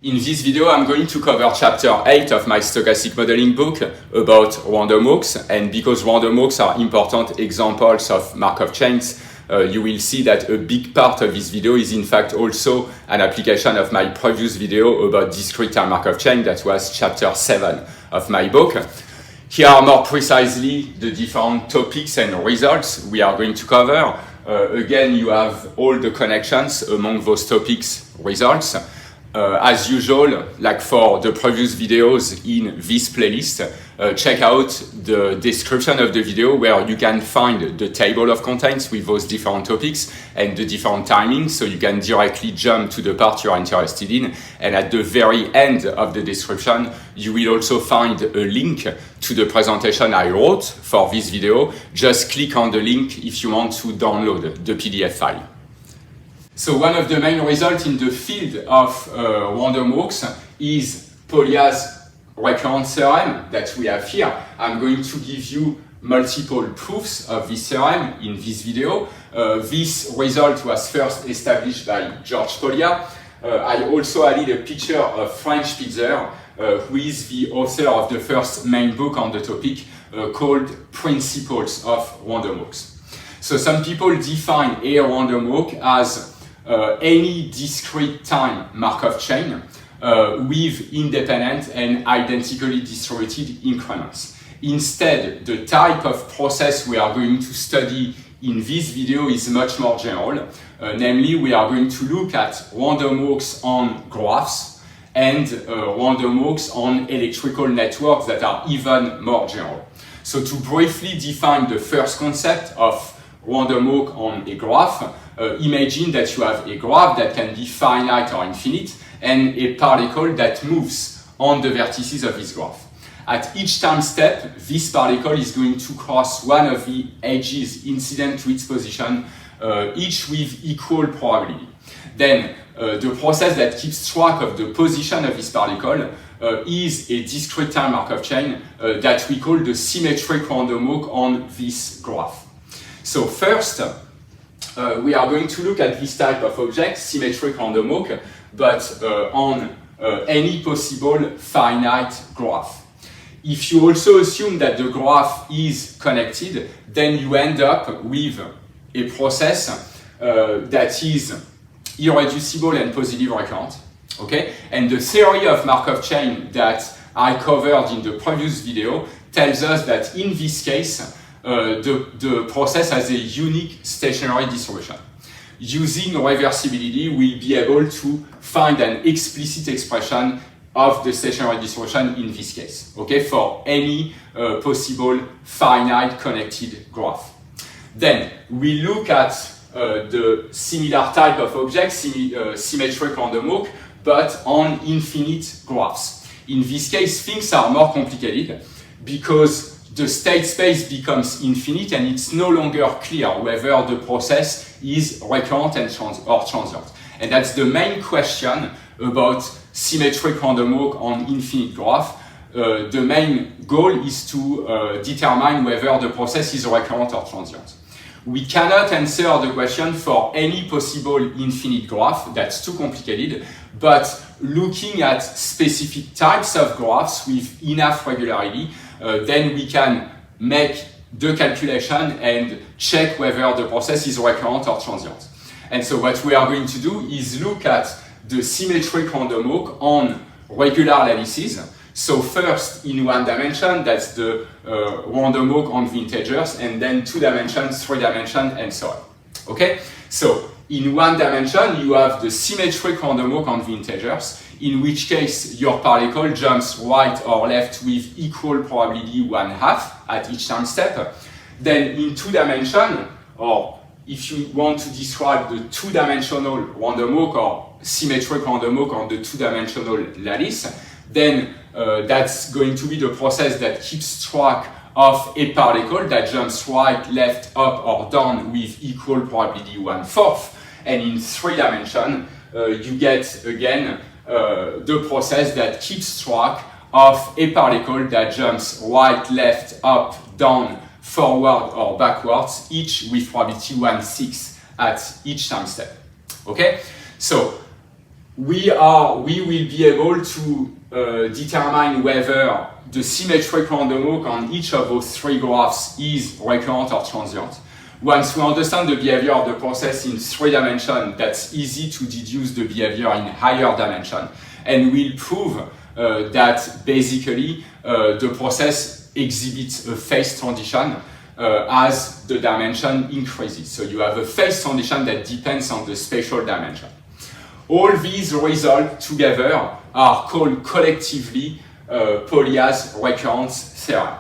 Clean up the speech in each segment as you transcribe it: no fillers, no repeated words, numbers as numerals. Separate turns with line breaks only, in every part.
In this video, I'm going to cover chapter 8 of my stochastic modeling book about random walks, and because random walks are important examples of Markov chains, you will see that a big part of this video is in fact also an application of my previous video about discrete time Markov chain. That was chapter 7 of my book. Here are more precisely the different topics and results we are going to cover. Again, you have all the connections among those topics results. As usual, like for the previous videos in this playlist, check out the description of the video where you can find the table of contents with those different topics and the different timings, so you can directly jump to the part you are interested in. And at the very end of the description, you will also find a link to the presentation I wrote for this video. Just click on the link if you want to download the PDF file. So one of the main results in the field of random walks is Polya's recurrence theorem that we have here. I'm going to give you multiple proofs of this theorem in this video. This result was first established by George Polya. I also added a picture of Frank Spitzer, who is the author of the first main book on the topic called Principles of Random Walks. So some people define a random walk as any discrete time Markov chain with independent and identically distributed increments. Instead, the type of process we are going to study in this video is much more general. Namely, we are going to look at random walks on graphs and random walks on electrical networks that are even more general. So to briefly define the first concept of random walk on a graph, imagine that you have a graph that can be finite or infinite and a particle that moves on the vertices of this graph. At each time step, this particle is going to cross one of the edges incident to its position, each with equal probability. Then the process that keeps track of the position of this particle is a discrete time Markov chain that we call the symmetric random walk on this graph. So first, we are going to look at this type of object, symmetric random walk, but on any possible finite graph. If you also assume that the graph is connected, then you end up with a process that is irreducible and positive recurrent. Okay? And the theory of Markov chain that I covered in the previous video tells us that in this case, the process has a unique stationary distribution. Using reversibility, we'll be able to find an explicit expression of the stationary distribution in this case, okay, for any possible finite connected graph. Then we look at the similar type of object, symmetric random walk, but on infinite graphs. In this case, things are more complicated because the state space becomes infinite and it's no longer clear whether the process is recurrent or transient. And that's the main question about symmetric random walk on infinite graph. The main goal is to determine whether the process is recurrent or transient. We cannot answer the question for any possible infinite graph, that's too complicated, but looking at specific types of graphs with enough regularity, then we can make the calculation and check whether the process is recurrent or transient. And so what we are going to do is look at the symmetric random walk on regular lattices. So first in one dimension, that's the random walk on the integers, and then 2 dimensions, 3 dimensions, and so on. Okay? So in one dimension, you have the symmetric random walk on the integers, in which case your particle jumps right or left with equal probability 1/2 at each time step. Then in 2 dimensions, or if you want to describe the 2-dimensional random walk or symmetric random walk on the 2-dimensional lattice, then that's going to be the process that keeps track of a particle that jumps right, left, up, or down with equal probability 1/4. And in 3 dimensions, you get again the process that keeps track of a particle that jumps right, left, up, down, forward, or backwards, each with probability 1/6 at each time step. Okay? So we will be able to determine whether the symmetric random walk on each of those three graphs is recurrent or transient. Once we understand the behavior of the process in 3 dimensions, that's easy to deduce the behavior in higher dimension. And we'll prove that basically the process exhibits a phase transition as the dimension increases. So you have a phase transition that depends on the spatial dimension. All these results together are called collectively Polya's recurrence theorem.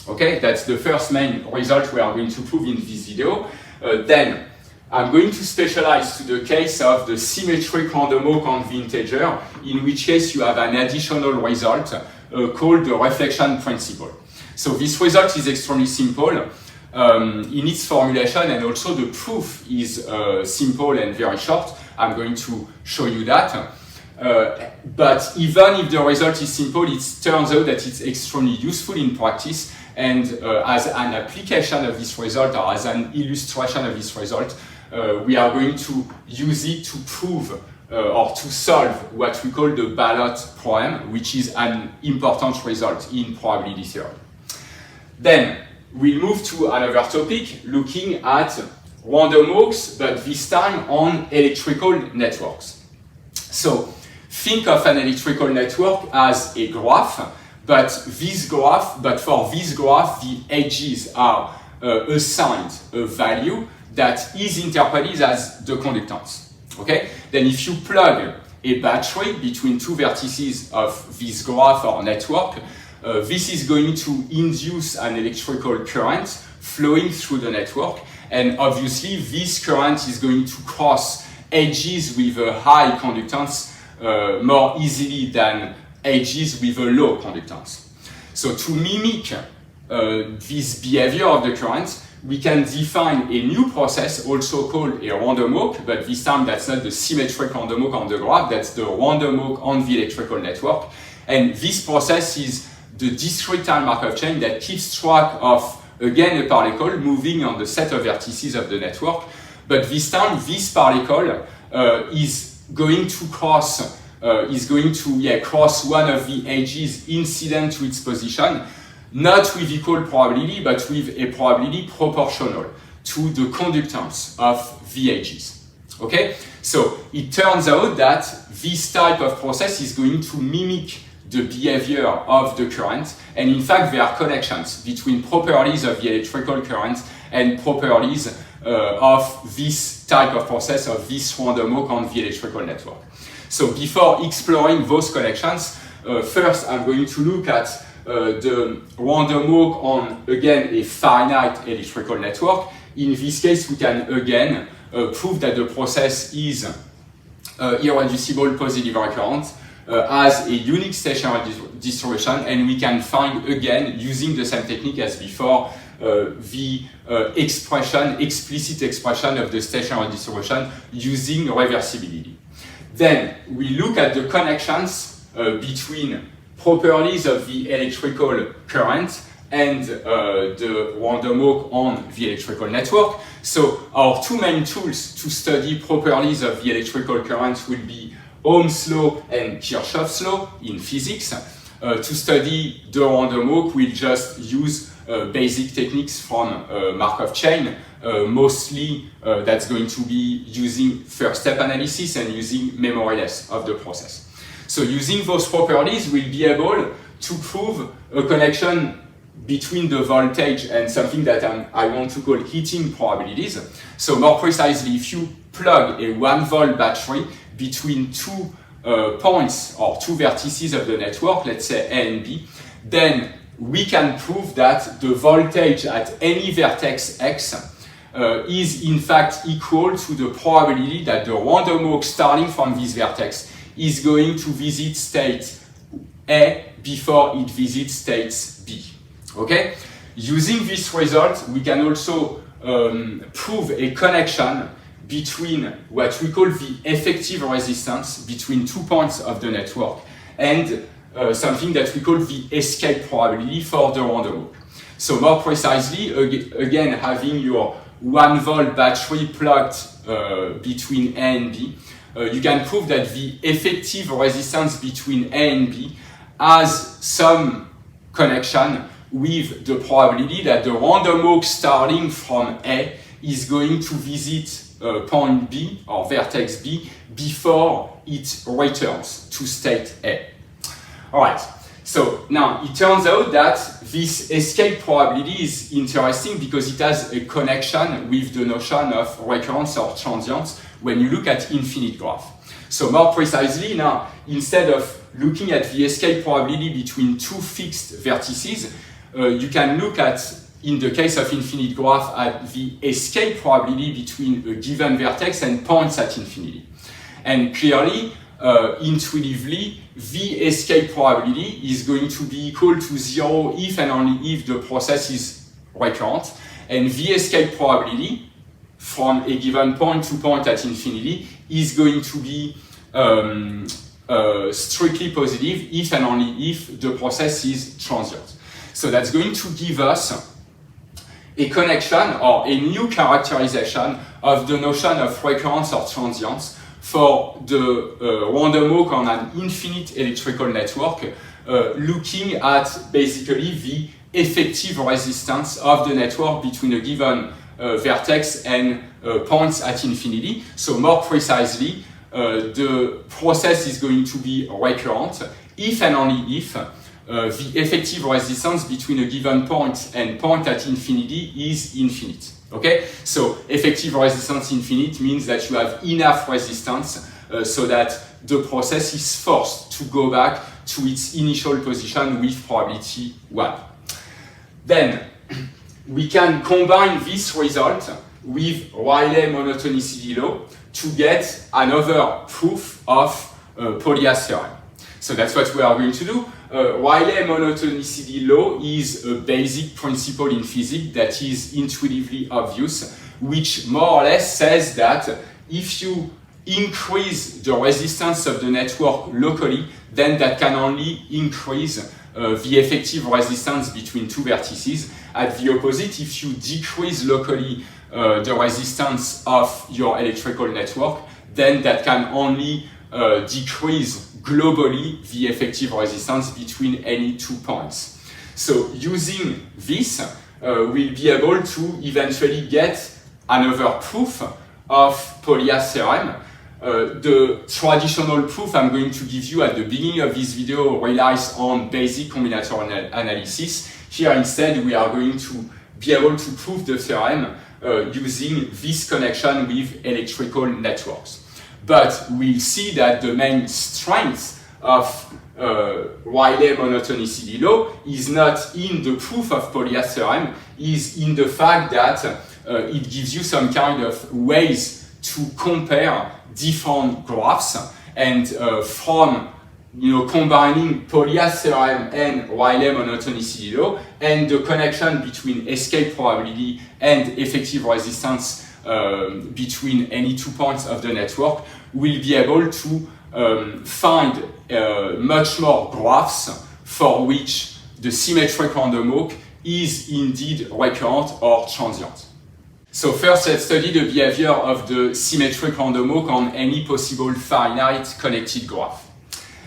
Okay, that's the first main result we are going to prove in this video. Then I'm going to specialize to the case of the symmetric random walk on the integer, in which case you have an additional result called the reflection principle. So this result is extremely simple in its formulation, and also the proof is simple and very short. I'm going to show you that. But even if the result is simple, it turns out that it's extremely useful in practice, and as an application of this result, or as an illustration of this result, we are going to use it to prove or to solve what we call the Ballot problem, which is an important result in probability theory. Then we'll move to another topic, looking at random walks, but this time on electrical networks. So think of an electrical network as a graph, but for this graph, the edges are assigned a value that is interpreted as the conductance. Okay? Then if you plug a battery between two vertices of this graph or network, this is going to induce an electrical current flowing through the network, and obviously this current is going to cross edges with a high conductance more easily than edges with a low conductance. So to mimic this behavior of the current, we can define a new process also called a random walk, but this time that's not the symmetric random walk on the graph, that's the random walk on the electrical network. And this process is the discrete time Markov chain that keeps track of, again, a particle moving on the set of vertices of the network. But this time, this particle is going to cross one of the edges incident to its position, not with equal probability, but with a probability proportional to the conductance of the edges. Okay? So it turns out that this type of process is going to mimic the behavior of the current, and in fact there are connections between properties of the electrical current and properties of this type of process, of this random walk on the electrical network. So before exploring those connections, first I'm going to look at the random walk on, again, a finite electrical network. In this case, we can again prove that the process is irreducible positive recurrent, has a unique stationary distribution, and we can find, again, using the same technique as before, the explicit expression of the stationary distribution using reversibility. Then we look at the connections between properties of the electrical current and the random walk on the electrical network. So our two main tools to study properties of the electrical current will be Ohm's law and Kirchhoff's law in physics. To study the random walk, we'll just use basic techniques from Markov chain. Mostly that's going to be using first step analysis and using memoryless of the process. So using those properties, we'll be able to prove a connection between the voltage and something that I want to call heating probabilities. So more precisely, if you plug a 1 volt battery between two points or two vertices of the network, let's say A and B, then we can prove that the voltage at any vertex x is in fact equal to the probability that the random walk starting from this vertex is going to visit state A before it visits state B. Okay? Using this result, we can also prove a connection between what we call the effective resistance between 2 points of the network and something that we call the escape probability for the random walk. So more precisely, again, having your 1 volt battery plugged between A and B, you can prove that the effective resistance between A and B has some connection with the probability that the random walk starting from A is going to visit point B or vertex B before it returns to state A. Alright, so now it turns out that this escape probability is interesting because it has a connection with the notion of recurrence or transience when you look at infinite graph. So more precisely now, instead of looking at the escape probability between two fixed vertices, you can look at, in the case of infinite graph, at the escape probability between a given vertex and points at infinity. And clearly, intuitively, the escape probability is going to be equal to 0 if and only if the process is recurrent. And the escape probability from a given point to point at infinity is going to be strictly positive if and only if the process is transient. So that's going to give us a connection or a new characterization of the notion of recurrence or transience for the random walk on an infinite electrical network, looking at basically the effective resistance of the network between a given vertex and points at infinity. So more precisely, the process is going to be recurrent if and only if the effective resistance between a given point and point at infinity is infinite. Okay, so effective resistance infinite means that you have enough resistance so that the process is forced to go back to its initial position with probability 1. Then we can combine this result with Rayleigh monotonicity law to get another proof of Polya's theorem. So that's what we are going to do. Rayleigh monotonicity law is a basic principle in physics that is intuitively obvious, which more or less says that if you increase the resistance of the network locally, then that can only increase the effective resistance between two vertices. At the opposite, if you decrease locally the resistance of your electrical network, then that can only decrease globally the effective resistance between any 2 points. So using this, we'll be able to eventually get another proof of Polya's theorem. The traditional proof I'm going to give you at the beginning of this video relies on basic combinatorial analysis. Here instead we are going to be able to prove the theorem using this connection with electrical networks. But we'll see that the main strength of Rayleigh monotonicity law is not in the proof of Polya's theorem, is in the fact that it gives you some kind of ways to compare different graphs, and from combining Polya's theorem and Rayleigh monotonicity law and the connection between escape probability and effective resistance between any 2 points of the network, we'll be able to find much more graphs for which the symmetric random walk is indeed recurrent or transient. So first, let's study the behavior of the symmetric random walk on any possible finite connected graph.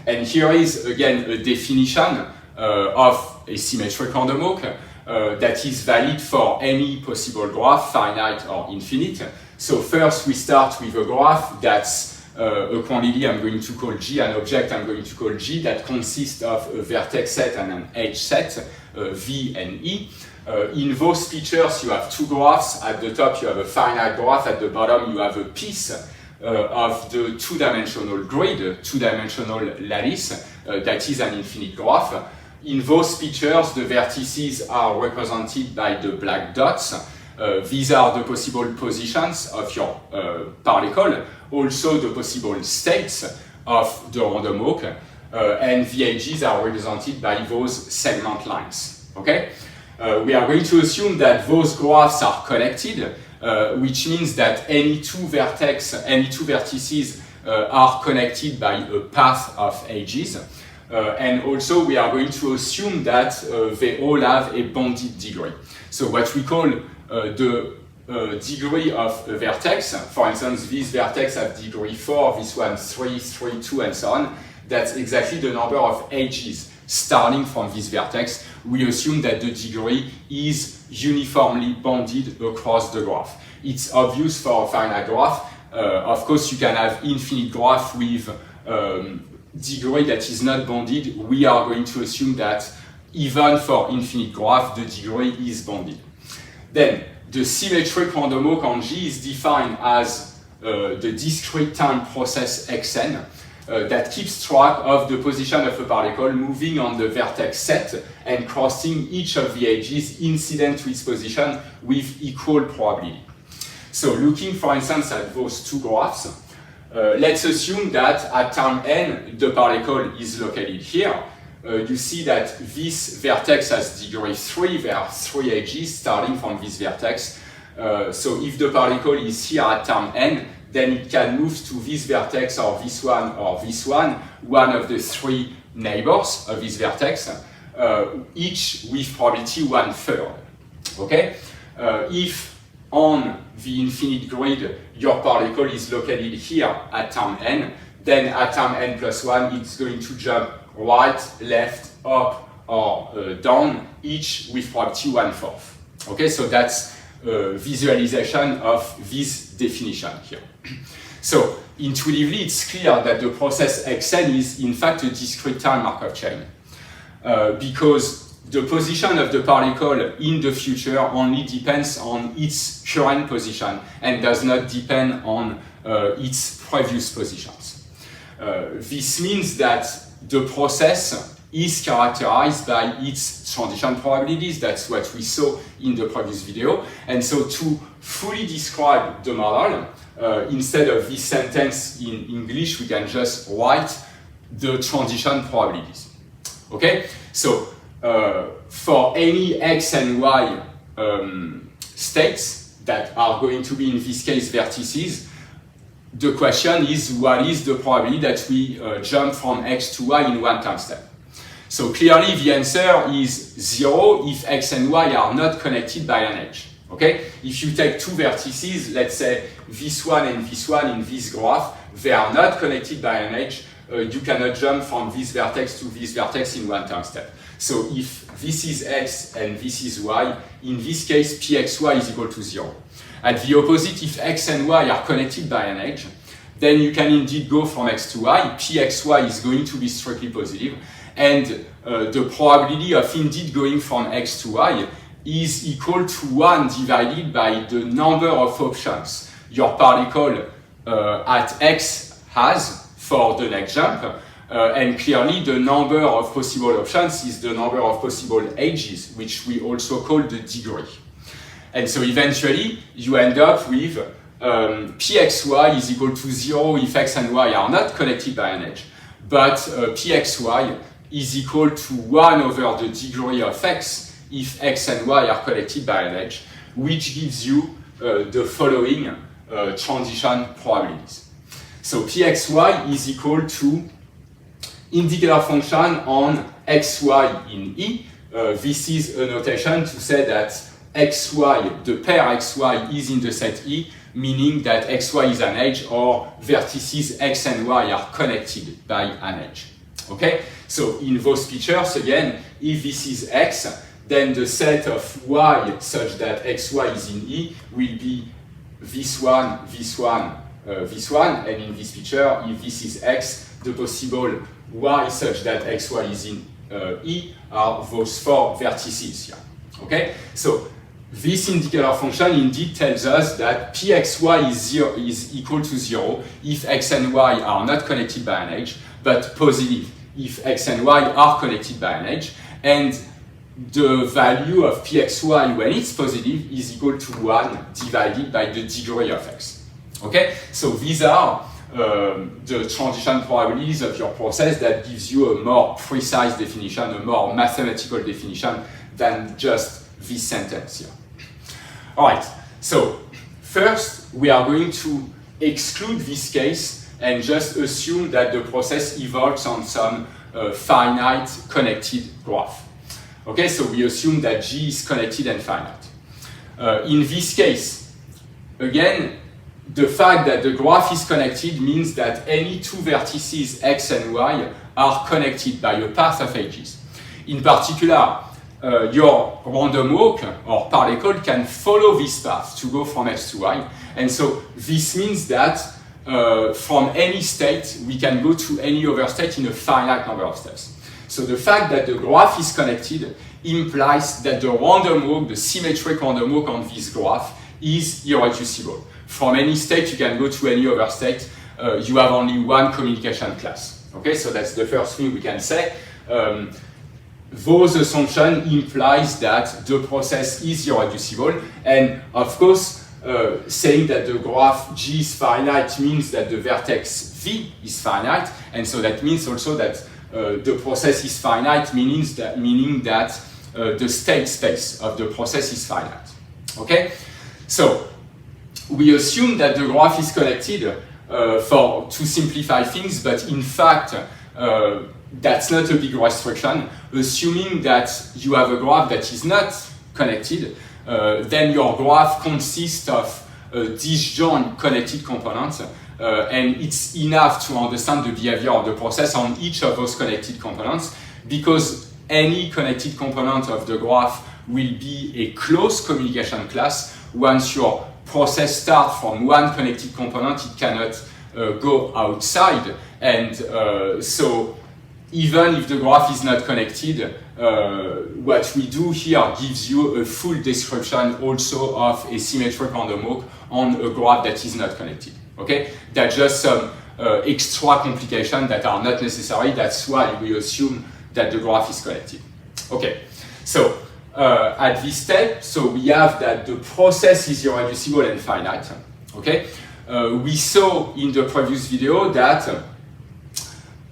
And here is again a definition of a symmetric random walk that is valid for any possible graph, finite or infinite. So first we start with a graph that's a quantity I'm going to call G, an object I'm going to call G, that consists of a vertex set and an edge set, V and E. In those features you have two graphs. At the top you have a finite graph, at the bottom you have a piece of the two-dimensional grid, two-dimensional lattice, that is an infinite graph. In those features the vertices are represented by the black dots. These are the possible positions of your particle, also the possible states of the random walk, and the edges are represented by those segment lines. Okay? We are going to assume that those graphs are connected, which means that any two vertices are connected by a path of edges. And also we are going to assume that they all have a bounded degree. So what we call the degree of a vertex. For instance, this vertex have degree 4, this one 3, 3, 2, and so on. That's exactly the number of edges starting from this vertex. We assume that the degree is uniformly bounded across the graph. It's obvious for a finite graph. Of course, you can have infinite graph with degree that is not bounded. We are going to assume that even for infinite graph, the degree is bounded. Then, the symmetric random walk on G is defined as the discrete time process xn that keeps track of the position of a particle moving on the vertex set and crossing each of the edges incident to its position with equal probability. So looking, for instance, at those two graphs, let's assume that at time n, the particle is located here. You see that this vertex has degree 3, there are 3 edges starting from this vertex. So if the particle is here at time n, then it can move to this vertex or this one, one of the 3 neighbors of this vertex, each with probability 1/3. Okay? If on the infinite grid your particle is located here at time n, then at time n plus 1 it's going to jump right, left, up, or down, each with probability 1/4. Okay, so that's a visualization of this definition here. So intuitively, it's clear that the process xn is in fact a discrete time Markov chain because the position of the particle in the future only depends on its current position and does not depend on its previous positions. This means that the process is characterized by its transition probabilities. That's what we saw in the previous video. And so to fully describe the model, instead of this sentence in English, we can just write the transition probabilities. Okay? So for any x and y states that are going to be, in this case, vertices, the question is, what is the probability that we jump from x to y in one time step? So clearly the answer is 0 if x and y are not connected by an edge. Okay? If you take two vertices, let's say this one in this graph, they are not connected by an edge, you cannot jump from this vertex to this vertex in one time step. So if this is x and this is y, in this case pxy is equal to 0. At the opposite, if x and y are connected by an edge, then you can indeed go from x to y. Pxy is going to be strictly positive, and the probability of indeed going from x to y is equal to 1 divided by the number of options your particle at x has for the next jump. And clearly the number of possible options is the number of possible edges, which we also call the degree. And so eventually you end up with pxy is equal to 0 if x and y are not connected by an edge, but pxy is equal to 1 over the degree of x if x and y are connected by an edge, which gives you the following transition probabilities. So pxy is equal to indicator function on xy in E. This is a notation to say that xy, the pair xy is in the set E, meaning that xy is an edge or vertices x and y are connected by an edge. Okay? So in those features, again, if this is x, then the set of y such that xy is in E will be this one, this one, this one, and in this picture, if this is x, the possible y such that xy is in E are those 4 vertices here. Okay? So this indicator function indeed tells us that pxy is equal to 0 if x and y are not connected by an edge, but positive if x and y are connected by an edge, and the value of pxy when it's positive is equal to 1 divided by the degree of x. Okay? So these are the transition probabilities of your process that gives you a more precise definition, a more mathematical definition than just this sentence here. Alright, so first we are going to exclude this case and just assume that the process evolves on some finite connected graph. Okay, so we assume that G is connected and finite. In this case, again, the fact that the graph is connected means that any two vertices x and y are connected by a path of edges. In particular, your random walk or particle can follow this path to go from x to y, and so this means that from any state we can go to any other state in a finite number of steps. So the fact that the graph is connected implies that the random walk, the symmetric random walk on this graph, is irreducible. From any state you can go to any other state. You have only one communication class. Okay, so that's the first thing we can say. Those assumptions implies that the process is irreducible, and of course, saying that the graph G is finite means that the vertex V is finite, and so that means also that the process is finite, meaning that the state space of the process is finite. Okay, so we assume that the graph is connected to simplify things, but in fact, that's not a big restriction. Assuming that you have a graph that is not connected, then your graph consists of disjoint connected components, and it's enough to understand the behavior of the process on each of those connected components, because any connected component of the graph will be a closed communication class. Once your process starts from one connected component, it cannot go outside, and so even if the graph is not connected, what we do here gives you a full description also of a symmetric random walk on a graph that is not connected. Okay, that's just some extra complications that are not necessary. That's why we assume that the graph is connected. Okay, so at this step, so we have that the process is irreducible and finite. Okay, we saw in the previous video that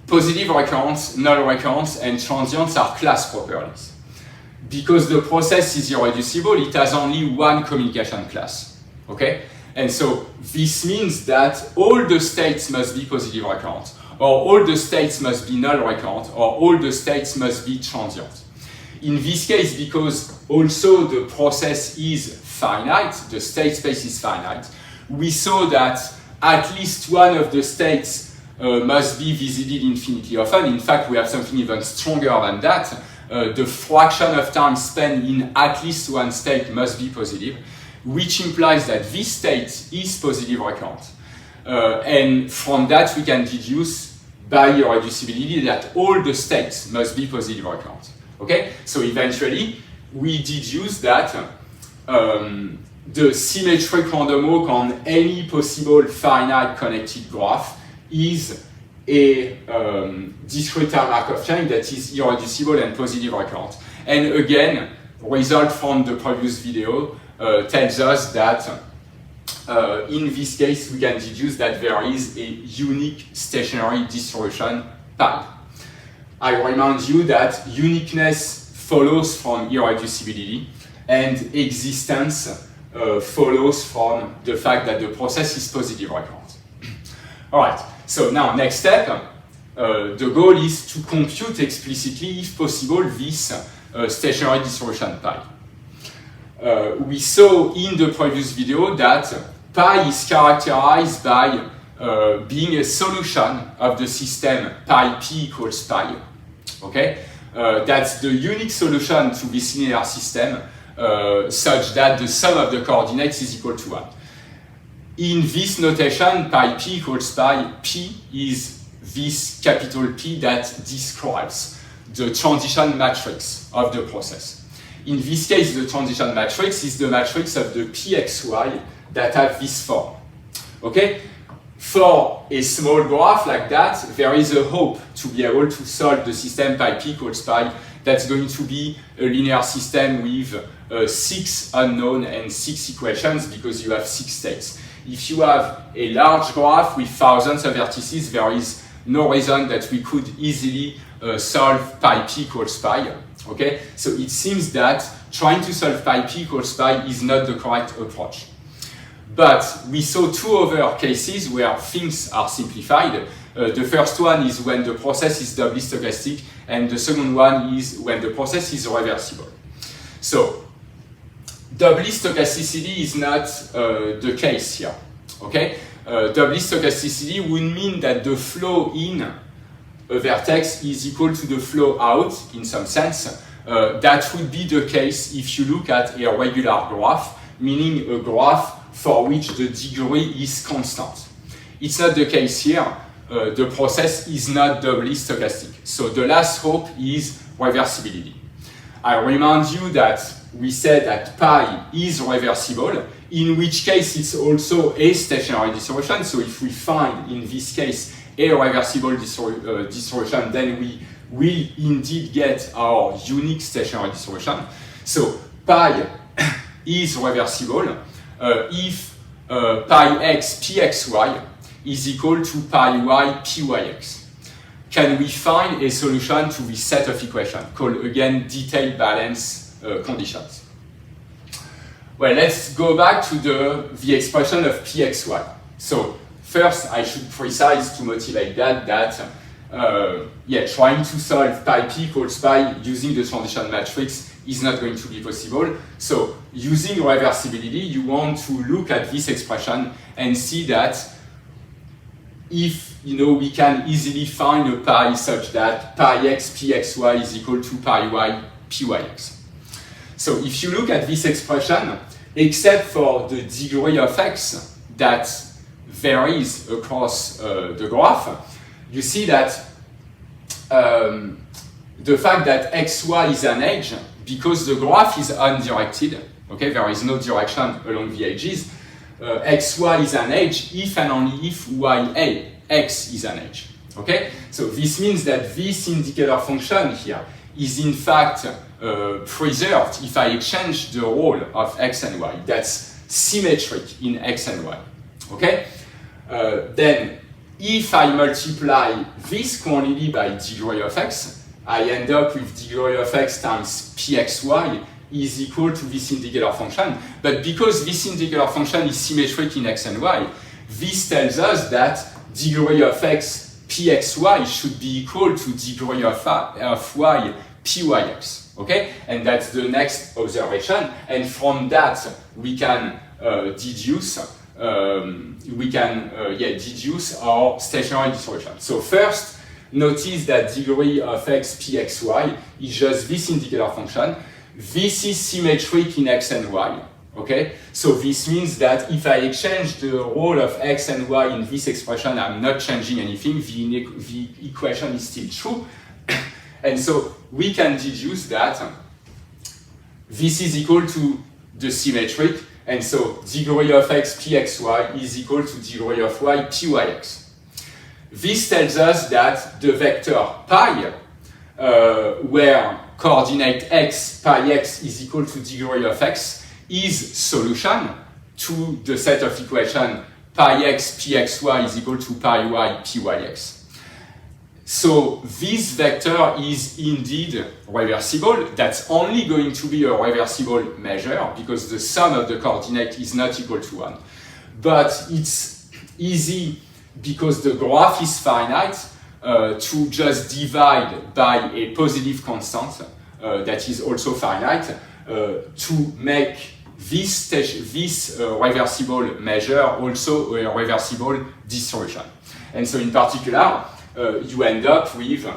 positive recurrence, null recurrence, and transients are class properties. Because the process is irreducible, it has only one communication class. Okay, and so this means that all the states must be positive recurrent, or all the states must be null recurrent, or all the states must be transient. In this case, because also the process is finite, the state space is finite, we saw that at least one of the states must be visited infinitely often. In fact, we have something even stronger than that. The fraction of time spent in at least one state must be positive, which implies that this state is positive recurrent. And from that, we can deduce by irreducibility that all the states must be positive recurrent. Okay, so eventually we deduce that the symmetric random walk on any possible finite connected graph is a discrete Markov chain that is irreducible and positive recurrent. And again, result from the previous video tells us that in this case we can deduce that there is a unique stationary distribution pi. I remind you that uniqueness follows from irreducibility, and existence follows from the fact that the process is positive recurrent. All right, so now next step, the goal is to compute explicitly, if possible, this stationary distribution pi. We saw in the previous video that pi is characterized by being a solution of the system pi p equals pi. Okay, that's the unique solution to this linear system such that the sum of the coordinates is equal to 1. In this notation, pi p equals pi, p is this capital P that describes the transition matrix of the process. In this case, the transition matrix is the matrix of the pxy that have this form. Okay? For a small graph like that, there is a hope to be able to solve the system pi p equals pi that's going to be a linear system with 6 unknown and 6 equations, because you have 6 states. If you have a large graph with thousands of vertices, there is no reason that we could easily solve pi p equals pi. Okay? So it seems that trying to solve pi p equals pi is not the correct approach. But we saw two other cases where things are simplified. The first one is when the process is doubly stochastic, and the second one is when the process is reversible. So doubly stochasticity is not the case here. Okay, doubly stochasticity would mean that the flow in a vertex is equal to the flow out in some sense. That would be the case if you look at a regular graph, meaning a graph for which the degree is constant. It's not the case here. The process is not doubly stochastic. So the last hope is reversibility. I remind you that we said that pi is reversible, in which case it's also a stationary distribution. So if we find in this case a reversible distribution, then we will indeed get our unique stationary distribution. So pi is reversible if pi x pxy is equal to pi y pyx. Can we find a solution to this set of equations called again detailed balance conditions? Well, let's go back to the expression of pxy. So first I should precise to motivate that trying to solve pi p equals pi using the transition matrix is not going to be possible. So using reversibility, you want to look at this expression and see that if we can easily find a pi such that pi x pxy is equal to pi y pyx. So if you look at this expression, except for the degree of x that varies across the graph, you see that the fact that xy is an edge, because the graph is undirected, okay, there is no direction along the edges, xy is an edge if and only if x is an edge. Okay, so this means that this indicator function here is in fact preserved if I exchange the role of x and y. That's symmetric in x and y. Okay, then if I multiply this quantity by degree of x, I end up with degree of x times pxy is equal to this indicator function. But because this indicator function is symmetric in x and y, this tells us that degree of x pxy should be equal to degree of y pyx. Okay, and that's the next observation. And from that we can deduce our stationary distribution. So first, notice that degree of x pxy is just this indicator function. This is symmetric in x and y. Okay, so this means that if I exchange the role of x and y in this expression, I'm not changing anything. The equation is still true. And so we can deduce that this is equal to the symmetric, and so degree of x pxy is equal to degree of y pyx. This tells us that the vector pi, where coordinate x pi x is equal to degree of x, is solution to the set of equation pi x pxy is equal to pi y pyx. So this vector is indeed reversible. That's only going to be a reversible measure because the sum of the coordinate is not equal to 1. But it's easy because the graph is finite to just divide by a positive constant that is also finite to make this reversible measure also a reversible distribution. And so in particular, you end up with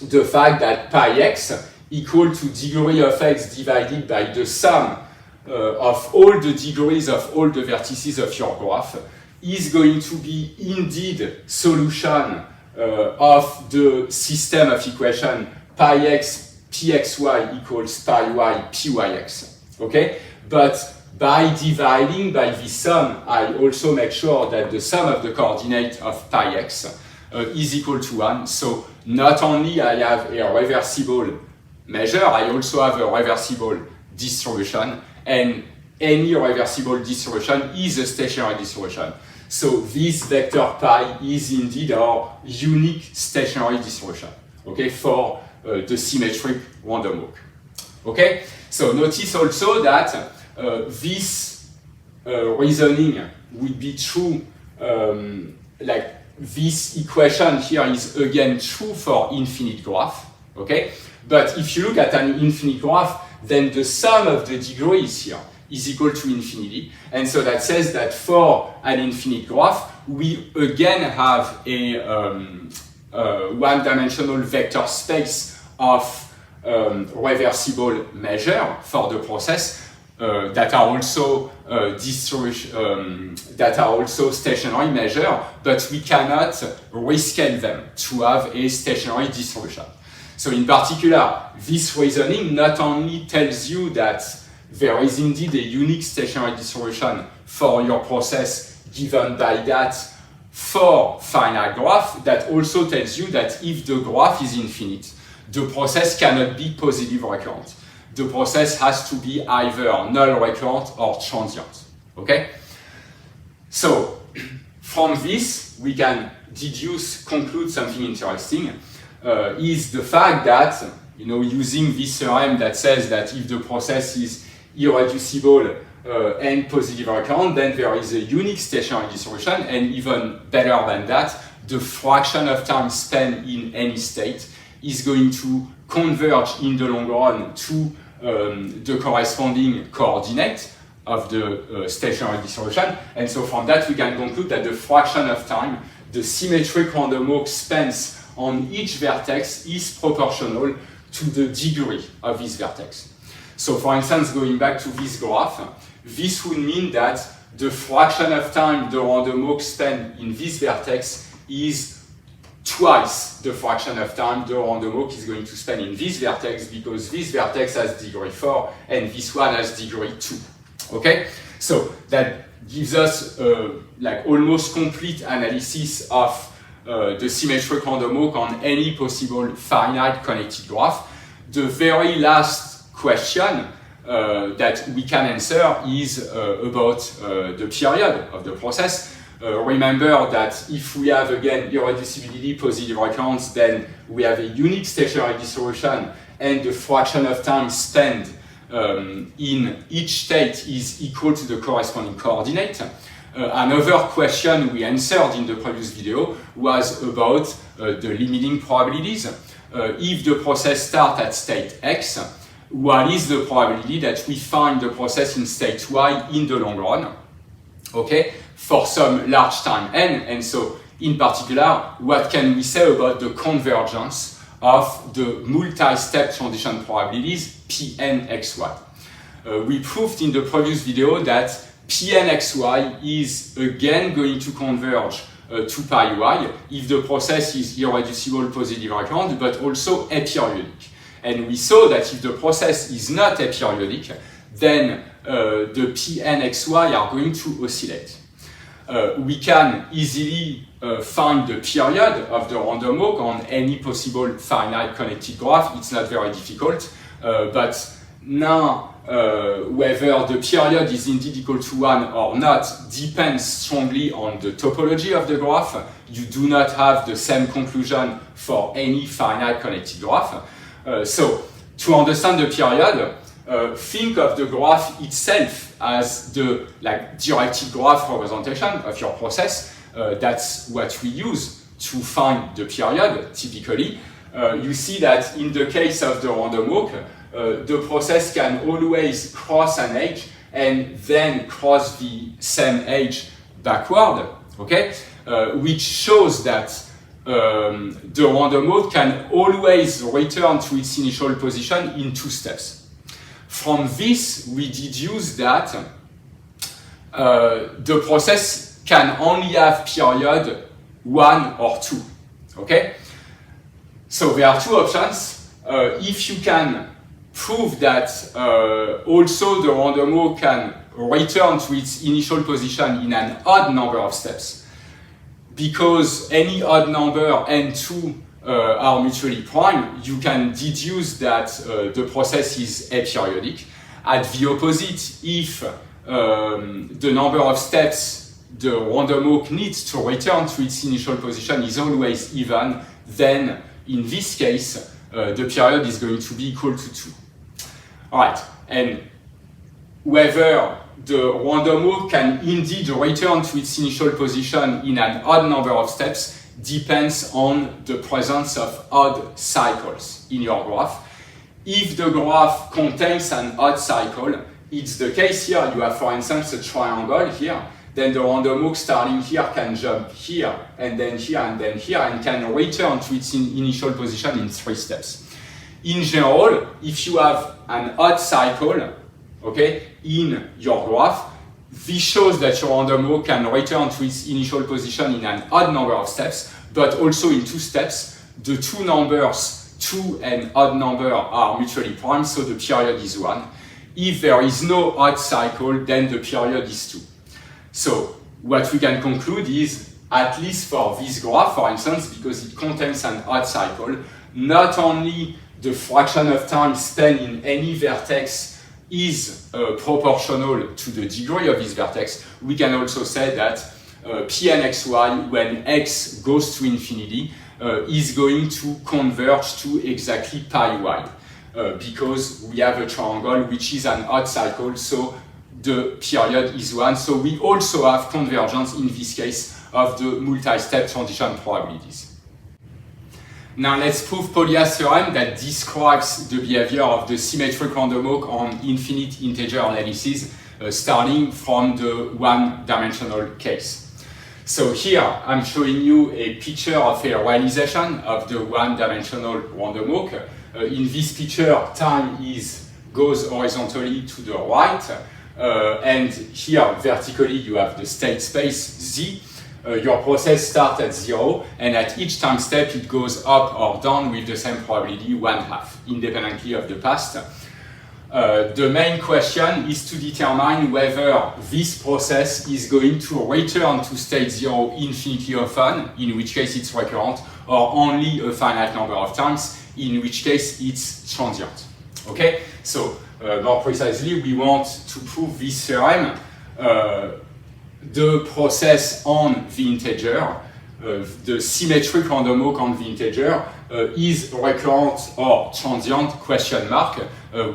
the fact that pi x equal to degree of x divided by the sum of all the degrees of all the vertices of your graph is going to be indeed solution of the system of equation pi x pxy equals pi y pyx. Okay, but by dividing by this sum, I also make sure that the sum of the coordinate of pi x is equal to 1. So not only I have a reversible measure, I also have a reversible distribution, and any reversible distribution is a stationary distribution. So this vector pi is indeed our unique stationary distribution, okay, for the symmetric random walk. Okay, so notice also that this reasoning would be true, like this equation here is again true for infinite graph, okay? But if you look at an infinite graph, then the sum of the degrees here is equal to infinity. And so that says that for an infinite graph, we again have a one-dimensional vector space of reversible measure for the process that are also stationary measure, but we cannot rescale them to have a stationary distribution. So in particular, this reasoning not only tells you that there is indeed a unique stationary distribution for your process given by that for finite graph, that also tells you that if the graph is infinite, the process cannot be positive recurrent. The process has to be either null recurrent or transient. Okay? So from this, we can conclude something interesting, is the fact that, using this theorem that says that if the process is irreducible and positive recurrent, then there is a unique stationary distribution, and even better than that, the fraction of time spent in any state is going to converge in the long run to the corresponding coordinate of the stationary distribution. And so from that we can conclude that the fraction of time the symmetric random walk spends on each vertex is proportional to the degree of this vertex. So for instance, going back to this graph, this would mean that the fraction of time the random walk spends in this vertex is twice the fraction of time the random walk is going to spend in this vertex, because this vertex has degree 4 and this one has degree 2. Okay? So that gives us like almost complete analysis of the symmetric random walk on any possible finite connected graph. The very last question that we can answer is about the period of the process. Remember that if we have again irreducibility, positive recurrence, then we have a unique stationary distribution and the fraction of time spent in each state is equal to the corresponding coordinate. Another question we answered in the previous video was about the limiting probabilities. If the process starts at state X, what is the probability that we find the process in state Y in the long run? Okay, for some large time n, and so in particular, what can we say about the convergence of the multi-step transition probabilities Pnxy? We proved in the previous video that Pnxy is again going to converge to pi y if the process is irreducible, positive recurrent, but also aperiodic. And we saw that if the process is not aperiodic, then the Pnxy are going to oscillate. We can easily find the period of the random walk on any possible finite connected graph. It's not very difficult, but now whether the period is indeed equal to 1 or not depends strongly on the topology of the graph. You do not have the same conclusion for any finite connected graph. So to understand the period, think of the graph itself as the directed graph representation of your process. That's what we use to find the period, typically. You see that in the case of the random walk, the process can always cross an edge and then cross the same edge backward, okay? Which shows that the random walk can always return to its initial position in 2 steps. From this, we deduce that the process can only have period 1 or 2, okay? So there are 2 options. If you can prove that also the random walk can return to its initial position in an odd number of steps, because any odd number n2 are mutually prime, you can deduce that the process is aperiodic. At the opposite, if the number of steps the random walk needs to return to its initial position is always even, then in this case, the period is going to be equal to 2. Alright, and whether the random walk can indeed return to its initial position in an odd number of steps depends on the presence of odd cycles in your graph. if the graph contains an odd cycle, it's the case here. You have, for instance, a triangle here. Then the random walk starting here can jump here, and then here, and can return to its initial position in 3 steps. In general, if you have an odd cycle, okay, in your graph, this shows that your random walk can return to its initial position in an odd number of steps, but also in 2 steps. The two numbers, 2 and odd number, are mutually prime, so the period is 1. If there is no odd cycle, then the period is 2. So what we can conclude is, at least for this graph, for instance, because it contains an odd cycle, not only the fraction of time spent in any vertex is proportional to the degree of this vertex, we can also say that Pnxy, when x goes to infinity, is going to converge to exactly pi y, because we have a triangle which is an odd cycle, so the period is 1. So we also have convergence in this case of the multi-step transition probabilities. Now let's prove Polya's theorem that describes the behavior of the symmetric random walk on infinite integer analysis, starting from the one-dimensional case. So here I'm showing you a picture of a realization of the one-dimensional random walk. In this picture, time goes horizontally to the right, and here vertically you have the state space Z. Your process starts at 0, and at each time step it goes up or down with the same probability 1/2, independently of the past. The main question is to determine whether this process is going to return to state 0 infinitely often, in which case it's recurrent, or only a finite number of times, in which case it's transient. Okay, so more precisely, we want to prove this theorem. The process on the integer, the symmetric random walk on the integer, is recurrent or transient, question mark.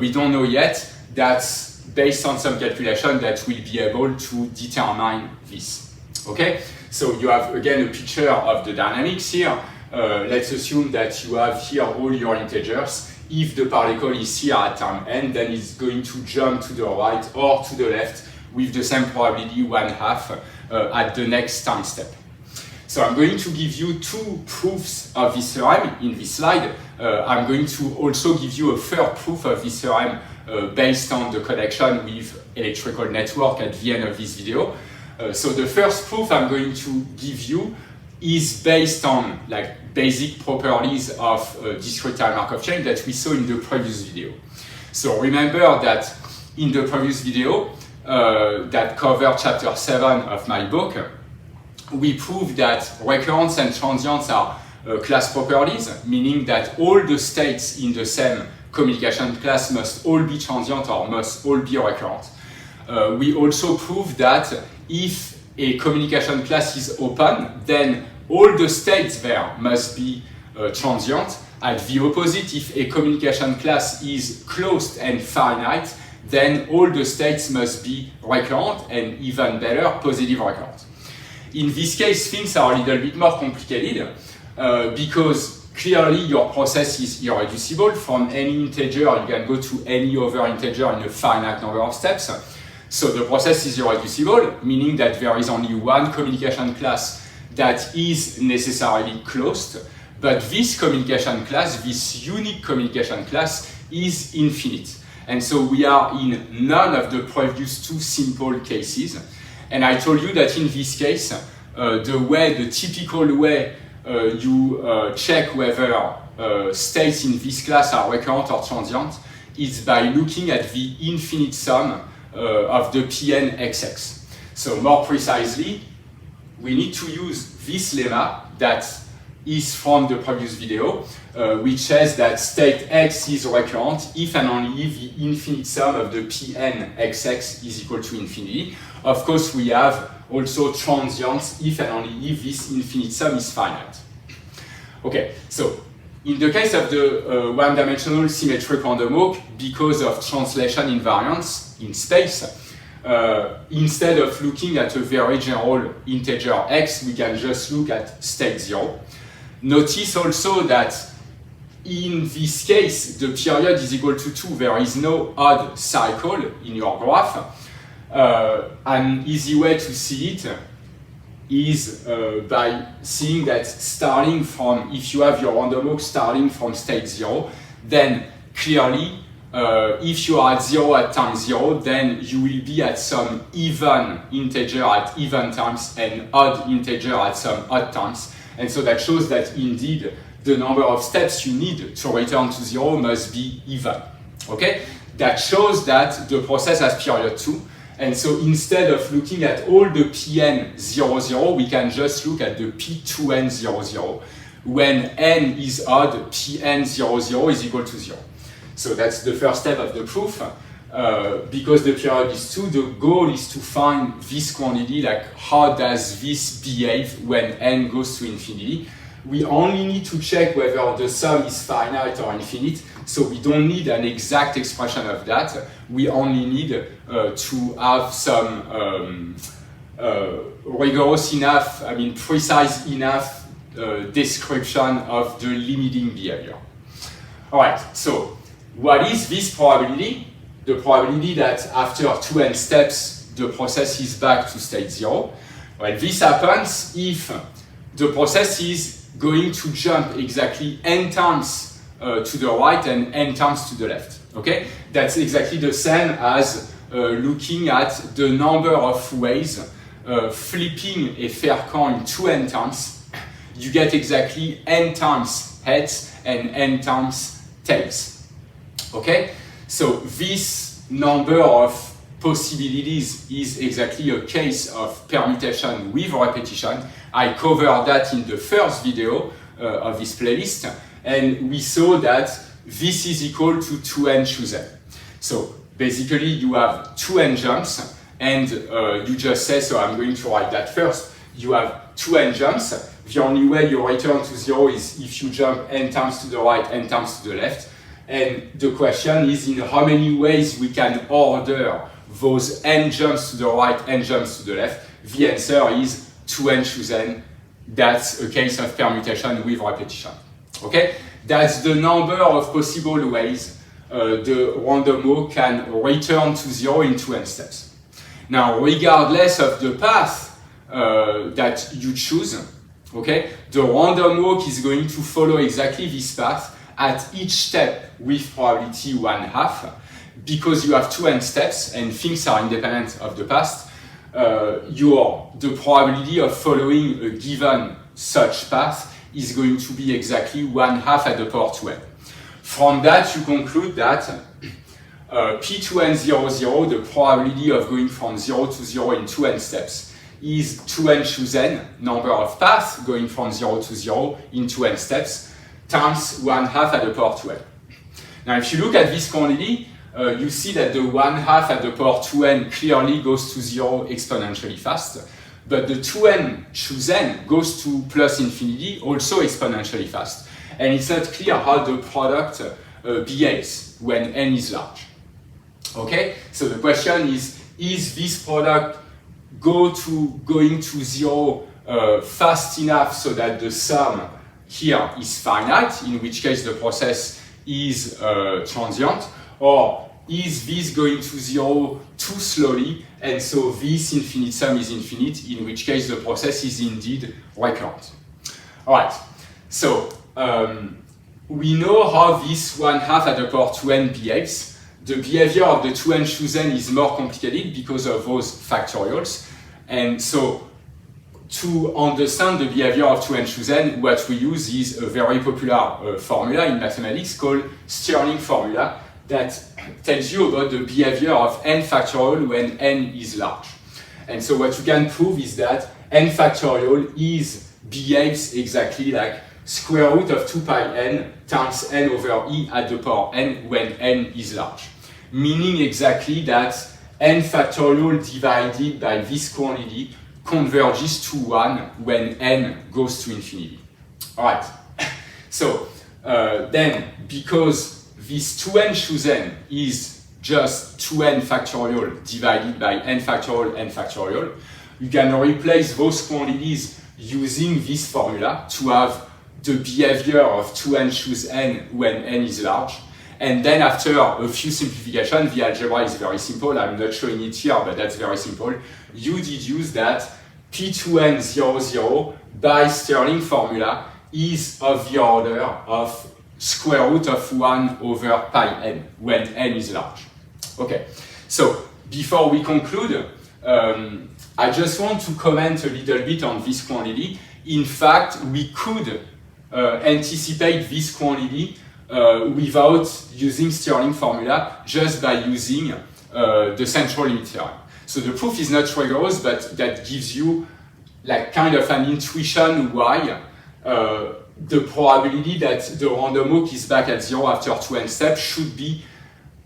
We don't know yet. That's based on some calculation that we'll be able to determine this. Okay, so you have again a picture of the dynamics here. Let's assume that you have here all your integers. If the particle is here at time n, then it's going to jump to the right or to the left with the same probability 1/2 at the next time step. So I'm going to give you 2 proofs of this theorem in this slide. I'm going to also give you a third proof of this theorem based on the connection with electrical network at the end of this video. So the first proof I'm going to give you is based on basic properties of discrete time Markov chain that we saw in the previous video. So remember that in the previous video that covered chapter 7 of my book, we proved that recurrence and transience are class properties, meaning that all the states in the same communication class must all be transient or must all be recurrent. We also proved that if a communication class is open, then all the states there must be transient. At the opposite, if a communication class is closed and finite, then all the states must be recurrent, and even better, positive recurrent. In this case, things are a little bit more complicated because clearly your process is irreducible. From any integer, you can go to any other integer in a finite number of steps. So the process is irreducible, meaning that there is only one communication class that is necessarily closed, but this communication class, this unique communication class, is infinite. And so we are in none of the previous 2 simple cases. And I told you that in this case, the typical way you check whether states in this class are recurrent or transient is by looking at the infinite sum of the Pn xx. So more precisely, we need to use this lemma that is from the previous video, which says that state x is recurrent if and only if the infinite sum of the Pn xx is equal to infinity. Of course, we have also transients if and only if this infinite sum is finite. Okay, so in the case of the one-dimensional symmetric random walk, because of translation invariance in space, instead of looking at a very general integer x, we can just look at state 0. Notice also that in this case, the period is equal to 2. There is no odd cycle in your graph. An easy way to see it is by seeing that starting from, if you have your random walk starting from state 0, then clearly, if you are at 0 at time 0, then you will be at some even integer at even times and odd integer at some odd times. And so that shows that indeed the number of steps you need to return to 0 must be even. Okay? That shows that the process has period 2. And so instead of looking at all the Pn00, we can just look at the P2n00. When n is odd, Pn00 is equal to 0. So that's the first step of the proof. Because the period is 2, the goal is to find this quantity, like how does this behave when n goes to infinity. We only need to check whether the sum is finite or infinite, so we don't need an exact expression of that. We only need to have some rigorous enough, precise enough description of the limiting behavior. All right, so what is this probability? The probability that after 2n steps, the process is back to state 0. Well, this happens if the process is going to jump exactly n times to the right and n times to the left. Okay? That's exactly the same as looking at the number of ways flipping a fair coin 2n times. You get exactly n times heads and n times tails. Okay? So this number of possibilities is exactly a case of permutation with repetition. I covered that in the first video of this playlist, and we saw that this is equal to 2n chosen. So basically you have 2n jumps, and you just say, so I'm going to write that first. You have 2n jumps. The only way you return to 0 is if you jump n times to the right, n times to the left. And the question is in how many ways we can order those n jumps to the right, n jumps to the left. The answer is 2n chosen. That's a case of permutation with repetition. Okay? That's the number of possible ways the random walk can return to 0 in 2n steps. Now, regardless of the path that you choose, okay, the random walk is going to follow exactly this path at each step with probability 1/2. Because you have 2n steps and things are independent of the past, the probability of following a given such path is going to be exactly 1/2 at the power 2n. From that, you conclude that P2n00, the probability of going from 0 to 0 in 2n steps, is 2n chosen, number of paths going from 0 to 0 in 2n steps, times 1/2 at the power 2n. Now, if you look at this quantity, you see that the 1/2 at the power 2n clearly goes to 0 exponentially fast, but the 2n chosen goes to plus infinity also exponentially fast. And it's not clear how the product behaves when n is large. Okay, so the question is this product going to 0 fast enough so that the sum here is finite, in which case the process is transient, or is this going to 0 too slowly, and so this infinite sum is infinite, in which case the process is indeed recurrent. All right, so we know how this 1/2 at the power 2n behaves. The behavior of the 2n chosen is more complicated because of those factorials, and so to understand the behavior of 2n chosen, what we use is a very popular formula in mathematics called Stirling formula that tells you about the behavior of n factorial when n is large. And so what you can prove is that n factorial behaves exactly like square root of 2 pi n times n over e at the power n when n is large. Meaning exactly that n factorial divided by this quantity converges to 1 when n goes to infinity. All right, so then because this 2n chosen is just 2n factorial divided by n factorial, you can replace those quantities using this formula to have the behavior of 2n choose n when n is large. And then after a few simplifications, the algebra is very simple. I'm not showing it here, but that's very simple. You deduce that P2n 0, 0 by Stirling formula is of the order of square root of 1 over pi n when n is large. Okay, so before we conclude, I just want to comment a little bit on this quantity. In fact, we could anticipate this quantity without using Stirling formula, just by using the central limit theorem. So the proof is not rigorous, but that gives you like kind of an intuition why the probability that the random walk is back at 0 after 2n steps should be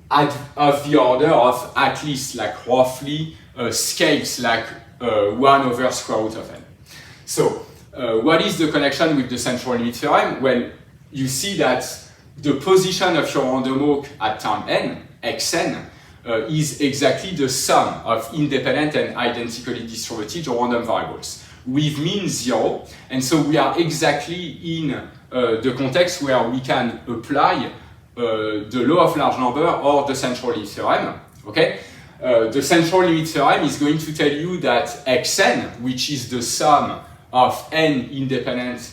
of the order of at least like roughly scales like 1 over square root of n. So what is the connection with the central limit theorem? Well, you see that the position of your random walk at time n, xn, is exactly the sum of independent and identically distributed random variables with mean 0, and so we are exactly in the context where we can apply the law of large number or the central limit theorem. Okay, the central limit theorem is going to tell you that xn, which is the sum of n independent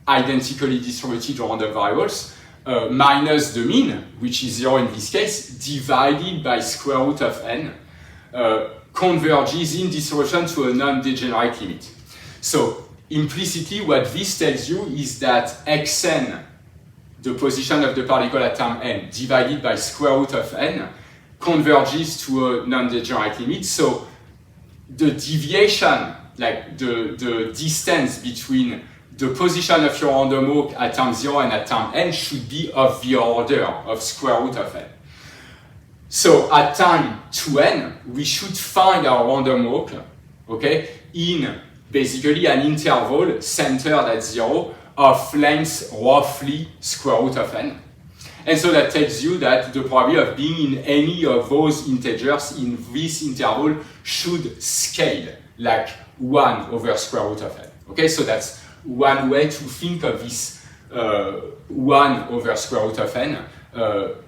identically distributed random variables, minus the mean, which is 0 in this case, divided by square root of n, converges in distribution to a non-degenerate limit. So implicitly what this tells you is that xn, the position of the particle at time n, divided by square root of n, converges to a non-degenerate limit. So the deviation, like the distance between the position of your random walk at time 0 and at time n should be of the order of square root of n. So at time 2n, we should find our random walk, okay, in basically an interval centered at 0 of length roughly square root of n. And so that tells you that the probability of being in any of those integers in this interval should scale like 1 over square root of n. Okay, so that's one way to think of this 1 over square root of n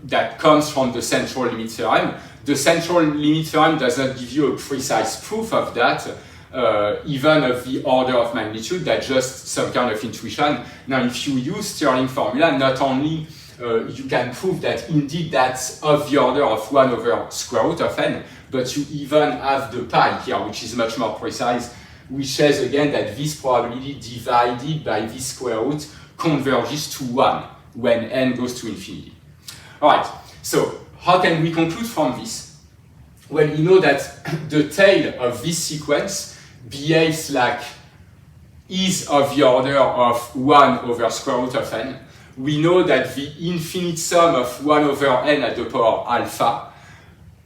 that comes from the central limit theorem. The central limit theorem does not give you a precise proof of that, even of the order of magnitude, that's just some kind of intuition. Now, if you use Stirling formula, not only you can prove that indeed that's of the order of 1 over square root of n, but you even have the pi here, which is much more precise, which says again that this probability divided by this square root converges to 1 when n goes to infinity. Alright, so how can we conclude from this? Well, you know that the tail of this sequence behaves like is of the order of 1 over square root of n. We know that the infinite sum of 1 over n at the power alpha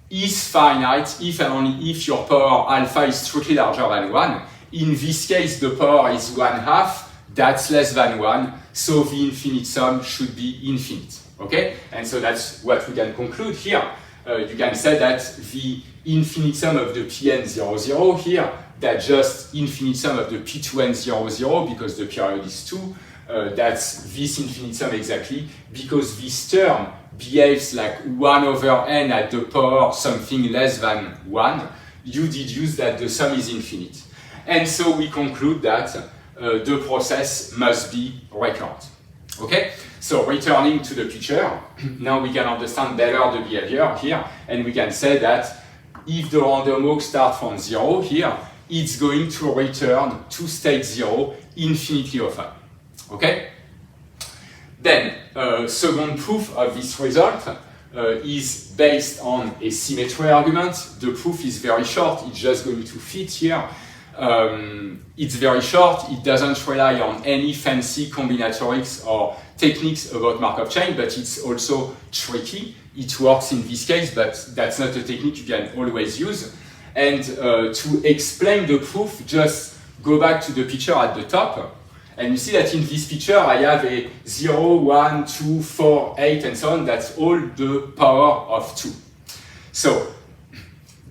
is finite if and only if your power alpha is strictly larger than 1. In this case, the power is 1/2, that's less than 1, so the infinite sum should be infinite. Okay? And so that's what we can conclude here. You can say that the infinite sum of the Pn 0, 0 here, that's just infinite sum of the P2n 0, 0 because the period is 2. That's this infinite sum exactly because this term behaves like 1 over n at the power something less than 1. You deduce that the sum is infinite. And so we conclude that the process must be recurrent. Okay? So returning to the picture, now we can understand better the behavior here, and we can say that if the random walk starts from 0 here, it's going to return to state 0 infinitely often. Okay? Then, second proof of this result is based on a symmetry argument. The proof is very short, it's just going to fit here. It's very short, it doesn't rely on any fancy combinatorics or techniques about Markov chain, but it's also tricky. It works in this case, but that's not a technique you can always use. And to explain the proof, just go back to the picture at the top. And you see that in this picture, I have a 0, 1, 2, 4, 8, and so on. That's all the power of 2. So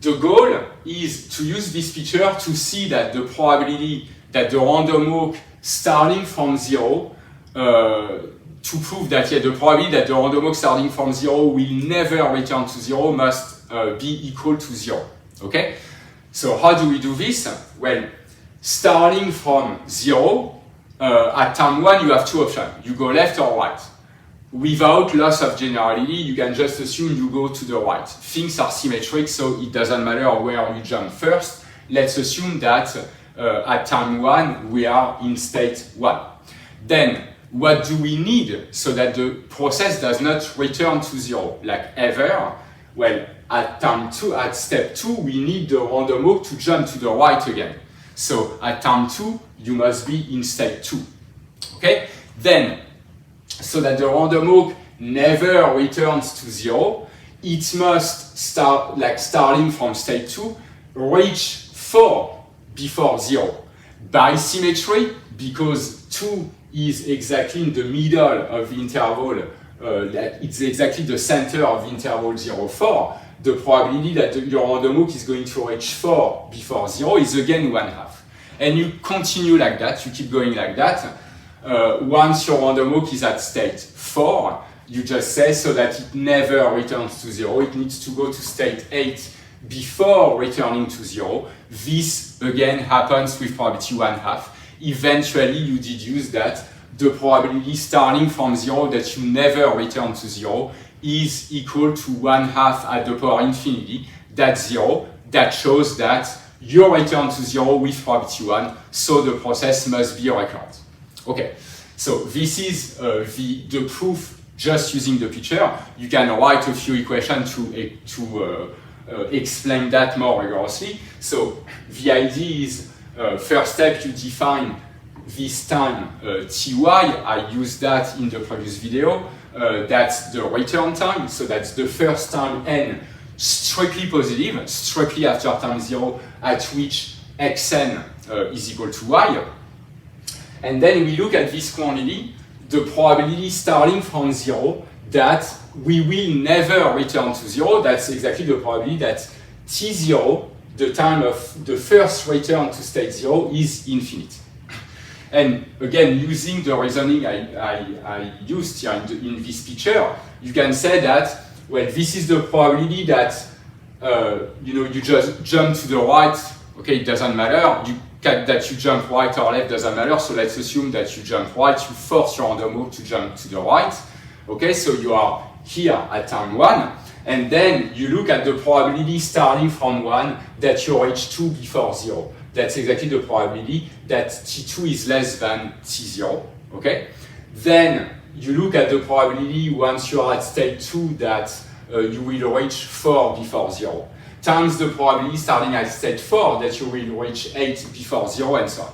the goal is to use this picture to see that the probability that the random walk starting from 0 to prove that the probability that the random walk starting from 0 will never return to 0 must be equal to 0. Okay? So how do we do this? Well, starting from 0, at time 1 you have two options. You go left or right. Without loss of generality, you can just assume you go to the right. Things are symmetric, so it doesn't matter where you jump first. Let's assume that at time 1 we are in state 1. Then, what do we need so that the process does not return to 0, like ever? Well, at time 2, at step 2, we need the random walk to jump to the right again. So at time 2, you must be in state 2. Okay? Then, so that the random walk never returns to 0, it must start, like starting from state 2, reach 4 before 0. By symmetry, because 2 is exactly in the middle of the interval, it's exactly the center of the interval 0, 4, the probability that your random walk is going to reach 4 before 0 is again 1/2. And you continue like that, you keep going like that. Once your random walk is at state 4, you just say so that it never returns to 0, it needs to go to state 8 before returning to 0. This again happens with probability 1/2. Eventually you deduce that the probability starting from 0 that you never return to 0 is equal to 1/2 at the power infinity. That's 0. That shows that you return to 0 with probability 1, so the process must be recurrent. Okay, so this is the proof just using the picture. You can write a few equations to explain that more rigorously. So the idea is, first step, you define this time ty. I used that in the previous video. That's the return time, so that's the first time n strictly positive, strictly after time 0, at which xn is equal to y. And then we look at this quantity, the probability starting from 0 that we will never return to 0. That's exactly the probability that t0, the time of the first return to state 0, is infinite. And again, using the reasoning I used here in this picture, you can say that, well, this is the probability that you just jump to the right. Okay, it doesn't matter. That you jump right or left doesn't matter. So let's assume that you jump right. You force your random walk to jump to the right. Okay, so you are here at time 1, and then you look at the probability starting from 1 that you reach 2 before 0. That's exactly the probability that t2 is less than t0. Okay, then you look at the probability once you are at state 2 that you will reach 4 before 0, times the probability starting at state 4 that you will reach 8 before 0, and so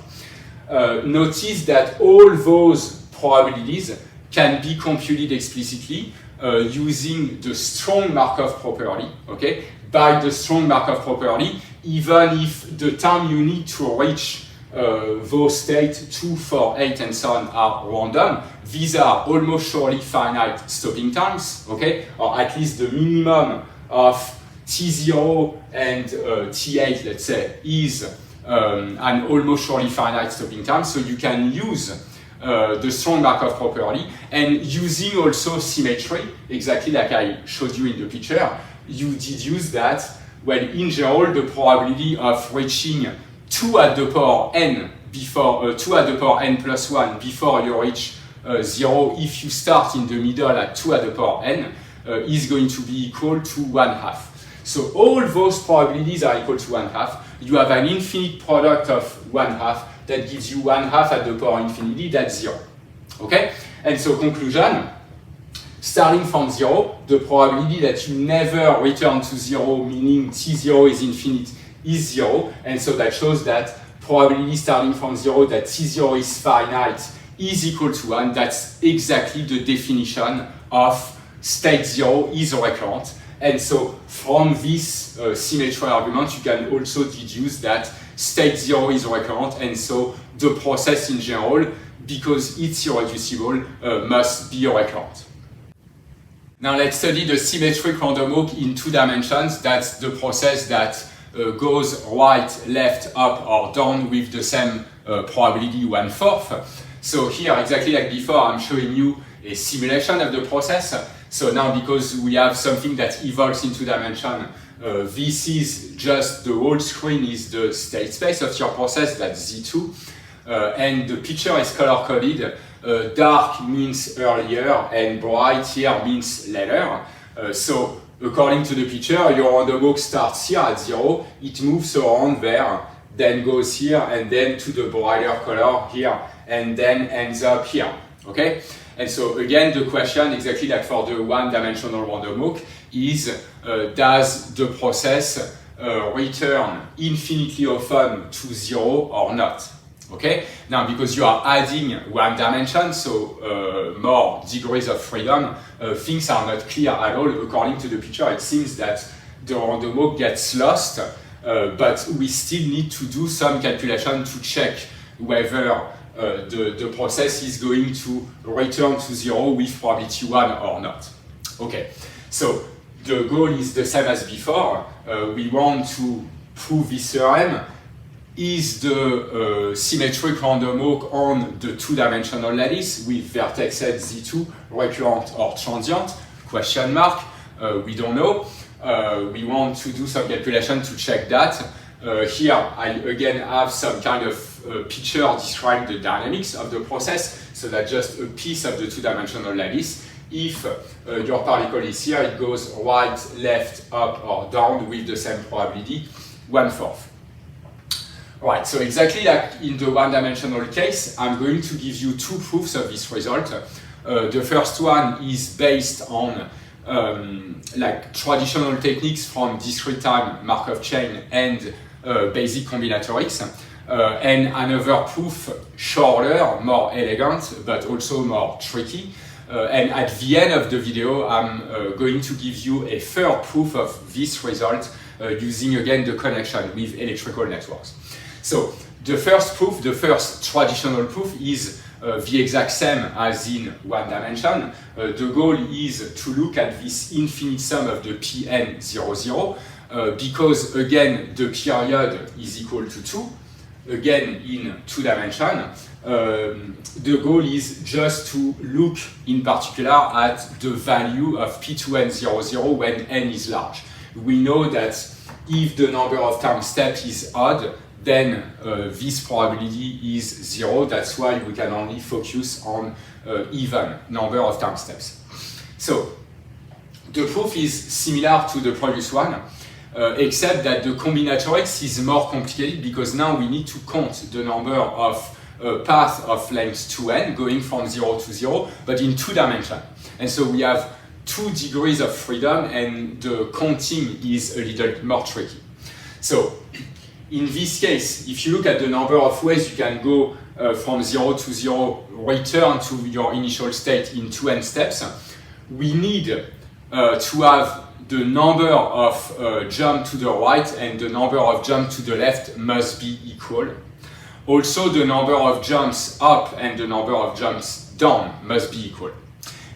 on. Notice that all those probabilities can be computed explicitly using the strong Markov property. Okay, by the strong Markov property, even if the time you need to reach those states 2, 4, 8, and so on are random, these are almost surely finite stopping times, okay, or at least the minimum of t0 and t8, let's say, is an almost surely finite stopping time. So you can use the strong Markov property, and using also symmetry, exactly like I showed you in the picture, you deduce that, well, in general, the probability of reaching 2 at the power n before 2 at the power n plus 1 before you reach 0, if you start in the middle at 2 at the power n, is going to be equal to 1/2. So all those probabilities are equal to 1/2. You have an infinite product of 1/2 that gives you 1/2 at the power infinity, that's 0. Okay? And so conclusion, starting from 0, the probability that you never return to 0, meaning t0 is infinite, is 0. And so that shows that probability starting from 0 that t0 is finite is equal to 1. That's exactly the definition of state 0 is recurrent. And so from this symmetry argument, you can also deduce that state 0 is recurrent, and so the process in general, because it's irreducible, must be recurrent. Now let's study the symmetric random walk in 2 dimensions. That's the process that goes right, left, up, or down with the same probability 1/4. So here, exactly like before, I'm showing you a simulation of the process. So now, because we have something that evolves in 2 dimensions, this is just the whole screen is the state space of your process, that's Z2. And the picture is color coded. Dark means earlier and bright here means later. So according to the picture, your random walk starts here at 0, it moves around there, then goes here and then to the brighter color here and then ends up here. Okay? And so again, the question, exactly like for the one-dimensional random walk, is does the process return infinitely often to 0 or not? Okay? Now, because you are adding one dimension, so more degrees of freedom, things are not clear at all. According to the picture, it seems that the random walk gets lost, but we still need to do some calculation to check whether the process is going to return to 0 with probability 1 or not. Okay, so the goal is the same as before. We want to prove this theorem. Is the symmetric random walk on the 2-dimensional lattice with vertex at Z2 recurrent or transient? Question mark. We don't know. We want to do some calculation to check that. Here I again have some kind of picture describing the dynamics of the process, so that's just a piece of the 2-dimensional lattice. If your particle is here, it goes right, left, up or down with the same probability, 1/4. Right, so exactly like in the one-dimensional case, I'm going to give you 2 proofs of this result. The first one is based on like traditional techniques from discrete time Markov chain and basic combinatorics. And another proof, shorter, more elegant, but also more tricky. And at the end of the video, I'm going to give you a third proof of this result using again the connection with electrical networks. So the first proof, the first traditional proof is the exact same as in one dimension. The goal is to look at this infinite sum of the Pn00 because again the period is equal to 2, again in 2 dimensions. The goal is just to look in particular at the value of P2n00 when n is large. We know that if the number of time steps is odd, then this probability is 0. That's why we can only focus on even number of time steps. So the proof is similar to the previous one, except that the combinatorics is more complicated because now we need to count the number of paths of length 2n going from 0 to 0, but in 2 dimensions. And so we have 2 degrees of freedom and the counting is a little bit more tricky. So in this case, if you look at the number of ways you can go from 0 to 0, return to your initial state in 2n steps, we need to have the number of jump to the right and the number of jump to the left must be equal. Also, the number of jumps up and the number of jumps down must be equal.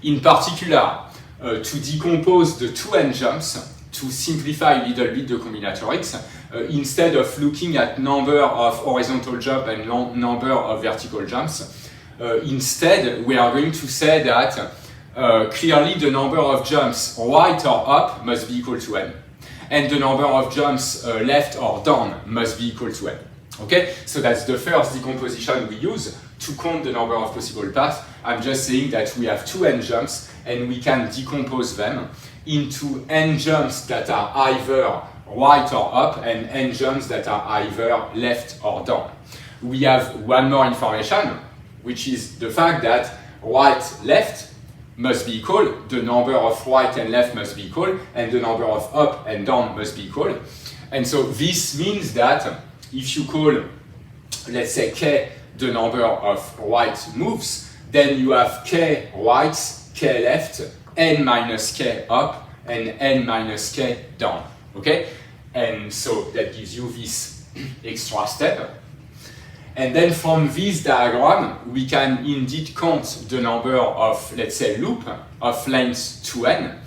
In particular, to decompose the 2n jumps, to simplify a little bit the combinatorics, instead of looking at number of horizontal jumps and number of vertical jumps, instead we are going to say that clearly the number of jumps right or up must be equal to n, and the number of jumps left or down must be equal to n. Okay, so that's the first decomposition we use to count the number of possible paths. I'm just saying that we have 2n jumps and we can decompose them into n jumps that are either right or up and n jumps that are either left or down. We have one more information, which is the fact that right, left must be equal, the number of right and left must be equal, and the number of up and down must be equal. And so this means that if you call, let's say, k the number of right moves, then you have k rights, k left, n minus k up, and n minus k down. Okay? And so that gives you this extra step. And then from this diagram, we can indeed count the number of, let's say, loop of length 2n.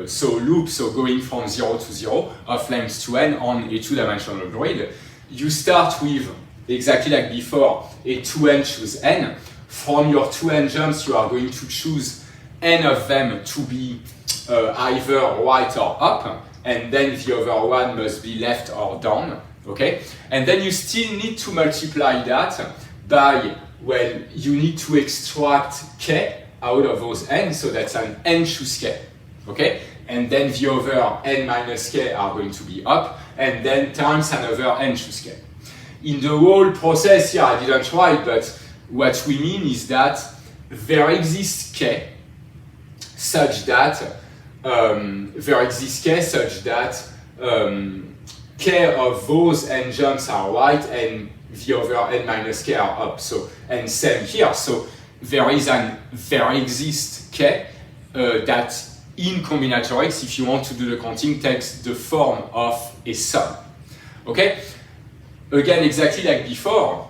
So loop, so going from 0 to 0 of length 2n on a 2-dimensional grid. You start with exactly like before, a 2n choose n. From your 2n jumps, you are going to choose n of them to be either right or up, and then the other one must be left or down, okay? And then you still need to multiply that by, well, you need to extract k out of those n, so that's an n choose k, okay? And then the other n minus k are going to be up, and then times another n choose k. In the whole process here, I didn't write, but what we mean is that there exists k such that k of those n jumps are right and the other n minus k are up. So, and same here. So there exists k that in combinatorics, if you want to do the counting, takes the form of a sum. Okay? Again, exactly like before,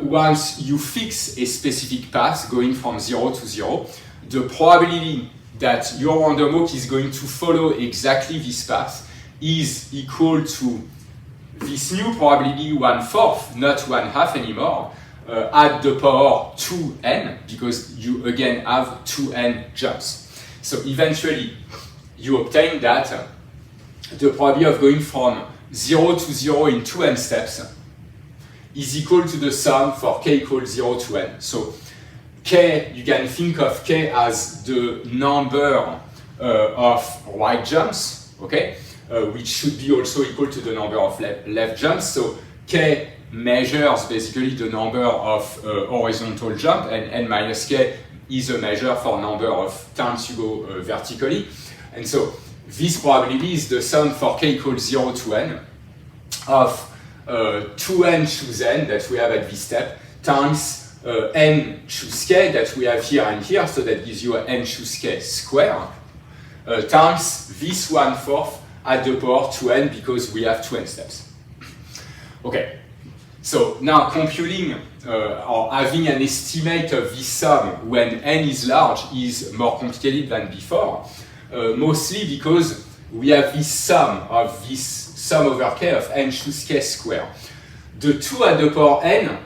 once you fix a specific path going from 0 to 0, the probability that your random walk is going to follow exactly this path is equal to this new probability 1/4, not 1/2 anymore, at the power 2n, because you again have 2n jumps. So eventually you obtain that the probability of going from 0 to 0 in 2n steps is equal to the sum for k equals 0 to n. So k, you can think of k as the number of right jumps, okay, which should be also equal to the number of left jumps. So k measures basically the number of horizontal jump, and n minus k is a measure for number of times you go vertically. And so this probability is the sum for k equals 0 to n of 2n choose n that we have at this step times n choose k that we have here and here, so that gives you an n choose k square, times this 1/4 at the power 2n, because we have 2n steps. Okay, so now computing or having an estimate of this sum when n is large is more complicated than before, mostly because we have this sum over k of n choose k square. The 2 at the power n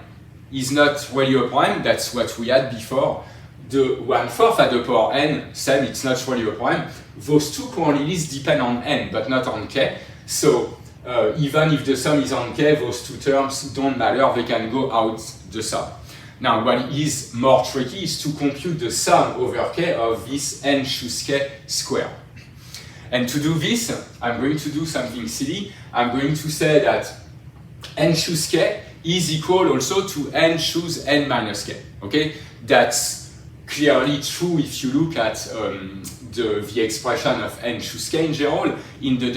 is not really a prime, that's what we had before. The 1/4 at the power n, same, it's not really a prime. Those two probabilities depend on n, but not on k. So even if the sum is on k, those two terms don't matter, they can go out the sum. Now, what is more tricky is to compute the sum over k of this n choose k square. And to do this, I'm going to do something silly. I'm going to say that n choose k is equal also to n choose n minus k. Okay, that's clearly true if you look at the expression of n choose k in general. In the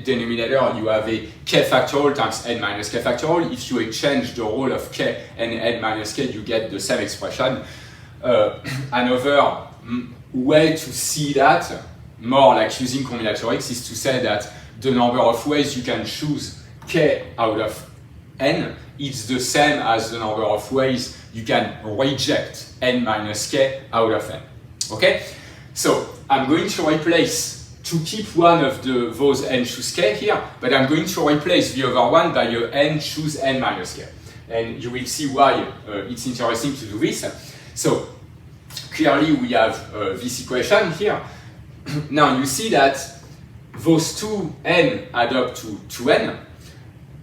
denominator, you have a k factorial times n minus k factorial. If you exchange the role of k and n minus k, you get the same expression. Another way to see that, more like using combinatorics, is to say that the number of ways you can choose k out of n, it's the same as the number of ways you can reject n minus k out of n. Okay? So I'm going to replace, to keep one of those n choose k here, but I'm going to replace the other one by a n choose n minus k. And you will see why it's interesting to do this. So clearly we have this equation here. Now you see that those two n add up to 2n,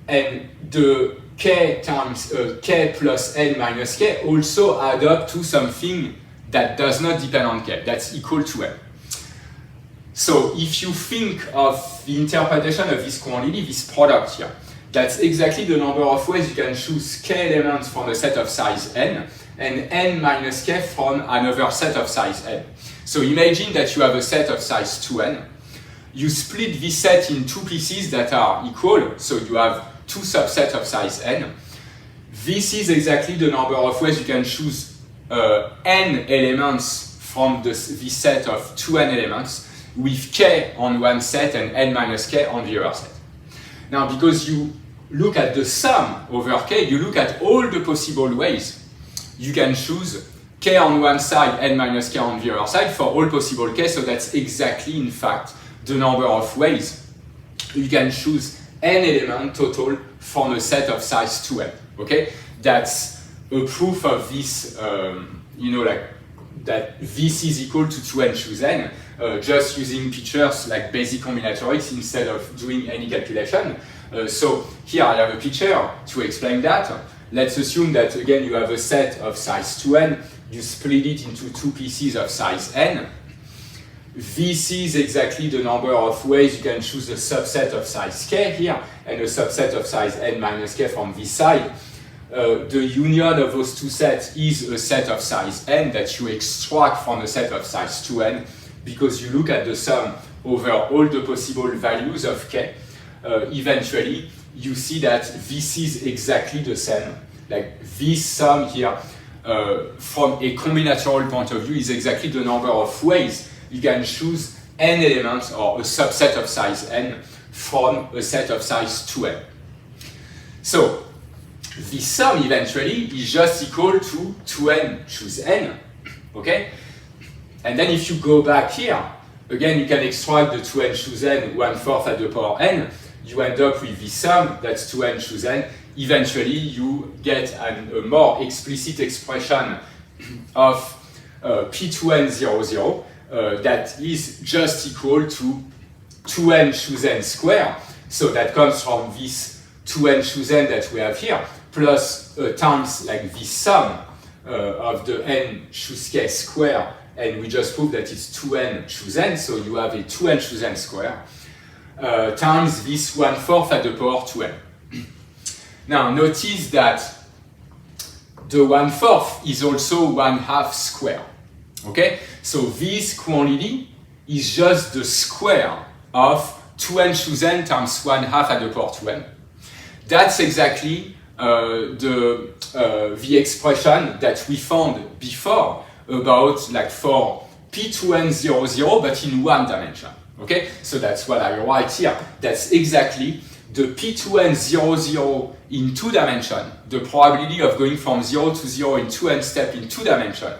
and the k times k plus n minus k also add up to something that does not depend on k, that's equal to n. So if you think of the interpretation of this quantity, this product here, that's exactly the number of ways you can choose k elements from a set of size n, and n minus k from another set of size n. So imagine that you have a set of size 2n. You split this set in two pieces that are equal, so you have two subsets of size n. This is exactly the number of ways you can choose n elements from this set of 2n elements, with k on one set and n minus k on the other set. Now, because you look at the sum over k, you look at all the possible ways you can choose k on one side, n minus k on the other side, for all possible k, so that's exactly, in fact, the number of ways you can choose n element total from a set of size 2n. Okay, that's a proof of this, like that this is equal to 2n choose n, just using pictures like basic combinatorics instead of doing any calculation. So here I have a picture to explain that. Let's assume that again you have a set of size 2n, you split it into two pieces of size n. This is exactly the number of ways you can choose a subset of size k here, and a subset of size n minus k from this side. The union of those two sets is a set of size n that you extract from a set of size 2n, because you look at the sum over all the possible values of k. Eventually, you see that this is exactly the same. Like this sum here, from a combinatorial point of view, is exactly the number of ways you can choose n elements or a subset of size n from a set of size 2n. So this sum eventually is just equal to 2n choose n, okay? And then if you go back here, again you can extract the 2n choose n 1/4 at the power n, you end up with this sum, that's 2n choose n. Eventually you get a more explicit expression of P2n00, that is just equal to 2n choose n square. So that comes from this 2n choose n that we have here, plus times like this sum of the n choose k square, and we just prove that it's 2n choose n, so you have a 2n choose n square, times this 1/4 at the power 2n. Now notice that the 1/4 is also 1/2 square. Okay, so this quantity is just the square of 2n choose n times 1/2 at the power 2n. That's exactly the expression that we found before about like for P2n00, but in one dimension. Okay, so that's what I write here. That's exactly the P2n00 in two dimensions. The probability of going from 0 to 0 in 2n steps in two dimensions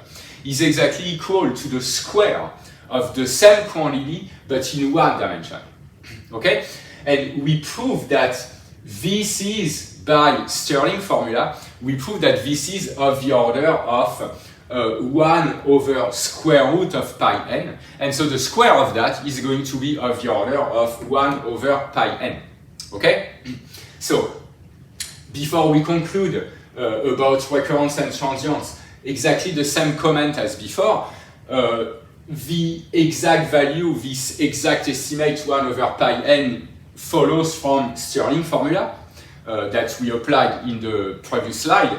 is exactly equal to the square of the same quantity but in one dimension. Okay? And we prove that this is, by Stirling formula, we prove that this is of the order of 1 over square root of pi n. And so the square of that is going to be of the order of 1 over pi n. Okay? So, before we conclude about recurrence and transience, exactly the same comment as before. The exact value, this exact estimate 1 over pi n follows from Stirling formula that we applied in the previous slide.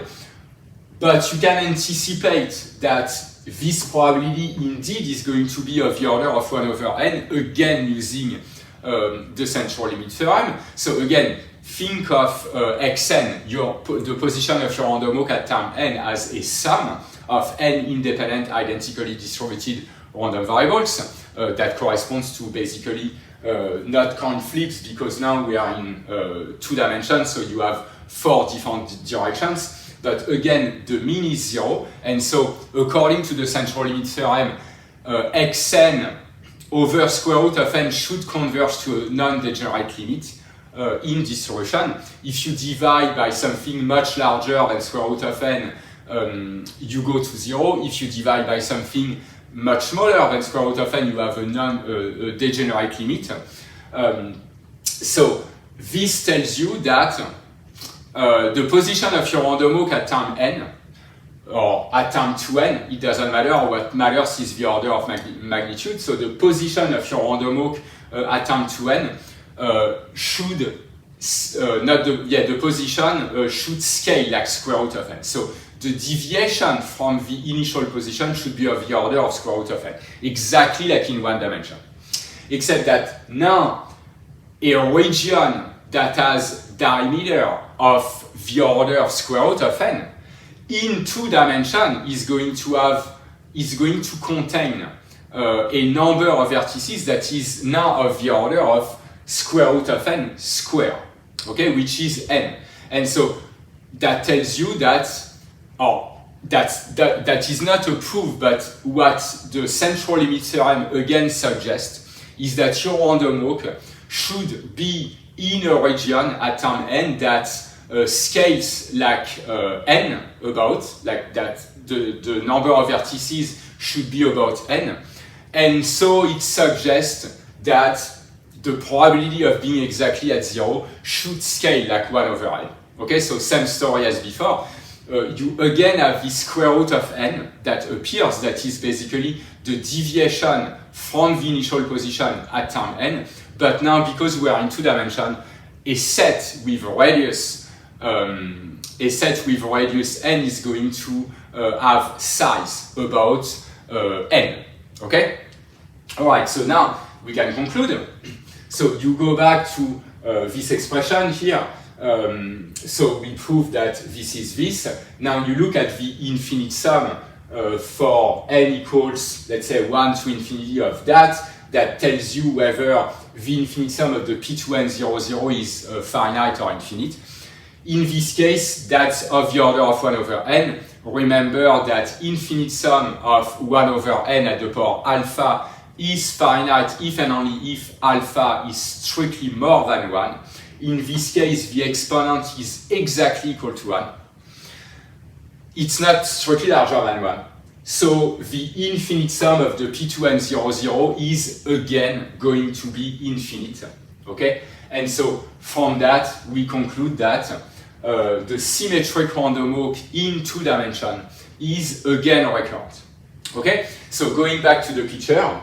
But you can anticipate that this probability indeed is going to be of the order of 1 over n, again using the central limit theorem. So again, think of xn, the position of your random walk at time n, as a sum of n independent identically distributed random variables. That corresponds to basically not count flips, because now we are in 2 dimensions, so you have 4 different directions. But again, the mean is 0, and so according to the central limit theorem, xn over square root of n should converge to a non-degenerate limit in distribution. If you divide by something much larger than square root of n, you go to 0. If you divide by something much smaller than square root of n, you have a degenerate limit. So this tells you that the position of your random walk at time n, or at time 2n, it doesn't matter. What matters is the order of magnitude. So the position of your random walk at time 2n should the position should scale like square root of n. So the deviation from the initial position should be of the order of square root of n, exactly like in one dimension. Except that now a region that has diameter of the order of square root of n in 2 dimensions is going to contain a number of vertices that is now of the order of square root of n square, okay, which is n. And so that tells you that, that is not a proof, but what the central limit theorem again suggests is that your random walk should be in a region at time n that scales like n, about, like that the number of vertices should be about n. And so it suggests that the probability of being exactly at 0 should scale like 1 over n. Okay, so same story as before. You again have the square root of n that appears, that is basically the deviation from the initial position at time n. But now, because we are in 2 dimensions, a set with radius n is going to have size about n. Okay? Alright, so now we can conclude. So you go back to this expression here. So we prove that this is this. Now you look at the infinite sum for n equals, let's say, 1 to infinity of that tells you whether the infinite sum of the P2n 00 is finite or infinite. In this case, that's of the order of 1 over n. Remember that infinite sum of 1 over n at the power alpha is finite if and only if alpha is strictly more than 1. In this case, the exponent is exactly equal to 1. It's not strictly larger than 1. So the infinite sum of the P2n 00 is again going to be infinite. Okay? And so from that, we conclude that the symmetric random walk in 2 dimensions is again recurrent. Okay? So going back to the picture,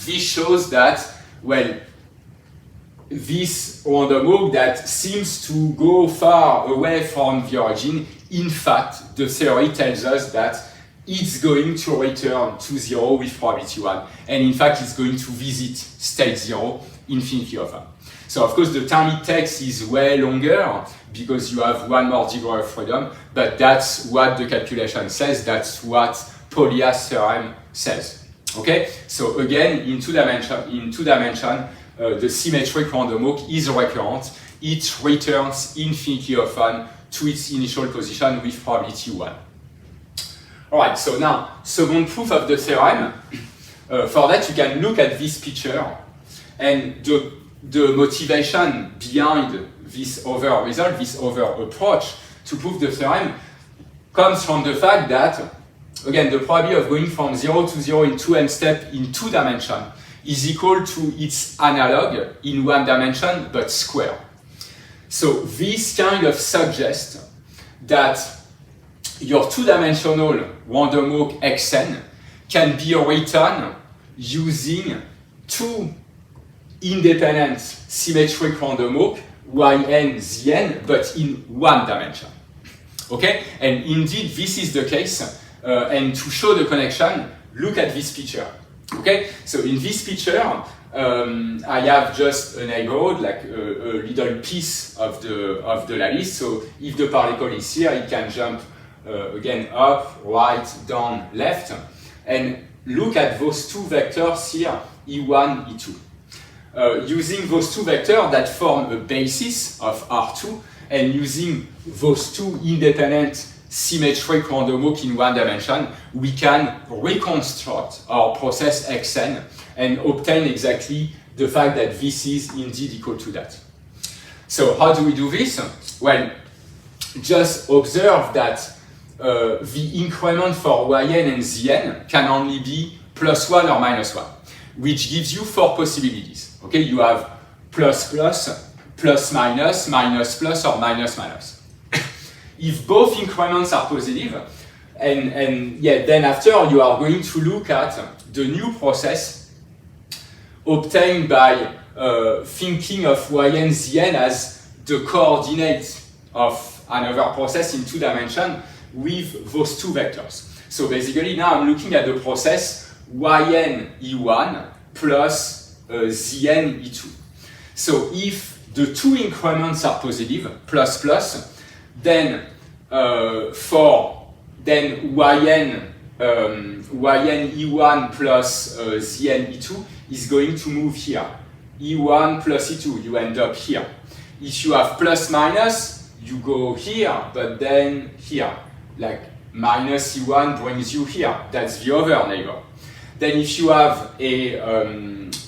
this shows that, well, this random walk that seems to go far away from the origin, in fact, the theory tells us that it's going to return to 0 with probability 1. And in fact, it's going to visit state 0 infinitely often. So of course, the time it takes is way longer because you have one more degree of freedom, but that's what the calculation says, that's what Polya's theorem says. Okay? So again, in 2 dimensions, the symmetric random walk is recurrent. It returns infinitely often to its initial position with probability 1. Alright, so now, second proof of the theorem. For that, you can look at this picture, and the motivation behind this other result, this other approach to prove the theorem, comes from the fact that, again, the probability of going from 0 to 0 in 2n steps in 2 dimensions is equal to its analog in 1 dimension, but square. So this kind of suggests that your 2-dimensional random walk xn can be written using 2 independent symmetric random walk yn, zn, but in 1 dimension. Okay? And indeed, this is the case. And to show the connection, look at this picture. Okay? So in this picture, I have just a neighborhood, like a little piece of the lattice. So if the particle is here, it can jump again up, right, down, left. And look at those 2 vectors here, E1, E2. Using those 2 vectors that form a basis of R2, and using those 2 independent symmetric random walk in 1 dimension, we can reconstruct our process xn and obtain exactly the fact that this is indeed equal to that. So how do we do this? Well, just observe that the increment for yn and zn can only be +1 or -1, which gives you 4 possibilities. Okay, you have plus plus, plus minus, minus plus, or minus minus. If both increments are positive, then after you are going to look at the new process obtained by thinking of yn, zn as the coordinate of another process in 2 dimensions with those 2 vectors. So basically now I'm looking at the process yn E1 plus zn E2. So if the 2 increments are positive, plus plus, then yn E1 plus zn E2 is going to move here. E1 plus E2, you end up here. If you have plus minus, you go here, but then here. Like minus E1 brings you here. That's the other neighbor. Then if you have a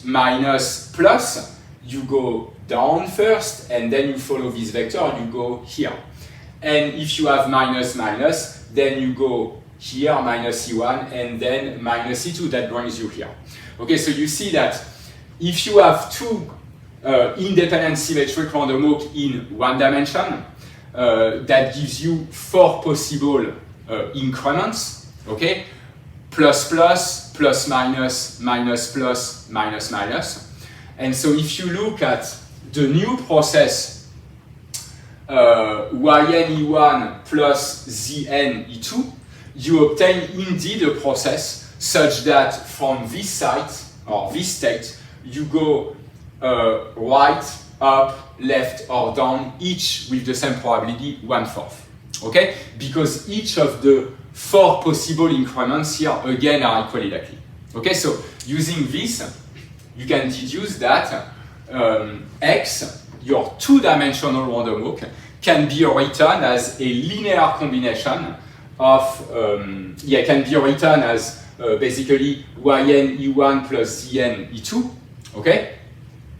minus plus, you go down first, and then you follow this vector, and you go here. And if you have minus, minus, then you go here, minus E1, and then minus E2, that brings you here. Okay, so you see that if you have two independent symmetric random walk in one dimension, that gives you 4 possible increments, okay? Plus, plus, plus, minus, minus, plus, minus, minus. And so if you look at the new process, yn E1 plus zn E2, you obtain indeed a process such that from this site, or this state, you go right, up, left, or down, each with the same probability, 1/4. Okay? Because each of the 4 possible increments here, again, are equally likely. Okay, so using this, you can deduce that X, your 2-dimensional random walk, can be written as a linear combination of, can be written as basically yn E1 plus zn E2, okay?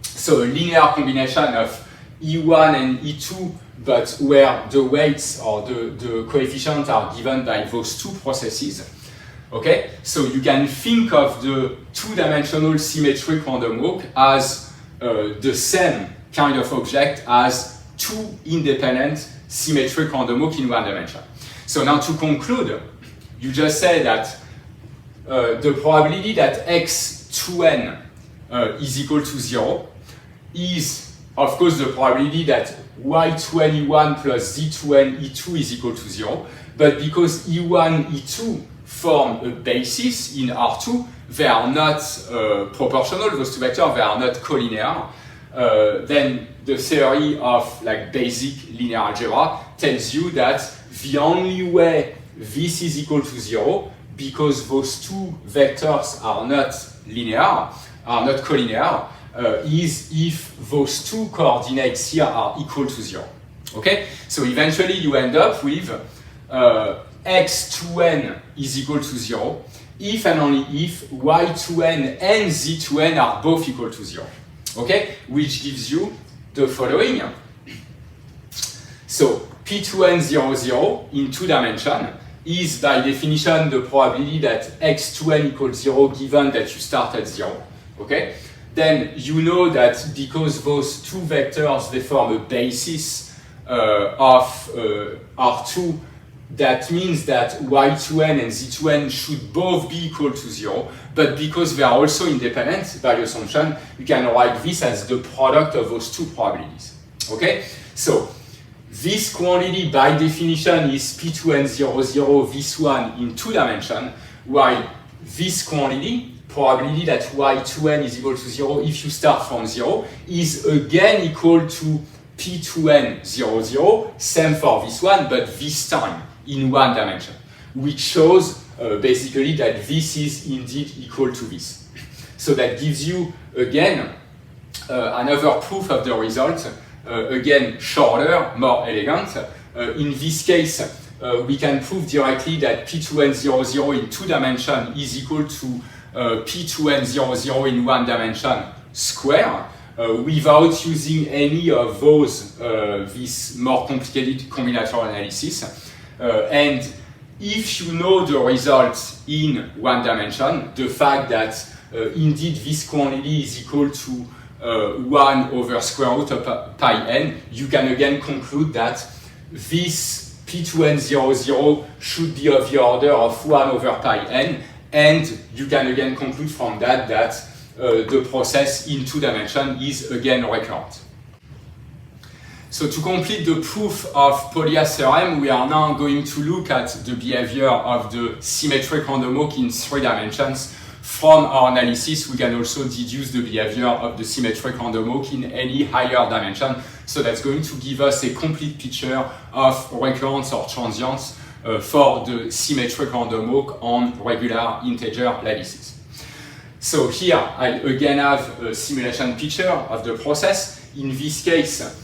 So a linear combination of E1 and E2, but where the weights or the coefficients are given by those 2 processes. Okay, so you can think of the 2-dimensional symmetric random walk as the same kind of object as 2 independent symmetric random walk in 1 dimension. So now to conclude, you just say that the probability that x2n is equal to 0 is, of course, the probability that y2n E1 plus z2n E2 is equal to 0, but because E1, E2 form a basis in R2, they are not proportional, those 2 vectors, they are not collinear, then the theory of like basic linear algebra tells you that the only way this is equal to 0, because those 2 vectors are not linear, are not collinear, is if those 2 coordinates here are equal to 0. Okay? So eventually you end up with x2n is equal to 0 if and only if y2n and z2n are both equal to 0. Okay? Which gives you the following. So p2n 0, 0 in 2 dimensions is by definition the probability that x2n equals 0 given that you start at 0. Okay? Then you know that because those 2 vectors, they form a basis of R2, that means that y2n and z2n should both be equal to 0, but because they are also independent by assumption, you can write this as the product of those 2 probabilities. Okay? So this quantity by definition is p2n 0, 0, this one in 2 dimensions, while this quantity, probability that y2n is equal to 0 if you start from 0, is again equal to p2n 0, 0, same for this one, but this time in 1 dimension, which shows basically that this is indeed equal to this. So that gives you, again, another proof of the result, again, shorter, more elegant. In this case, we can prove directly that p2n 0, 0 in 2 dimensions is equal to p2n 0, 0 in 1 dimension square, without using any of those, this more complicated combinatorial analysis. And if you know the result in 1 dimension, the fact that indeed this quantity is equal to 1 over square root of pi n, you can again conclude that this p2n 0, 0 should be of the order of 1 over pi n, and you can again conclude from that that the process in 2 dimensions is again recurrent. So to complete the proof of Polya's theorem, we are now going to look at the behavior of the symmetric random walk in 3 dimensions. From our analysis, we can also deduce the behavior of the symmetric random walk in any higher dimension. So that's going to give us a complete picture of recurrence or transience for the symmetric random walk on regular integer lattices. So here I again have a simulation picture of the process. In this case,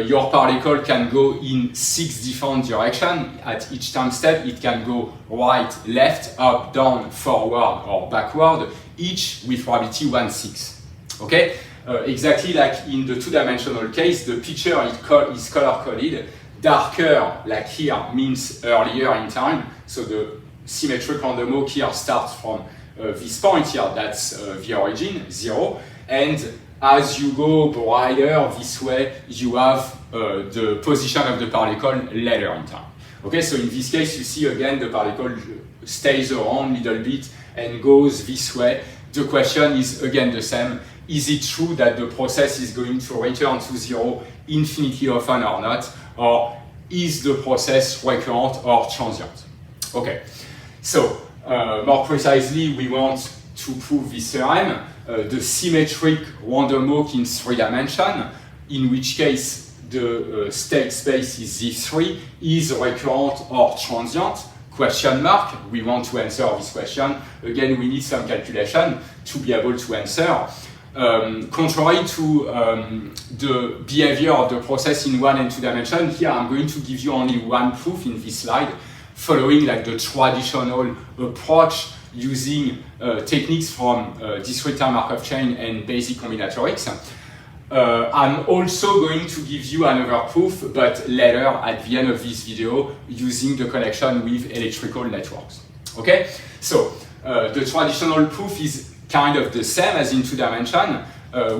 your particle can go in 6 different directions. At each time step, it can go right, left, up, down, forward, or backward, each with probability 1/6. Okay? exactly like in the two-dimensional case, the picture is color-coded. Darker, like here, means earlier in time. So the symmetric random walk here starts from this point here, that's the origin, 0. And as you go brighter this way, you have the position of the particle later in time. Okay, so in this case, you see again the particle stays around a little bit and goes this way. The question is again the same. Is it true that the process is going to return to 0 infinitely often or not? Or is the process recurrent or transient? Okay, so more precisely, we want to prove this theorem, the symmetric random walk in 3 dimensions, in which case the state space is Z3, is recurrent or transient? Question mark. We want to answer this question. Again, we need some calculation to be able to answer. Contrary to the behavior of the process in 1 and 2 dimensions, here I'm going to give you only one proof in this slide, following like the traditional approach using techniques from discrete time Markov chain and basic combinatorics. I'm also going to give you another proof, but later at the end of this video, using the connection with electrical networks. Okay, so the traditional proof is kind of the same as in 2 dimensions.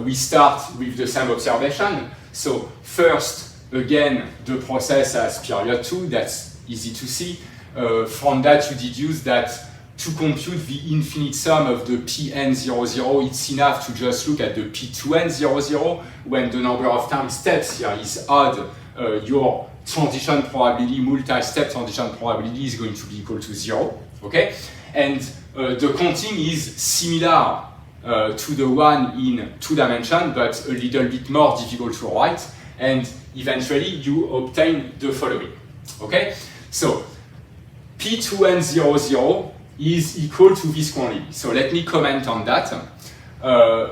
We start with the same observation. So first, again, the process has period 2, that's easy to see. From that, you deduce that to compute the infinite sum of the Pn00, it's enough to just look at the P2n00. When the number of time steps here is odd, your transition probability, multi-step transition probability is going to be equal to 0. Okay? And the counting is similar to the one in 2 dimensions, but a little bit more difficult to write. And eventually, you obtain the following. Okay? So, P2n00 is equal to this quantity. So let me comment on that.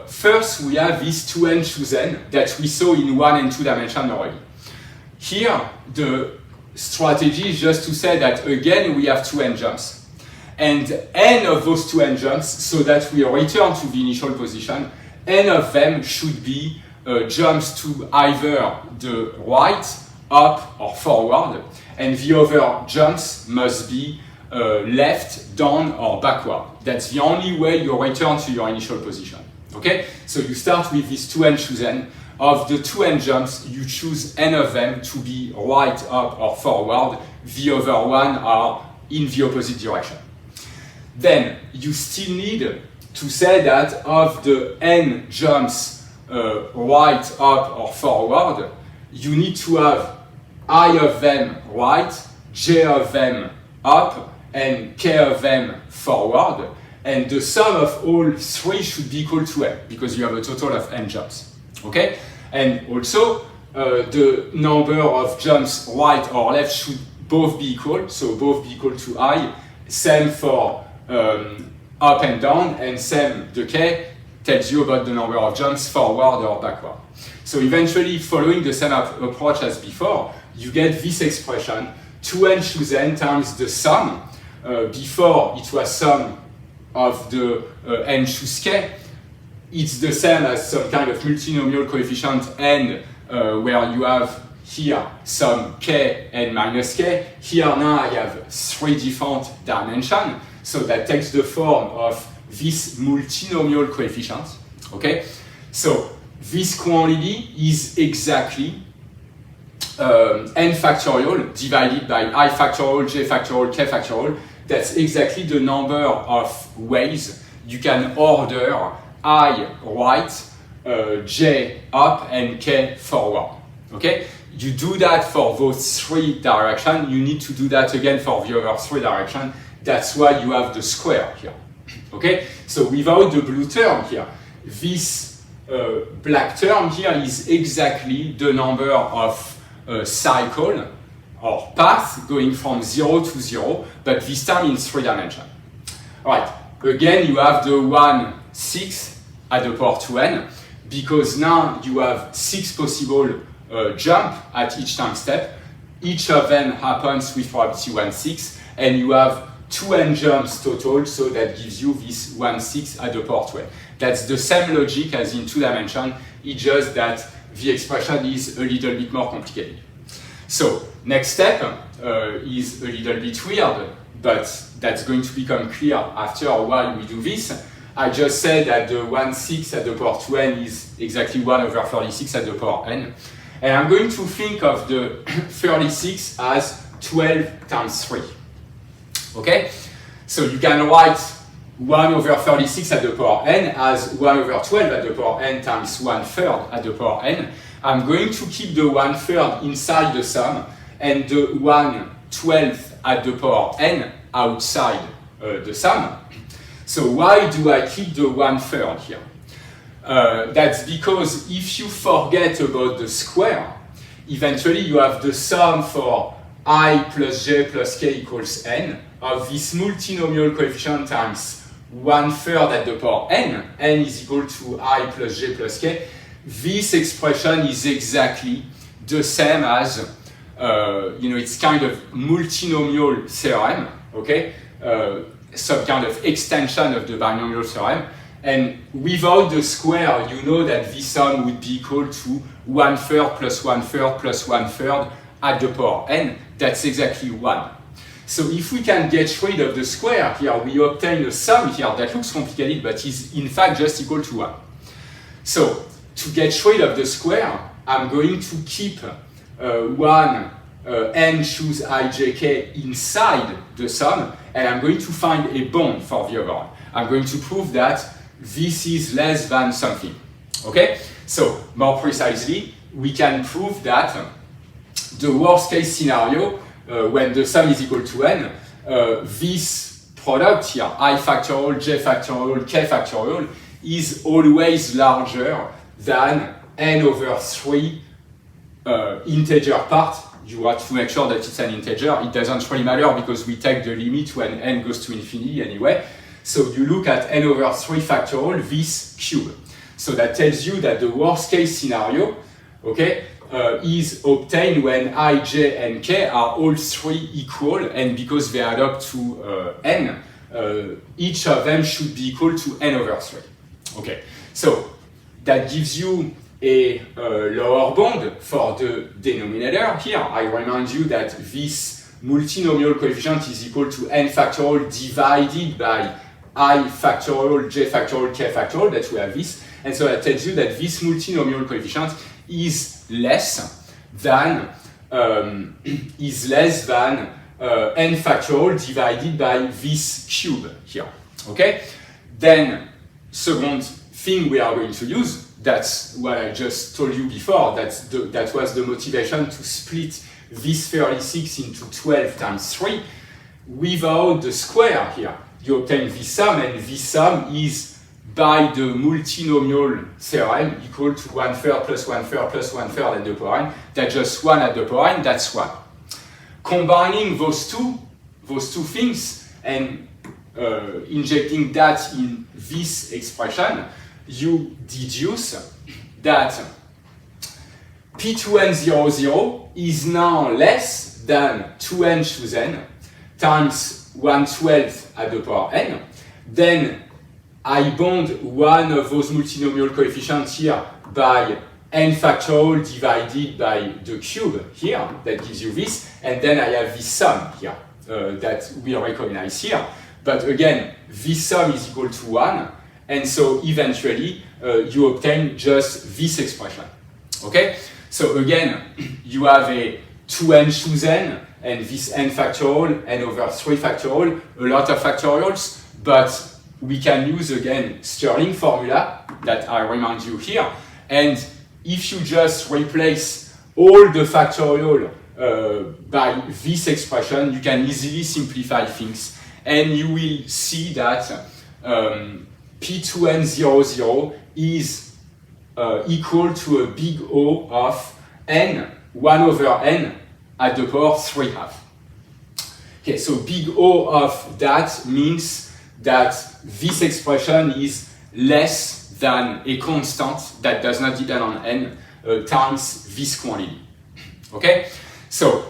First, we have this 2n chosen that we saw in 1 and 2 dimensions already. Here, the strategy is just to say that again we have 2n jumps. And n of those 2n jumps, so that we return to the initial position, n of them should be jumps to either the right, up, or forward, and the other jumps must be left, down, or backward. That's the only way you return to your initial position. Okay? So you start with this 2n chosen. Of the 2n jumps, you choose n of them to be right, up, or forward. The other one are in the opposite direction. Then you still need to say that of the n jumps right, up, or forward, you need to have I of them right, j of them up, and k of them forward, and the sum of all 3 should be equal to n, because you have a total of n jumps. Okay? And also, the number of jumps right or left should both be equal, so both be equal to I. Same for up and down, and same the k tells you about the number of jumps forward or backward. So eventually, following the same approach as before, you get this expression, 2n chosen times the sum. Before it was sum of the n choose k. It's the same as some kind of multinomial coefficient n, where you have here some k and minus k. Here now I have 3 different dimensions, so that takes the form of this multinomial coefficient. Okay, so this quantity is exactly n factorial divided by I factorial, j factorial, k factorial. That's exactly the number of ways you can order I right, j up, and k forward. Okay? You do that for those 3 directions. You need to do that again for the other 3 directions. That's why you have the square here. Okay? So without the blue term here, this black term here is exactly the number of cycle or path going from 0 to 0, but this time in 3 dimensions. Alright, again you have the 1, 6 at the power 2n, because now you have 6 possible jump at each time step. Each of them happens with probability 1, 6, and you have 2n jumps total, so that gives you this 1/6 at the power 12. That's the same logic as in 2 dimensions, it's just that the expression is a little bit more complicated. So, next step is a little bit weird, but that's going to become clear after why we do this. I just said that the 1/6 at the power 2n is exactly 1/36 at the power n. And I'm going to think of the 36 as 12 times 3. Okay? So you can write 1/36 at the power n as 1/12 at the power n times 1/3 at the power n. I'm going to keep the 1/3 inside the sum and the 1/12 at the power n outside the sum. So why do I keep the 1/3 here? That's because if you forget about the square, eventually you have the sum for I plus j plus k equals n of this multinomial coefficient times 1/3 at the power n. N is equal to I plus j plus k. This expression is exactly the same as, it's kind of multinomial theorem, okay? Some kind of extension of the binomial theorem. And without the square, you know that this sum would be equal to 1/3 plus 1/3 plus 1/3 at the power n. That's exactly 1. So if we can get rid of the square here, we obtain a sum here that looks complicated, but is in fact just equal to 1. So to get rid of the square, I'm going to keep n choose ijk inside the sum, and I'm going to find a bond for the other one. I'm going to prove that this is less than something. Okay? So more precisely, we can prove that the worst case scenario, when the sum is equal to n, this product here, I factorial, j factorial, k factorial, is always larger than n/3 integer part. You have to make sure that it's an integer. It doesn't really matter because we take the limit when n goes to infinity anyway. So you look at n/3 factorial, this cube. So that tells you that the worst case scenario, okay, is obtained when I, j, and k are all three equal, and because they add up to n, each of them should be equal to n/3. Okay, so that gives you a lower bound for the denominator here. I remind you that this multinomial coefficient is equal to n factorial divided by I factorial, j factorial, k factorial, that we have this. And so that tells you that this multinomial coefficient is less than n factorial divided by this cube here. Okay? Then, second thing we are going to use, that's what I just told you before, that was the motivation to split this 36 into 12 times 3 without the square here. You obtain this sum, and this sum is by the multinomial theorem equal to 1/3 plus 1/3 plus 1/3 at the power n. That's just 1 at the power n, that's 1. Combining those two things and injecting that in this expression, you deduce that P2n00 is now less than 2n choose n times 1/12 at the power n. Then I bound one of those multinomial coefficients here by n factorial divided by the cube here, that gives you this, and then I have this sum here that we recognize here. But again, this sum is equal to 1, and so eventually you obtain just this expression. Okay? So again, you have a 2n choose n, and this n factorial, n/3 factorial, a lot of factorials, but we can use again Stirling formula that I remind you here, and if you just replace all the factorial by this expression, you can easily simplify things, and you will see that P2n00 is equal to a big O of n, 1/n at the power 3/2. Okay, so big O of that means that this expression is less than a constant that does not depend on n times this quantity. Okay? So,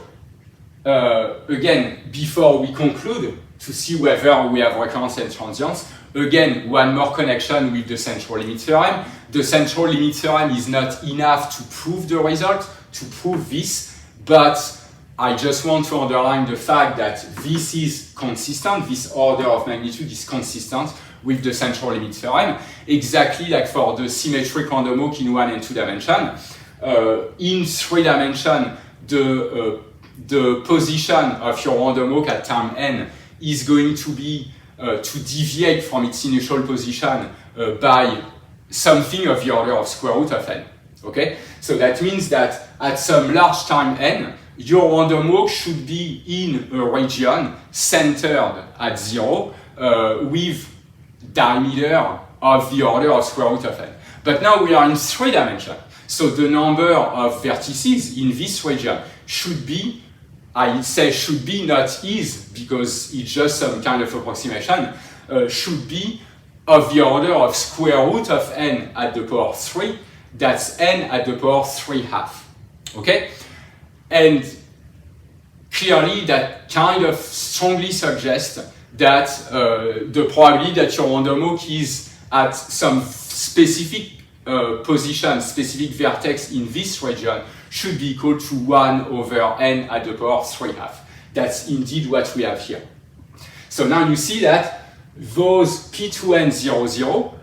again, before we conclude, to see whether we have recurrence and transience. Again, one more connection with the central limit theorem. The central limit theorem is not enough to prove the result, to prove this, but I just want to underline the fact that this is consistent, this order of magnitude is consistent with the central limit theorem, exactly like for the symmetric random walk in 1 and 2 dimension. In 3 dimension, the position of your random walk at time n is going to be to deviate from its initial position by something of the order of square root of n. Okay? So that means that at some large time n, your random walk should be in a region centered at 0 with diameter of the order of square root of n. But now we are in 3 dimension. So the number of vertices in this region should be, I say should be, not is, because it's just some kind of approximation, should be of the order of square root of n at the power 3, that's n at the power 3/2. Okay? And clearly that kind of strongly suggests that the probability that your random walk is at some specific position, specific vertex in this region should be equal to 1 over n at the power 3/2. That's indeed what we have here. So now you see that those P2n 0, 0,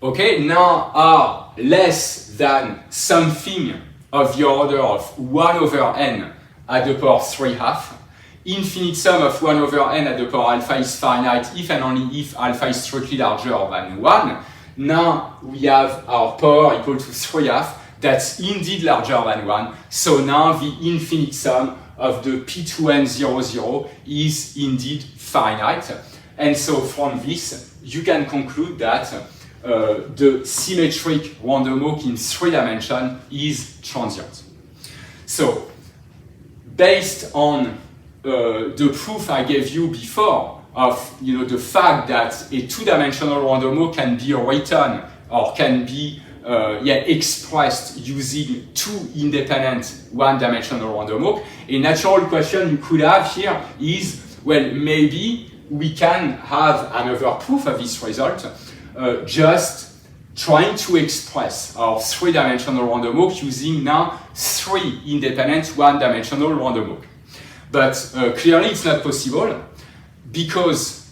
okay, now are less than something of the order of 1 over n at the power 3/2. Infinite sum of 1 over n at the power alpha is finite if and only if alpha is strictly larger than 1. Now we have our power equal to 3/2. That's indeed larger than 1. So now the infinite sum of the P2n 0, 0 is indeed finite. And so from this, you can conclude that the symmetric random walk in 3 dimensions is transient. So based on the proof I gave you before of the fact that a 2-dimensional random walk can be written or can be expressed using 2 independent 1-dimensional random walk, a natural question you could have here is, well, maybe we can have another proof of this result, just trying to express our 3-dimensional random walk using now 3 independent 1-dimensional random walk. But clearly it's not possible, because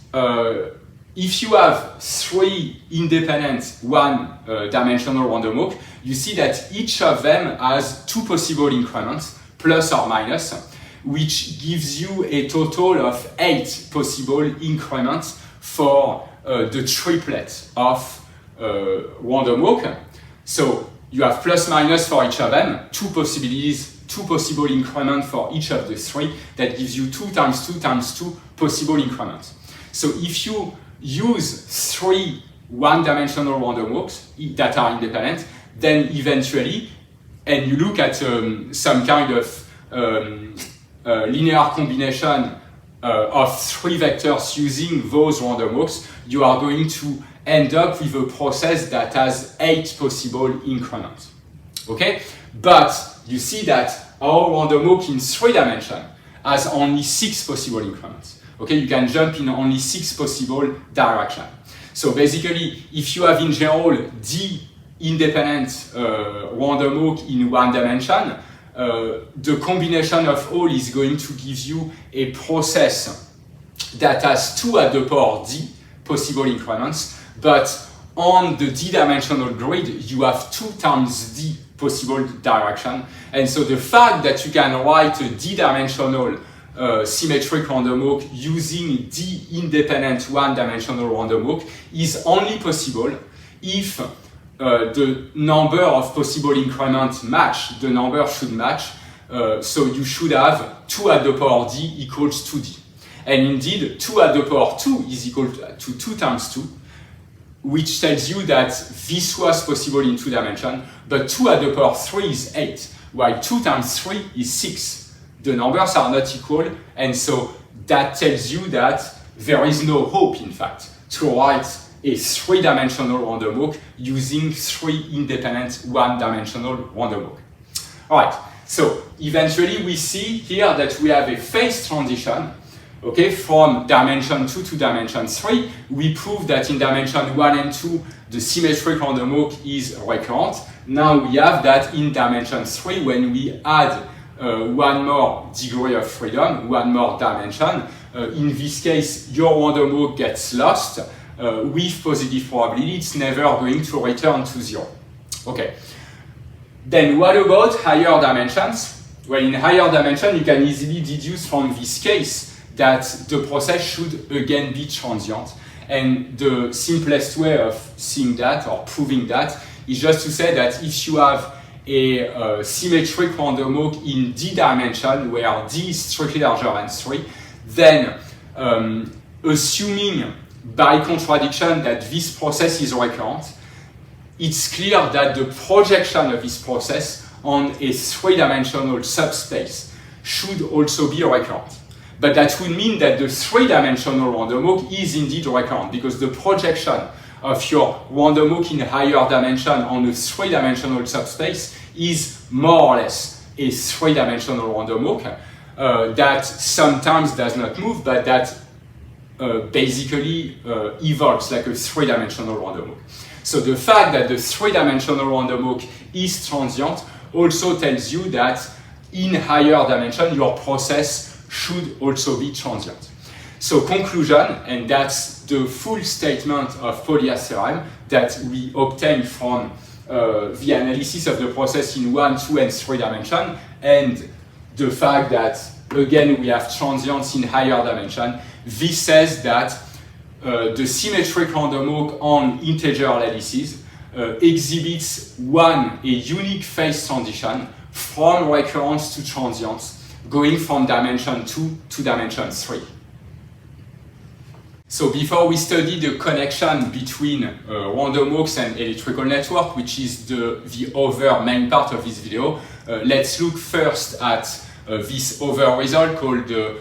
if you have 3 independent 1-dimensional random walk, you see that each of them has 2 possible increments, plus or minus, which gives you a total of 8 possible increments for the triplet of random walk. So you have plus minus for each of them, 2 possibilities, 2 possible increments for each of the 3. That gives you 2 times 2 times 2 possible increments. So if you use 3 1-dimensional random walks that are independent, then eventually, and you look at some kind of linear combination of 3 vectors using those random walks, you are going to end up with a process that has 8 possible increments. Okay? But you see that our random walk in 3 dimensions has only 6 possible increments. Okay? You can jump in only 6 possible directions. So basically, if you have in general D independent random walk in 1 dimension, the combination of all is going to give you a process that has 2 at the power d possible increments, but on the d-dimensional grid, you have 2 times d possible direction. And so the fact that you can write a d-dimensional symmetric random walk using d-independent 1-dimensional random walk is only possible if the number of possible increments match, the number should match, so you should have 2 at the power d equals 2d. And indeed, 2 at the power 2 is equal to 2 times 2, which tells you that this was possible in 2 dimensions, but 2 at the power 3 is 8, while 2 times 3 is 6. The numbers are not equal, and so that tells you that there is no hope, in fact, to write a 3-dimensional random walk using 3 independent 1-dimensional random walk. All right, so eventually we see here that we have a phase transition Okay, from dimension 2 to dimension 3, we proved that in dimension 1 and 2, the symmetric random walk is recurrent. Now we have that in dimension 3 when we add one more degree of freedom, one more dimension. In this case, your random walk gets lost. With positive probability, it's never going to return to 0. Okay. Then what about higher dimensions? Well, in higher dimension, you can easily deduce from this case that the process should again be transient. And the simplest way of seeing that or proving that is just to say that if you have a symmetric random walk in d dimension, where d is strictly larger than 3, then assuming by contradiction that this process is recurrent, it's clear that the projection of this process on a three-dimensional subspace should also be recurrent. But that would mean that the three-dimensional random walk is indeed recurrent, because the projection of your random walk in higher dimension on a three-dimensional subspace is more or less a three-dimensional random walk that sometimes does not move, but that basically evolves like a three-dimensional random walk. So the fact that the three-dimensional random walk is transient also tells you that in higher dimension your process should also be transient. So conclusion, and that's the full statement of Polya's theorem that we obtained from the analysis of the process in 1, 2, and 3 dimension, and the fact that again we have transients in higher dimension. This says that the symmetric random walk on integer lattices exhibits a unique phase transition from recurrence to transience, going from dimension 2 to dimension 3. So before we study the connection between random walks and electrical network, which is the other main part of this video, let's look first at this other result called the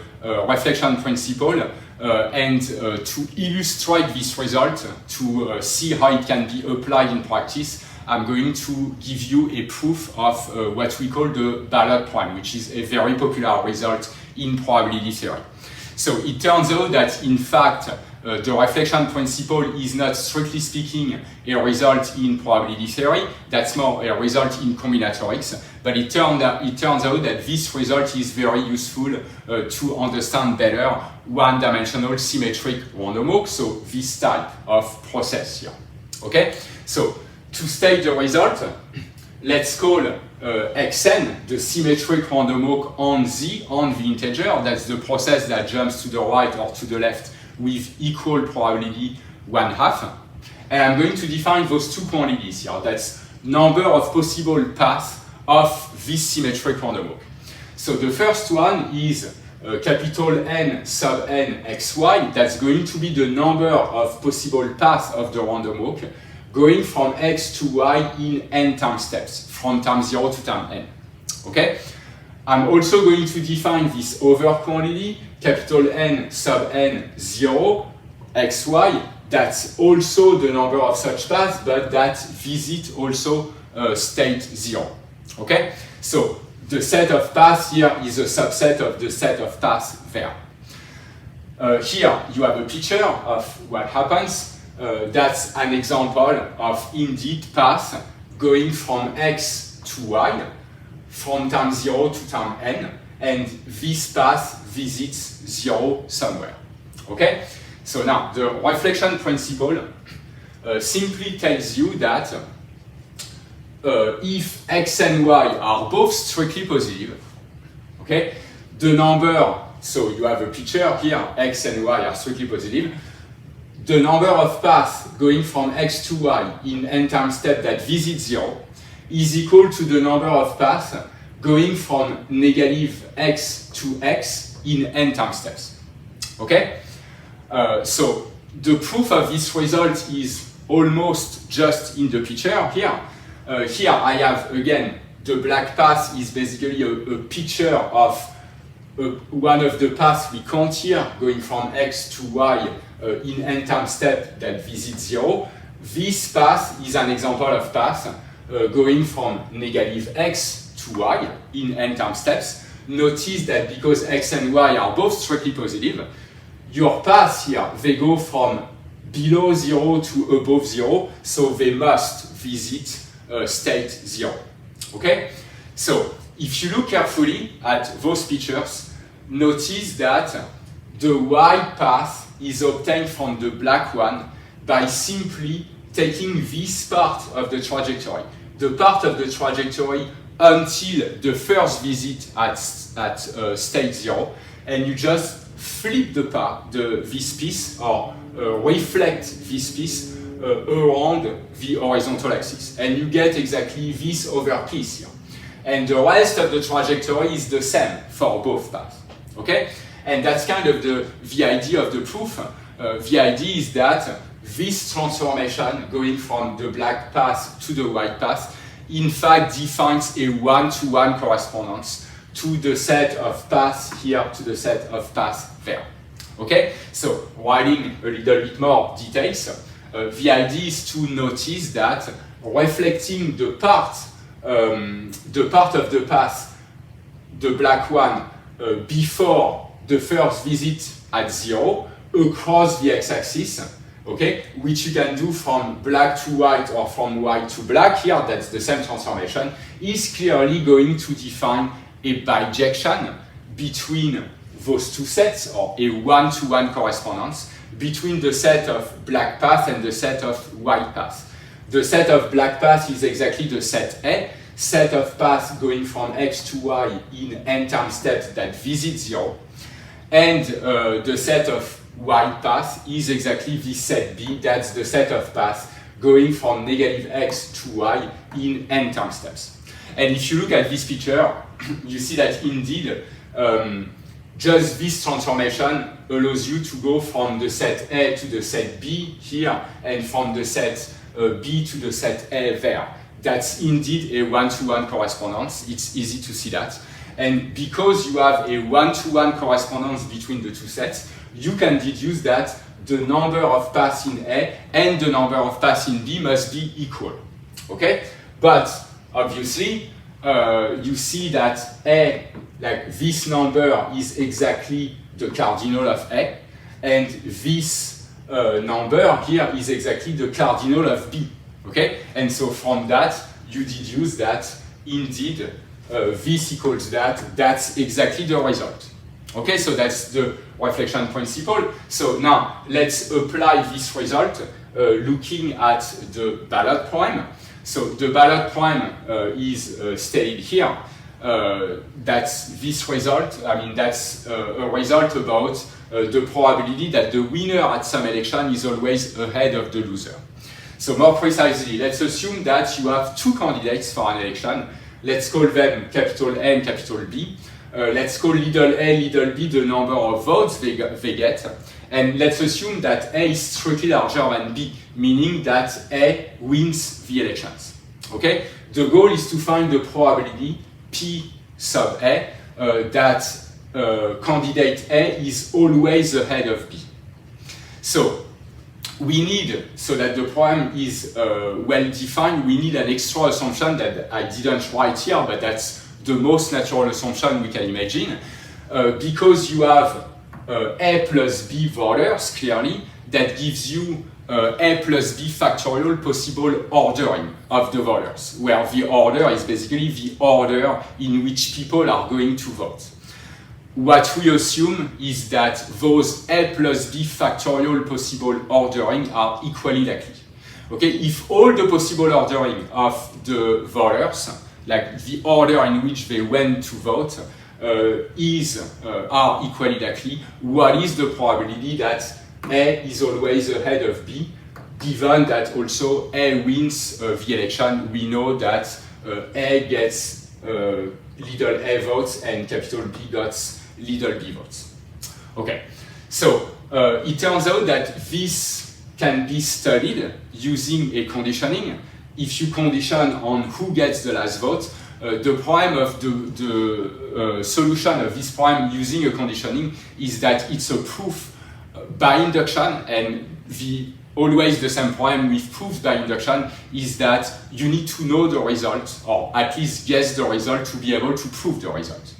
reflection principle, and to illustrate this result, to see how it can be applied in practice, I'm going to give you a proof of what we call the Ballot prime, which is a very popular result in probability theory. So it turns out that in fact the reflection principle is not strictly speaking a result in probability theory, that's more a result in combinatorics, but it turns out that this result is very useful to understand better one-dimensional symmetric random walk, so this type of process here. Okay, so to state the result, let's call xn the symmetric random walk on the integer. That's the process that jumps to the right or to the left with equal probability 1/2. And I'm going to define those two quantities here. That's number of possible paths of this symmetric random walk. So the first one is capital N sub n xy. That's going to be the number of possible paths of the random walk going from x to y in n time steps, from time 0 to time n. Okay? I'm also going to define this other quantity, capital N sub n 0 xy. That's also the number of such paths, but that visit also state 0. Okay? So the set of paths here is a subset of the set of paths there. Here you have a picture of what happens. That's an example of indeed path going from x to y, from time 0 to time n, and this path visits 0 somewhere. Okay? So now, the reflection principle simply tells you that if x and y are both strictly positive, okay, the number, so you have a picture here, x and y are strictly positive, the number of paths going from x to y in n time step that visit 0 is equal to the number of paths going from negative x to x in n time steps. Okay? So the proof of this result is almost just in the picture here. Here I have, again, the black path is basically a picture of one of the paths we count here, going from x to y in n time step that visits 0. This path is an example of path going from negative x to y in n time steps. notice that because x and y are both strictly positive, your paths here, they go from below 0 to above 0, so they must visit state 0. Okay? So, if you look carefully at those pictures, notice that the white path is obtained from the black one by simply taking this part of the trajectory, the part of the trajectory until the first visit at state 0, and you just flip this piece, or reflect this piece around the horizontal axis, and you get exactly this other piece here. And the rest of the trajectory is the same for both paths. Okay? And that's kind of the idea of the proof. The idea is that this transformation going from the black path to the white path in fact defines a one-to-one correspondence to the set of paths here to the set of paths there. Okay? So, writing a little bit more details, the idea is to notice that reflecting the part of the path, the black one, before the first visit at 0 across the x-axis, okay, which you can do from black to white or from white to black, here that's the same transformation, is clearly going to define a bijection between those two sets, or a one-to-one correspondence between the set of black path and the set of white path. The set of black path is exactly the set A, set of paths going from x to y in n-time steps that visit 0, and the set of white path is exactly the set B, that's the set of paths going from negative x to y in n-time steps. And if you look at this picture, you see that indeed just this transformation allows you to go from the set A to the set B here, and from the set B to the set A there. That's indeed a one-to-one correspondence. It's easy to see that. And because you have a one-to-one correspondence between the two sets, you can deduce that the number of paths in A and the number of paths in B must be equal. Okay? But obviously, you see that A, like this number, is exactly the cardinal of A, and this number here is exactly the cardinal of B. Okay? And so from that, you deduce that indeed this equals that, that's exactly the result. Okay, so that's the reflection principle. So now let's apply this result looking at the Ballot prime. So the Ballot prime is stated here. That's this result. I mean, that's a result about the probability that the winner at some election is always ahead of the loser. So more precisely, let's assume that you have two candidates for an election. Let's call them capital A and capital B. Let's call little a, little b the number of votes they get. And let's assume that A is strictly larger than B, meaning that A wins the elections. Okay? The goal is to find the probability P sub A that candidate A is always ahead of B. So we need, so that the problem is well defined, we need an extra assumption that I didn't write here, but that's the most natural assumption we can imagine. Because you have A plus B voters, clearly, that gives you A plus B factorial possible ordering of the voters, where the order is basically the order in which people are going to vote. What we assume is that those A plus B factorial possible ordering are equally likely. Okay, if all the possible ordering of the voters, like the order in which they went to vote, are equally likely, what is the probability that A is always ahead of B, given that also A wins the election? We know that A gets little a votes and capital B gets little b votes. Okay, so it turns out that this can be studied using a conditioning. If you condition on who gets the last vote, the problem of the solution of this problem using a conditioning is that it's a proof by induction, and always the same problem with proofs by induction is that you need to know the result, or at least guess the result, to be able to prove the result.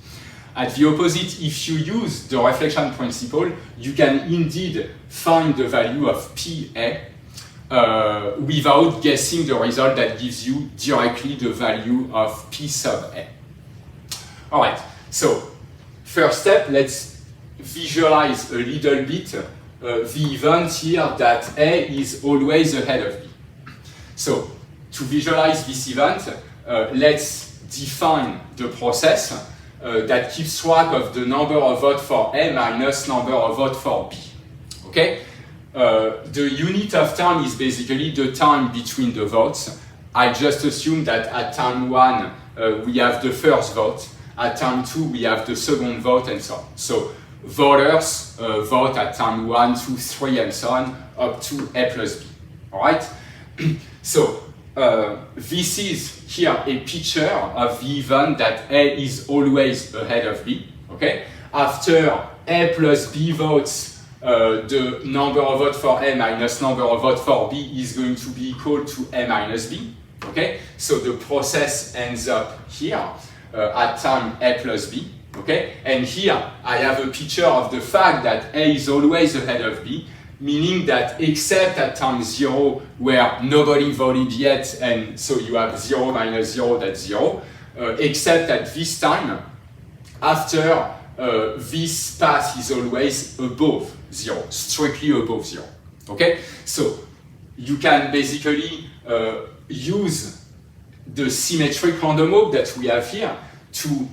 At the opposite, if you use the reflection principle, you can indeed find the value of PA without guessing the result that gives you directly the value of P sub A. All right, so first step, let's visualize a little bit the event here that A is always ahead of B. So to visualize this event, let's define the process that keeps track of the number of votes for A minus number of votes for B. Okay? The unit of time is basically the time between the votes. I just assume that at time 1 we have the first vote, at time 2 we have the second vote, and so on. So voters vote at time 1, 2, 3, and so on, up to A plus B. Alright? So this is here a picture of the event that A is always ahead of B. Okay? After A plus B votes, the number of votes for A minus number of votes for B is going to be equal to A minus B. Okay? So the process ends up here at time A plus B. Okay? And here I have a picture of the fact that A is always ahead of B, meaning that except at time 0 where nobody voted yet, and so you have 0 minus 0, that's 0, except at this time, after this path is always above 0, strictly above 0. Okay? So you can basically use the symmetric random walk that we have here to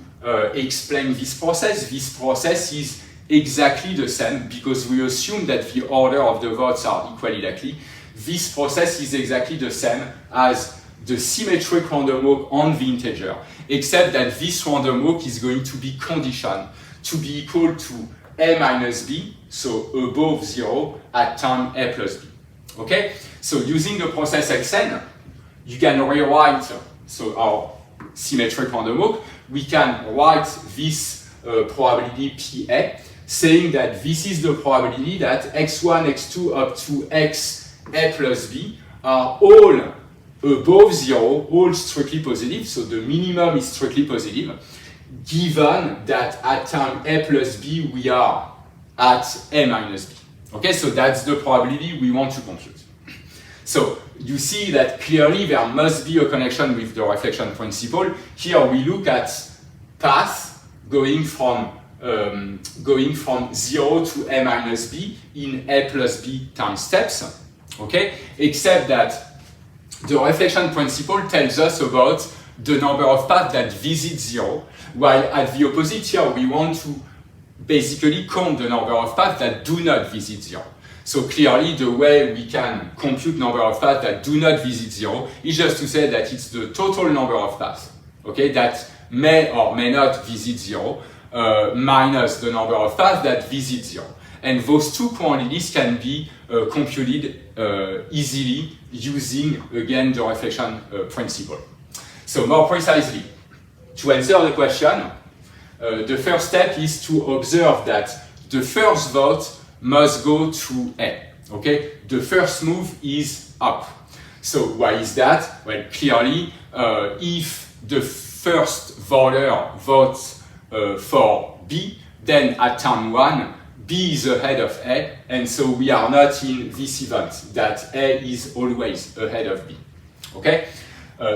explain this process. This process is exactly the same because we assume that the order of the votes are equally likely. This process is exactly the same as the symmetric random walk on the integer, except that this random walk is going to be conditioned to be equal to A minus B, so above 0 at time A plus B. Okay? So using the process Xn, you can rewrite so our symmetric random walk. We can write this probability PA, saying that this is the probability that x1, x2 up to x A plus B are all above 0, all strictly positive, so the minimum is strictly positive, given that at time A plus B we are at A minus B. Okay, so that's the probability we want to compute. So you see that clearly there must be a connection with the reflection principle. Here we look at path going from 0 to A minus B in A plus B time steps, okay? Except that the reflection principle tells us about the number of paths that visit 0, while at the opposite here we want to basically count the number of paths that do not visit 0. So clearly the way we can compute number of paths that do not visit 0 is just to say that it's the total number of paths, okay, that may or may not visit 0, minus the number of paths that visit 0. And those two quantities can be computed easily using, again, the reflection principle. So more precisely, to answer the question, the first step is to observe that the first vote must go to A. Okay? The first move is up. So why is that? Well, clearly, if the first voter votes for B, then at time 1, B is ahead of A, and so we are not in this event, that A is always ahead of B. Okay?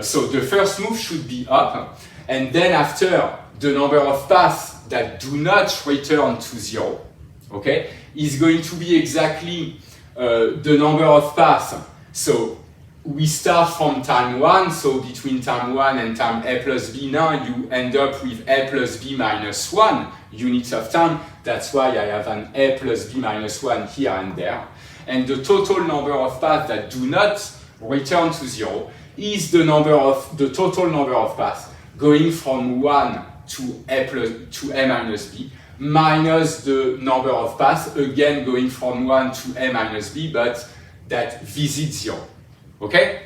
So the first move should be up, and then after, the number of paths that do not return to 0, okay, is going to be exactly the number of paths. So we start from time 1, so between time 1 and time A plus B now, you end up with A plus B minus 1 units of time. That's why I have an A plus B minus 1 here and there. And the total number of paths that do not return to 0 is the total number of paths going from 1 to A minus B, minus the number of paths, again going from 1 to A minus B, but that visit 0. Okay?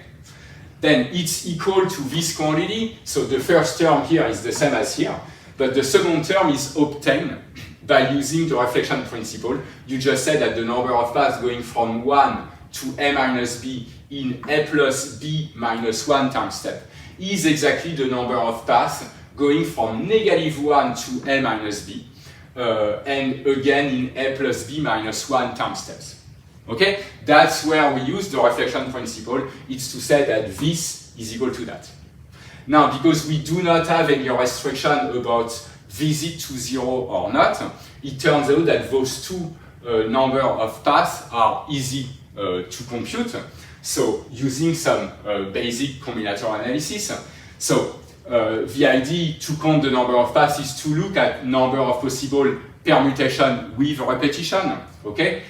Then it's equal to this quantity, so the first term here is the same as here, but the second term is obtained by using the reflection principle. You just said that the number of paths going from 1 to A minus B in A plus B minus 1 time step is exactly the number of paths going from -1 to A minus B, and again in A plus B minus 1 time steps. Okay? That's where we use the reflection principle. It's to say that this is equal to that. Now, because we do not have any restriction about visit to 0 or not, it turns out that those two number of paths are easy to compute. So using some basic combinatorial analysis. So the idea to count the number of paths is to look at number of possible permutation with repetition. Okay?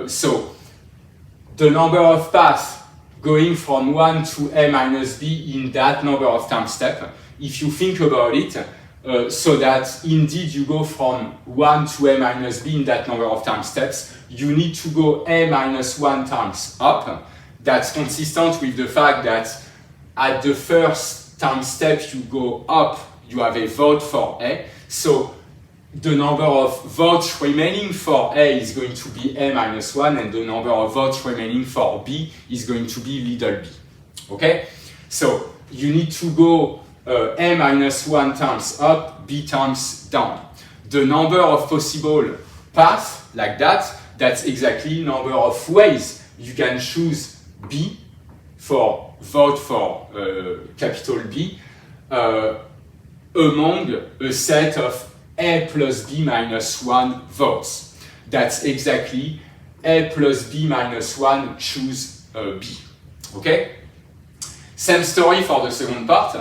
So the number of paths going from 1 to A minus B in that number of time step, if you think about it, so that indeed you go from 1 to A minus B in that number of time steps, you need to go A minus 1 times up. That's consistent with the fact that at the first time step you go up, you have a vote for A. So the number of votes remaining for A is going to be A minus 1, and the number of votes remaining for B is going to be little b. Okay? So you need to go A minus 1 times up, B times down. The number of possible paths like that, that's exactly number of ways you can choose B for vote for capital B among a set of A plus B minus 1 votes. That's exactly A plus B minus 1 choose B. Okay? Same story for the second part,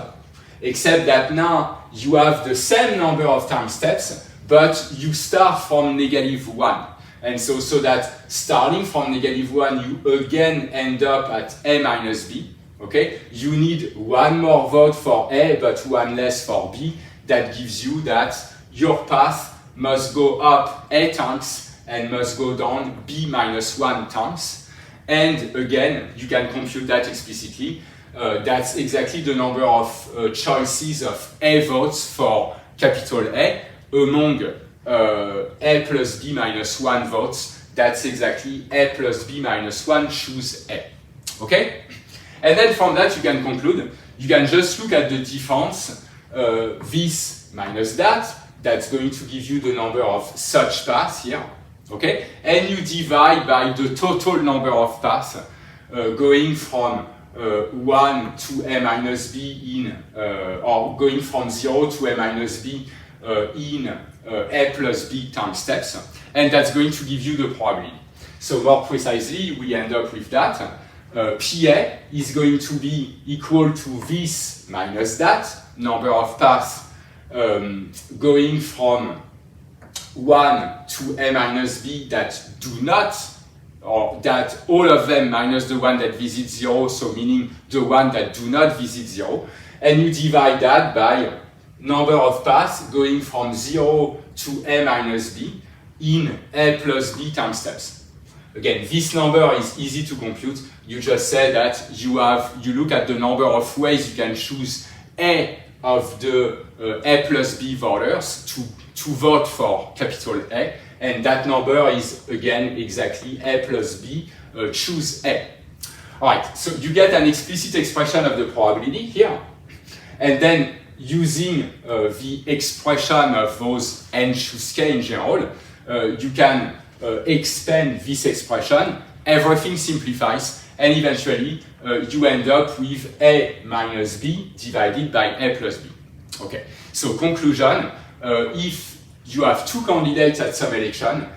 except that now you have the same number of time steps, but you start from -1. And so that starting from -1, you again end up at A minus B. Okay? You need one more vote for A, but one less for B. That gives you that your path must go up A times and must go down B minus 1 times. And again, you can compute that explicitly. That's exactly the number of choices of A votes for capital A among A plus B minus 1 votes. That's exactly A plus B minus 1 choose A. Okay? And then from that you can conclude, you can just look at the difference, this minus that, that's going to give you the number of such paths here. Okay? And you divide by the total number of paths going from 1 to A minus B in, or going from 0 to A minus B in A plus B time steps, and that's going to give you the probability. So more precisely, we end up with that. PA is going to be equal to this minus that, number of paths going from 1 to A minus B that do not, or that all of them minus the one that visits 0, so meaning the one that do not visit 0, and you divide that by number of paths going from 0 to A minus B in A plus B time steps. Again, this number is easy to compute. You just say that you look at the number of ways you can choose A of the A plus B voters to vote for capital A, and that number is again exactly A plus B choose A. Alright, so you get an explicit expression of the probability here, and then using the expression of those n choose k in general, you can expand this expression, everything simplifies, and eventually you end up with A minus B divided by A plus B. Okay, so conclusion, if you have two candidates at some election,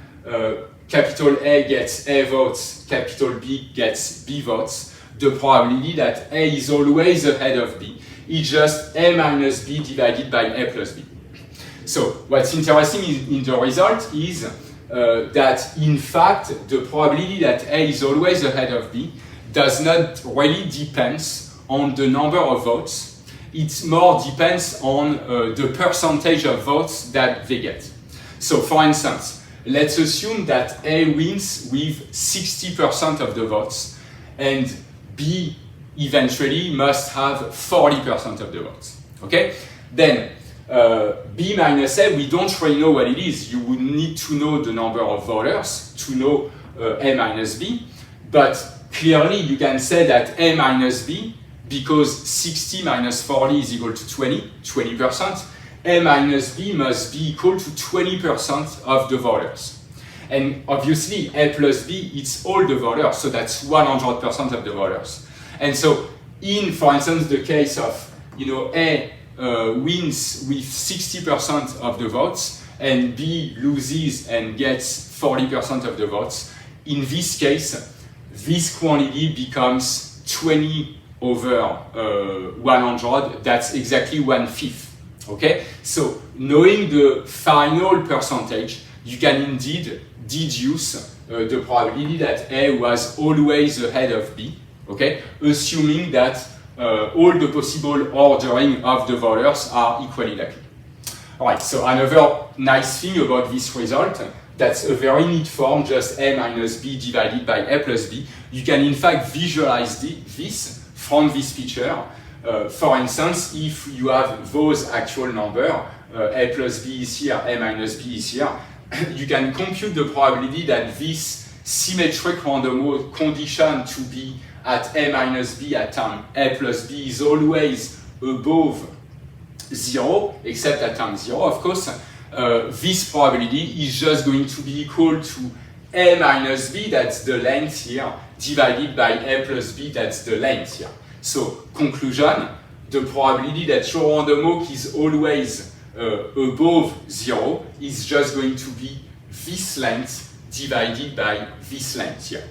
capital A gets A votes, capital B gets B votes, the probability that A is always ahead of B is just A minus B divided by A plus B. So what's interesting in the result is that in fact the probability that A is always ahead of B does not really depend on the number of votes. It more depends on the percentage of votes that they get. So for instance, let's assume that A wins with 60% of the votes and B eventually must have 40% of the votes. Okay? Then B minus A, we don't really know what it is. You would need to know the number of voters to know A minus B, but clearly you can say that A minus B because 60 minus 40 is equal to 20%, A minus B must be equal to 20% of the vectors. And obviously, A plus B, it's all the vectors, so that's 100% of the vectors. And so, in, for instance, the case of, A wins with 60% of the votes, and B loses and gets 40% of the votes, in this case, this quantity becomes 20 over 100, that's exactly 1/5. Okay? So, knowing the final percentage, you can indeed deduce the probability that A was always ahead of B, okay? Assuming that all the possible ordering of the vectors are equally likely. Alright, so another nice thing about this result, that's a very neat form, just A minus B divided by A plus B. You can in fact visualize this from this picture. For instance, if you have those actual numbers, A plus B is here, A minus B is here, you can compute the probability that this symmetric random walk condition to be at A minus B at time A plus B is always above 0, except at time 0, of course. This probability is just going to be equal to A minus B, that's the length here, divided by A plus B, that's the length here. So, conclusion, the probability that your random walk is always above 0 is just going to be this length divided by this length here.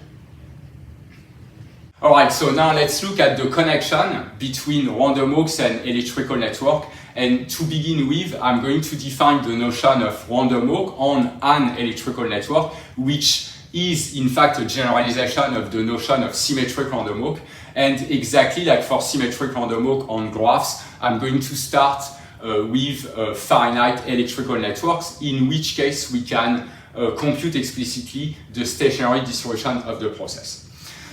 Alright, so now let's look at the connection between random walks and electrical network. And to begin with, I'm going to define the notion of random walk on an electrical network, which is in fact a generalization of the notion of symmetric random walk. And exactly like for symmetric random walk on graphs, I'm going to start with finite electrical networks, in which case we can compute explicitly the stationary distribution of the process.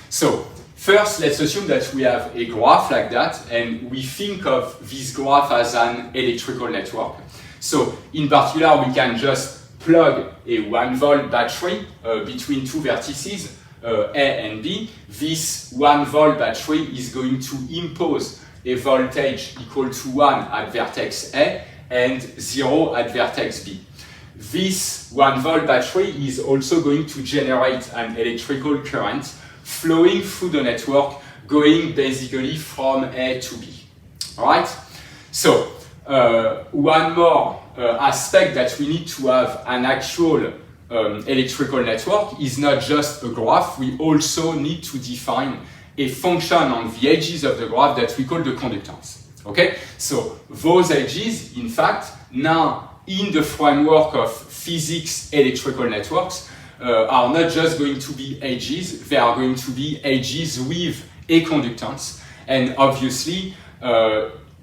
So, first, let's assume that we have a graph like that, and we think of this graph as an electrical network. So, in particular, we can just plug a 1-volt battery between two vertices, A and B. This 1-volt battery is going to impose a voltage equal to 1 at vertex A and 0 at vertex B. This 1-volt battery is also going to generate an electrical current flowing through the network, going basically from A to B. Alright? So, one more aspect that we need to have an actual electrical network is not just a graph, we also need to define a function on the edges of the graph that we call the conductance. Okay? So, those edges, in fact, now in the framework of physics electrical networks, are not just going to be edges, they are going to be edges with a conductance. And obviously,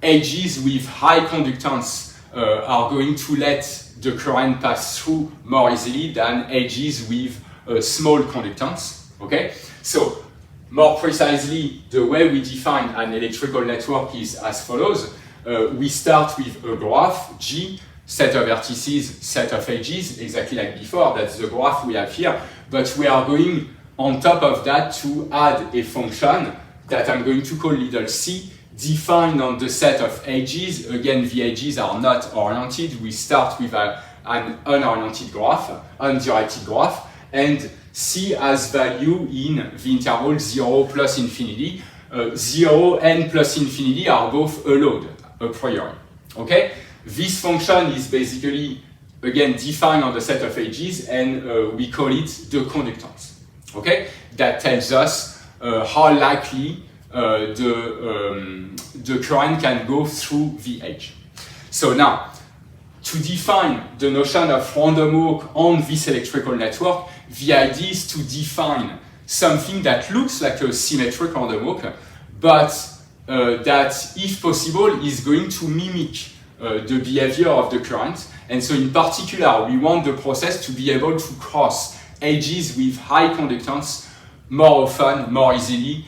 edges with high conductance are going to let the current pass through more easily than edges with small conductance. Okay? So, more precisely, the way we define an electrical network is as follows. We start with a graph, G, set of vertices, set of edges, exactly like before, that's the graph we have here, but we are going on top of that to add a function that I'm going to call little c, defined on the set of edges. Again, the edges are not oriented, we start with an unoriented graph, undirected graph, and c has value in the interval 0 plus infinity. 0 and plus infinity are both allowed a priori. Okay? This function is basically, again, defined on the set of edges, and we call it the conductance. Okay? That tells us how likely the current can go through the edge. So now, to define the notion of random walk on this electrical network, the idea is to define something that looks like a symmetric random walk, but that, if possible, is going to mimic the behavior of the current. And so in particular, we want the process to be able to cross edges with high conductance more often, more easily.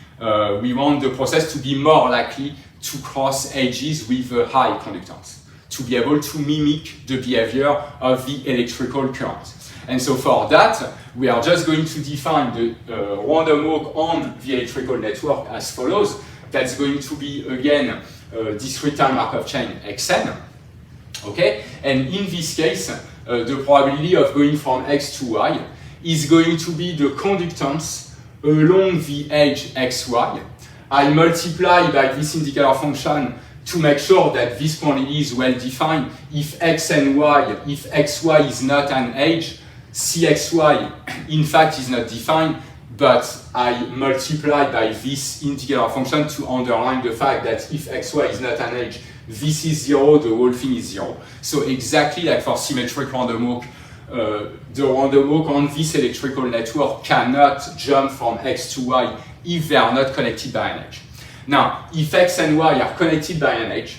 We want the process to be more likely to cross edges with a high conductance, to be able to mimic the behavior of the electrical current. And so for that, we are just going to define the random walk on the electrical network as follows. that's going to be again discrete-time Markov chain Xn. Okay, and in this case, the probability of going from X to Y is going to be the conductance along the edge xy. I multiply by this indicator function to make sure that this quantity is well defined. If x and y, if xy is not an edge, cxy in fact is not defined, but I multiply by this indicator function to underline the fact that if xy is not an edge, this is 0, the whole thing is 0. So exactly like for symmetric random walk, the random walk on this electrical network cannot jump from x to y if they are not connected by an edge. Now, if x and y are connected by an edge,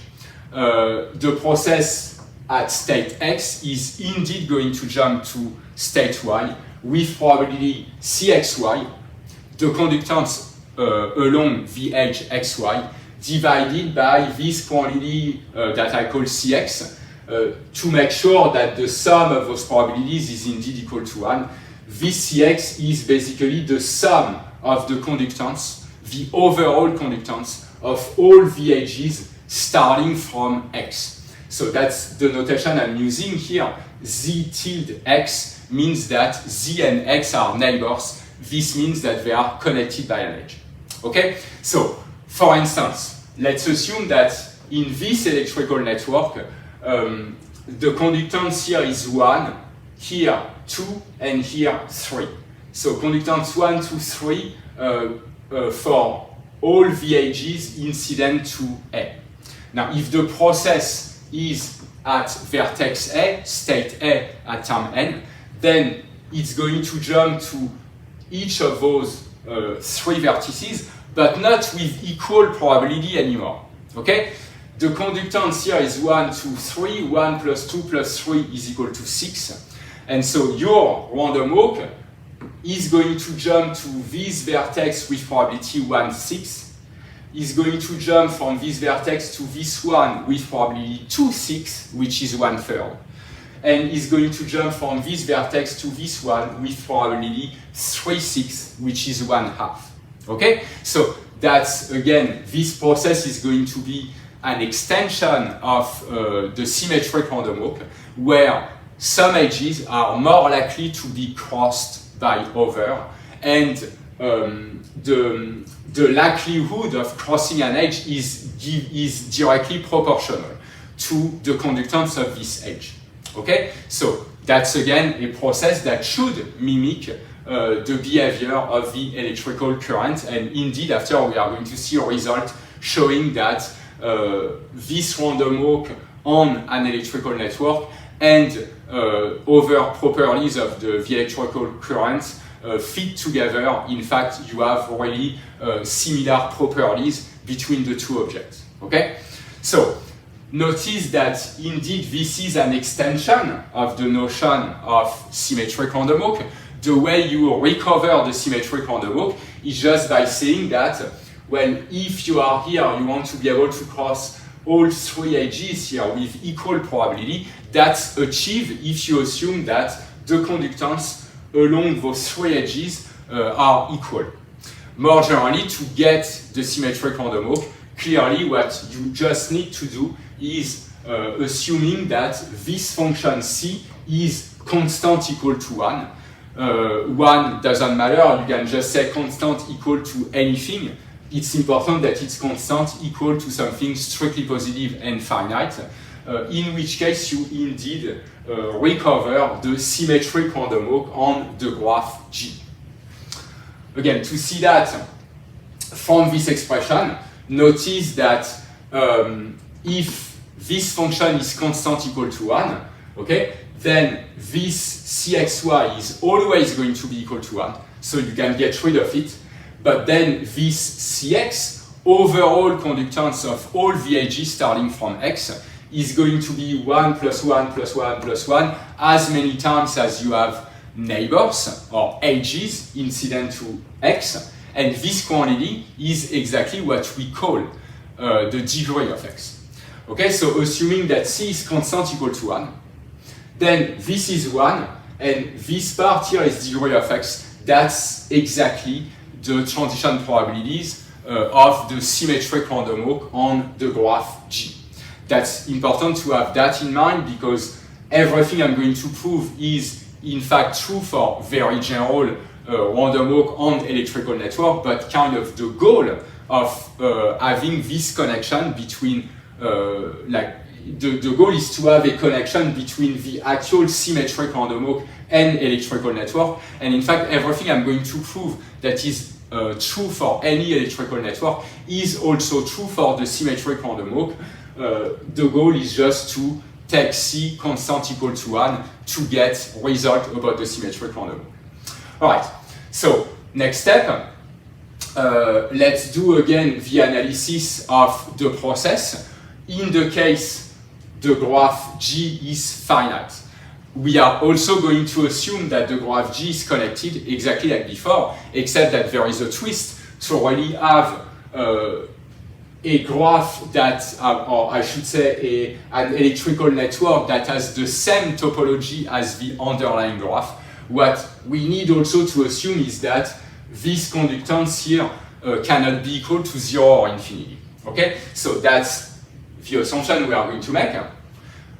the process at state x is indeed going to jump to state y with probability cxy, the conductance along the edge xy, divided by this quantity that I call cx, to make sure that the sum of those probabilities is indeed equal to 1. This Cx is basically the sum of the conductance, the overall conductance of all the edges starting from X. So that's the notation I'm using here. Z tilde X means that Z and X are neighbors. This means that they are connected by an edge. Okay? So, for instance, let's assume that in this electrical network, the conductance here is 1, here 2, and here 3. So conductance 1, 2, 3 for all the edges incident to A. Now, if the process is at vertex A, state A at time n, then it's going to jump to each of those 3 vertices, but not with equal probability anymore. Okay? The conductance here is 1, 2, 3. 1 plus 2 plus 3 is equal to 6. And so your random walk is going to jump to this vertex with probability 1, 6. Is going to jump from this vertex to this one with probability 2, 6, which is 1/3. And is going to jump from this vertex to this one with probability 3, 6, which is 1/2. Okay? So that's, again, this process is going to be an extension of the symmetric random walk, where some edges are more likely to be crossed by other, and the likelihood of crossing an edge is directly proportional to the conductance of this edge. Okay, so that's again a process that should mimic the behavior of the electrical current, and indeed after we are going to see a result showing that this random walk on an electrical network and other properties of the electrical current fit together. In fact, you have really similar properties between the two objects. Okay? So, notice that indeed this is an extension of the notion of symmetric random walk. The way you recover the symmetric random walk is just by saying that, well, if you are here, you want to be able to cross all 3 edges here with equal probability. That's achieved if you assume that the conductance along those 3 edges are equal. More generally, to get the symmetric random walk, clearly what you just need to do is assuming that this function C is constant equal to 1. 1 doesn't matter, you can just say constant equal to anything. It's important that it's constant equal to something strictly positive and finite, in which case you indeed recover the symmetric random walk on the graph G. Again, to see that from this expression, notice that if this function is constant equal to 1, okay, then this cxy is always going to be equal to 1, so you can get rid of it. But then this Cx, overall conductance of all the edges starting from X, is going to be 1 plus 1 plus 1 plus 1 as many times as you have neighbors or edges incident to X. And this quantity is exactly what we call the degree of X. Okay, so assuming that C is constant equal to 1, then this is 1, and this part here is degree of X. That's exactly the transition probabilities of the symmetric random walk on the graph G. That's important to have that in mind because everything I'm going to prove is in fact true for very general random walk on electrical network, but kind of the goal of having this connection between the goal is to have a connection between the actual symmetric random walk and electrical network. And in fact, everything I'm going to prove that is true for any electrical network is also true for the symmetric random walk. The goal is just to take C constant equal to 1 to get result about the symmetric random walk. All right, so next step, let's do again the analysis of the process. In the case the graph G is finite, we are also going to assume that the graph G is connected exactly like before, except that there is a twist to really have a graph that, or I should say an electrical network that has the same topology as the underlying graph. What we need also to assume is that this conductance here cannot be equal to 0 or infinity. Okay, so that's the assumption we are going to make.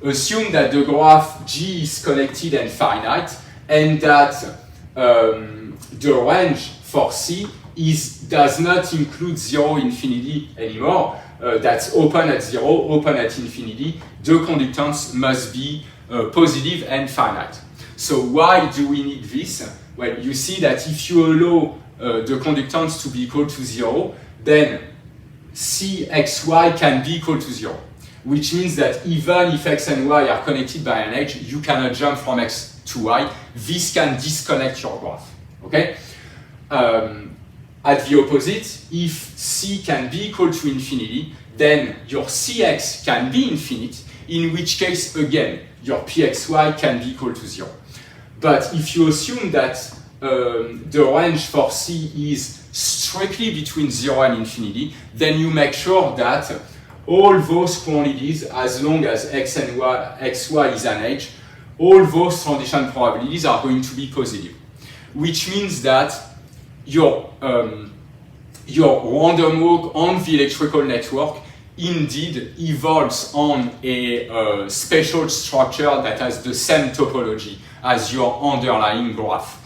Assume that the graph G is connected and finite, and that the range for C does not include 0, infinity anymore. That's open at 0, open at infinity. The conductance must be positive and finite. So why do we need this? Well, you see that if you allow the conductance to be equal to 0, then Cxy can be equal to 0, which means that even if x and y are connected by an edge, you cannot jump from x to y. This can disconnect your graph. Okay? At the opposite, if C can be equal to infinity, then your Cx can be infinite, in which case, again, your Pxy can be equal to 0. But if you assume that the range for C is strictly between 0 and infinity, then you make sure that all those quantities, as long as x and y, xy is an edge, all those transition probabilities are going to be positive. Which means that your random walk on the electrical network indeed evolves on a special structure that has the same topology as your underlying graph.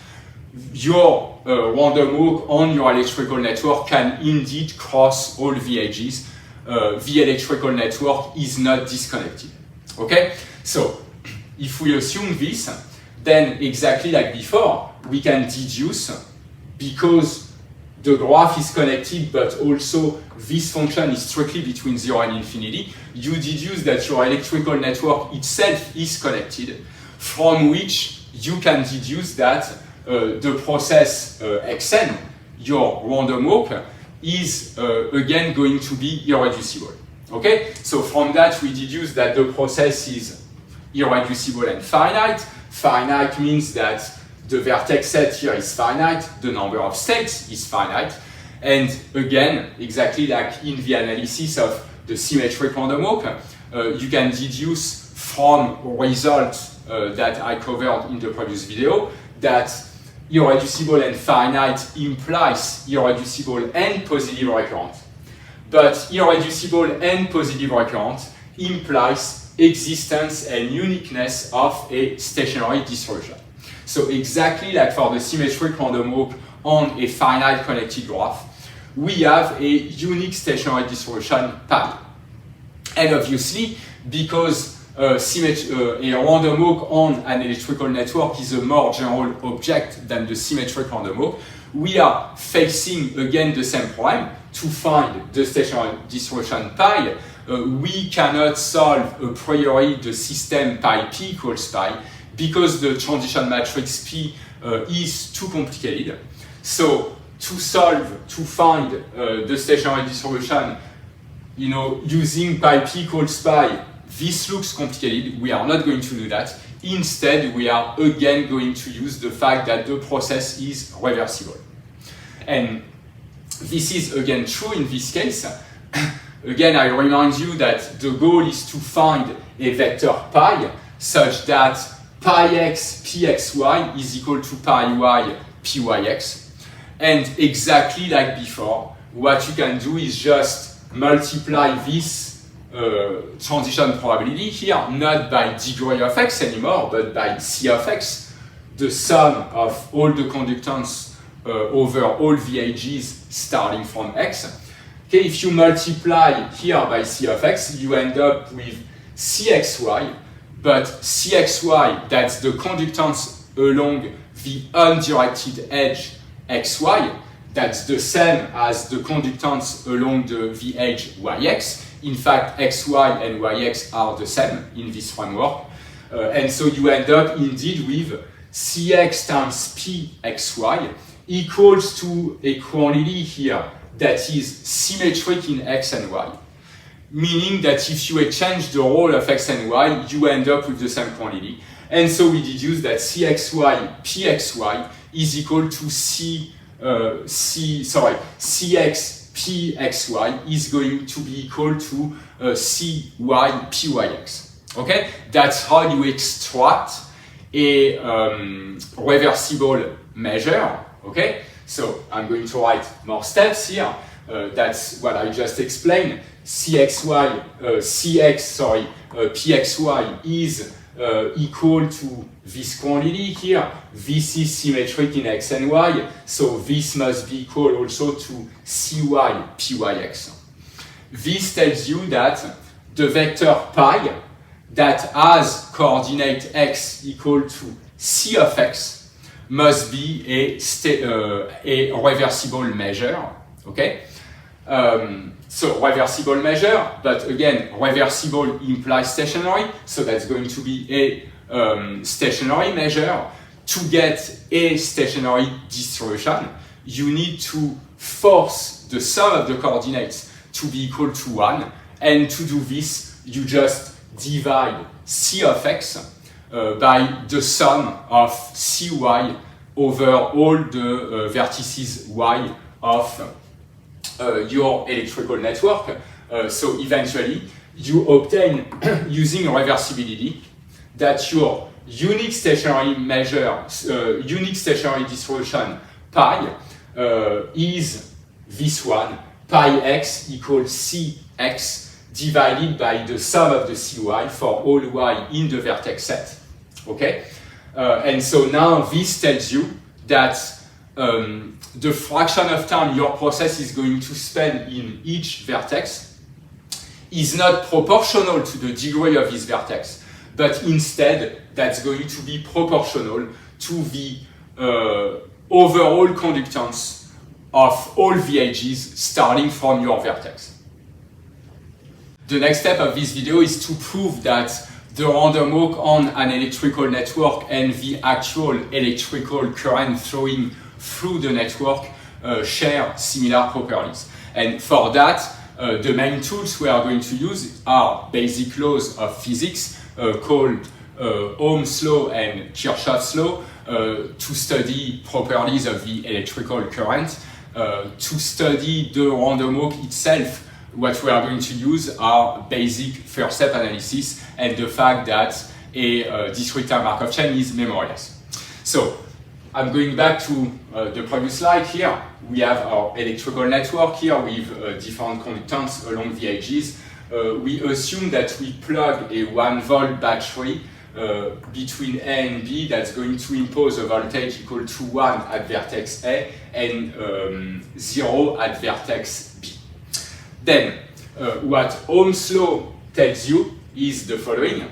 Your random walk on your electrical network can indeed cross all the edges. The electrical network is not disconnected. Okay? So, if we assume this, then exactly like before, we can deduce, because the graph is connected, but also this function is strictly between 0 and infinity, you deduce that your electrical network itself is connected, from which you can deduce that the process Xn, your random walk, is again going to be irreducible. Okay? So from that we deduce that the process is irreducible and finite. Finite means that the vertex set here is finite, the number of states is finite, and again, exactly like in the analysis of the symmetric random walk, you can deduce from results that I covered in the previous video that irreducible and finite implies irreducible and positive recurrent. But irreducible and positive recurrent implies existence and uniqueness of a stationary distribution. So exactly like for the symmetric random walk on a finite connected graph, we have a unique stationary distribution pi. And obviously, because a random walk on an electrical network is a more general object than the symmetric random walk, we are facing again the same problem. To find the stationary distribution pi, we cannot solve a priori the system pi p equals pi because the transition matrix P is too complicated. So to find the stationary distribution, using pi p equals pi, this looks complicated. We are not going to do that. Instead, we are again going to use the fact that the process is reversible. And this is again true in this case. Again, I remind you that the goal is to find a vector pi such that pi x pxy is equal to pi y pyx. And exactly like before, what you can do is just multiply this transition probability here, not by degree of x anymore, but by C of x, the sum of all the conductance over all VHGs starting from x. Okay, if you multiply here by C of x, you end up with Cxy, but Cxy, that's the conductance along the undirected edge xy, that's the same as the conductance along the edge yx. In fact, xy and yx are the same in this framework. And so you end up indeed with Cx times Pxy equals to a quantity here that is symmetric in x and y. Meaning that if you exchange the role of x and y, you end up with the same quantity. And so we deduce that Cxy Pxy is equal to Cx Pxy is going to be equal to Cy Pyx. Okay, that's how you extract a reversible measure. Okay, so I'm going to write more steps here. That's what I just explained. Pxy is equal to this quantity here. This is symmetric in x and y, so this must be equal also to Cy Pyx. This tells you that the vector pi that has coordinate x equal to C of x must be a reversible measure. Okay? So reversible measure, but again, reversible implies stationary, so that's going to be a stationary measure. To get a stationary distribution, you need to force the sum of the coordinates to be equal to 1, and to do this, you just divide C of x by the sum of Cy over all the vertices y of your electrical network. So eventually you obtain using reversibility that your unique stationary measure, unique stationary distribution pi is this one, pi x equals Cx divided by the sum of the Cy for all y in the vertex set. Okay? And so now this tells you that the fraction of time your process is going to spend in each vertex is not proportional to the degree of this vertex, but instead that's going to be proportional to the overall conductance of all VHGs starting from your vertex. The next step of this video is to prove that the random walk on an electrical network and the actual electrical current flowing through the network share similar properties. And for that, the main tools we are going to use are basic laws of physics called Ohm's law and Kirchhoff's law to study properties of the electrical current. To study the random walk itself, what we are going to use are basic first step analysis and the fact that a discrete time Markov chain is memoryless. So I'm going back to the previous slide here. We have our electrical network here with different conductance along the edges. We assume that we plug a 1 volt battery between A and B that's going to impose a voltage equal to 1 at vertex A and 0 at vertex B. Then, what Ohm's law tells you is the following.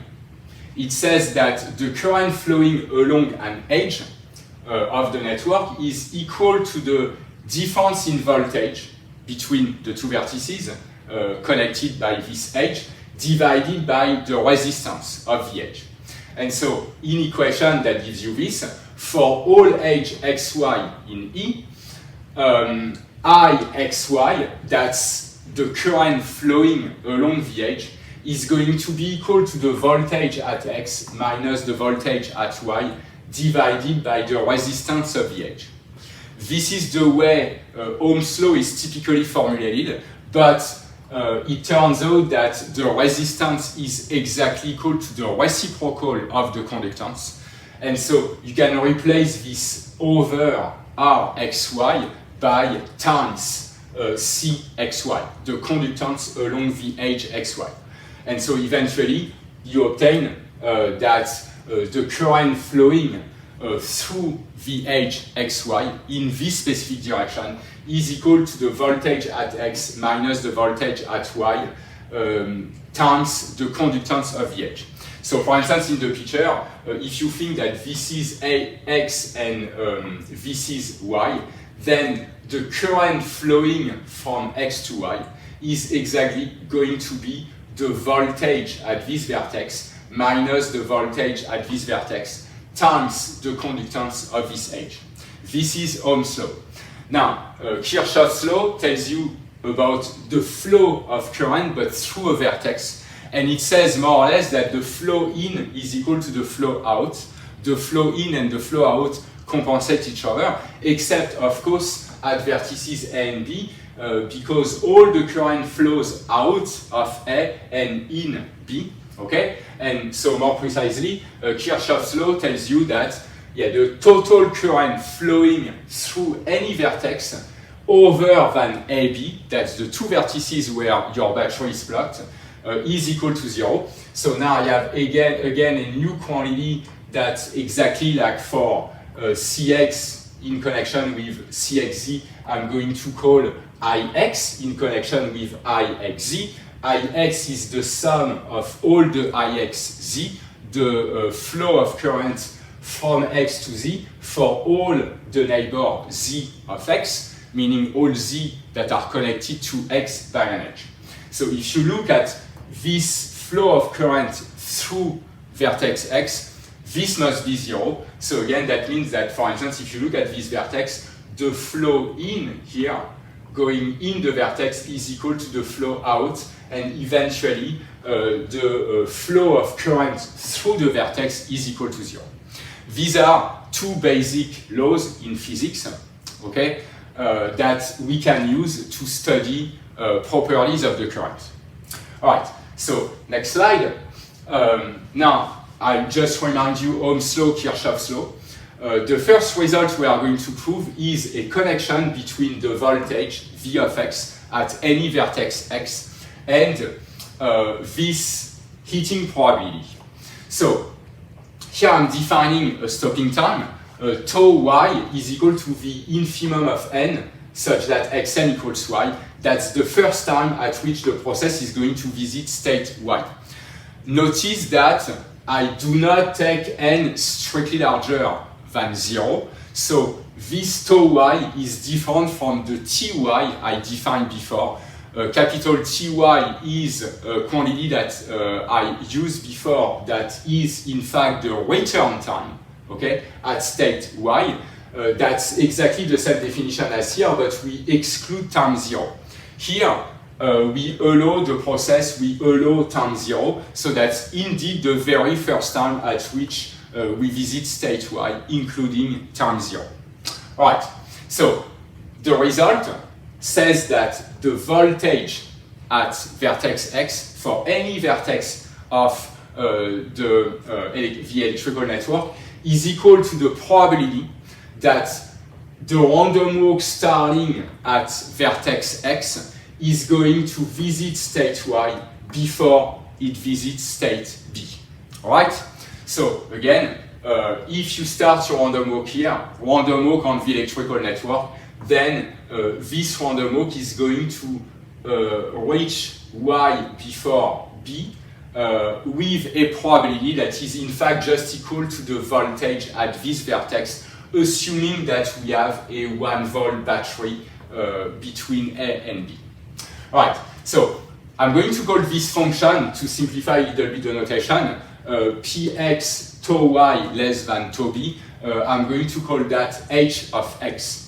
It says that the current flowing along an edge of the network is equal to the difference in voltage between the two vertices connected by this edge divided by the resistance of the edge. And so, in equation that gives you this, for all edge xy in E, Ixy, that's the current flowing along the edge, is going to be equal to the voltage at x minus the voltage at y divided by the resistance of the edge. This is the way Ohm's law is typically formulated, but it turns out that the resistance is exactly equal to the reciprocal of the conductance. And so you can replace this over Rxy by times Cxy, the conductance along the edge xy. And so eventually you obtain that the current flowing through the edge xy in this specific direction is equal to the voltage at x minus the voltage at y times the conductance of the edge. So for instance, in the picture, if you think that this is x and this is y, then the current flowing from x to y is exactly going to be the voltage at this vertex minus the voltage at this vertex times the conductance of this edge. This is Ohm's law. Now, Kirchhoff's law tells you about the flow of current but through a vertex, and it says more or less that the flow in is equal to the flow out. The flow in and the flow out compensate each other, except of course at vertices A and B, because all the current flows out of A and in B, okay? And so more precisely, Kirchhoff's law tells you that the total current flowing through any vertex other than AB, that's the two vertices where your battery is plugged, is equal to 0. So now I have again a new quantity that's exactly like for Cx in connection with Cxz, I'm going to call Ix in connection with Ixz. Ix is the sum of all the Ixz, the flow of current from x to z for all the neighbor z of x, meaning all z that are connected to x by an edge. So if you look at this flow of current through vertex x, this must be 0. So again, that means that, for instance, if you look at this vertex, the flow in here, going in the vertex, is equal to the flow out, and eventually the flow of current through the vertex is equal to 0. These are two basic laws in physics, okay, that we can use to study properties of the current. All right, so next slide. Now, I just remind you Ohm's law, Kirchhoff's law. The first result we are going to prove is a connection between the voltage V of x at any vertex x and this heating probability. So here I'm defining a stopping time. Tau y is equal to the infimum of n such that xn equals y. That's the first time at which the process is going to visit state y. Notice that I do not take n strictly larger than 0. So this tau y is different from the ty I defined before. Capital Ty is a quantity that I used before that is in fact the return time, okay, at state y. That's exactly the same definition as here, but we exclude time 0. Here, we allow the process, we allow time 0, so that's indeed the very first time at which we visit state y, including time 0. All right, so the result says that the voltage at vertex x for any vertex of the electrical network is equal to the probability that the random walk starting at vertex x is going to visit state y before it visits state b. All right? So again, if you start your random walk here, random walk on the electrical network, then this random walk is going to reach y before b with a probability that is in fact just equal to the voltage at this vertex, assuming that we have a 1 volt battery between A and B. All right, so I'm going to call this function, to simplify a little bit the notation, px tau y less than tau b. I'm going to call that h of x.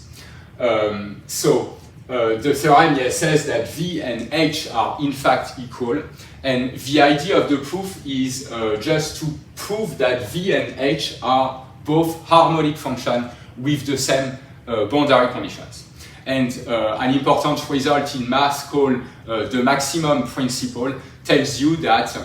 So the theorem here says that v and h are in fact equal, and the idea of the proof is just to prove that v and h are both harmonic functions with the same boundary conditions. And an important result in math called the maximum principle tells you that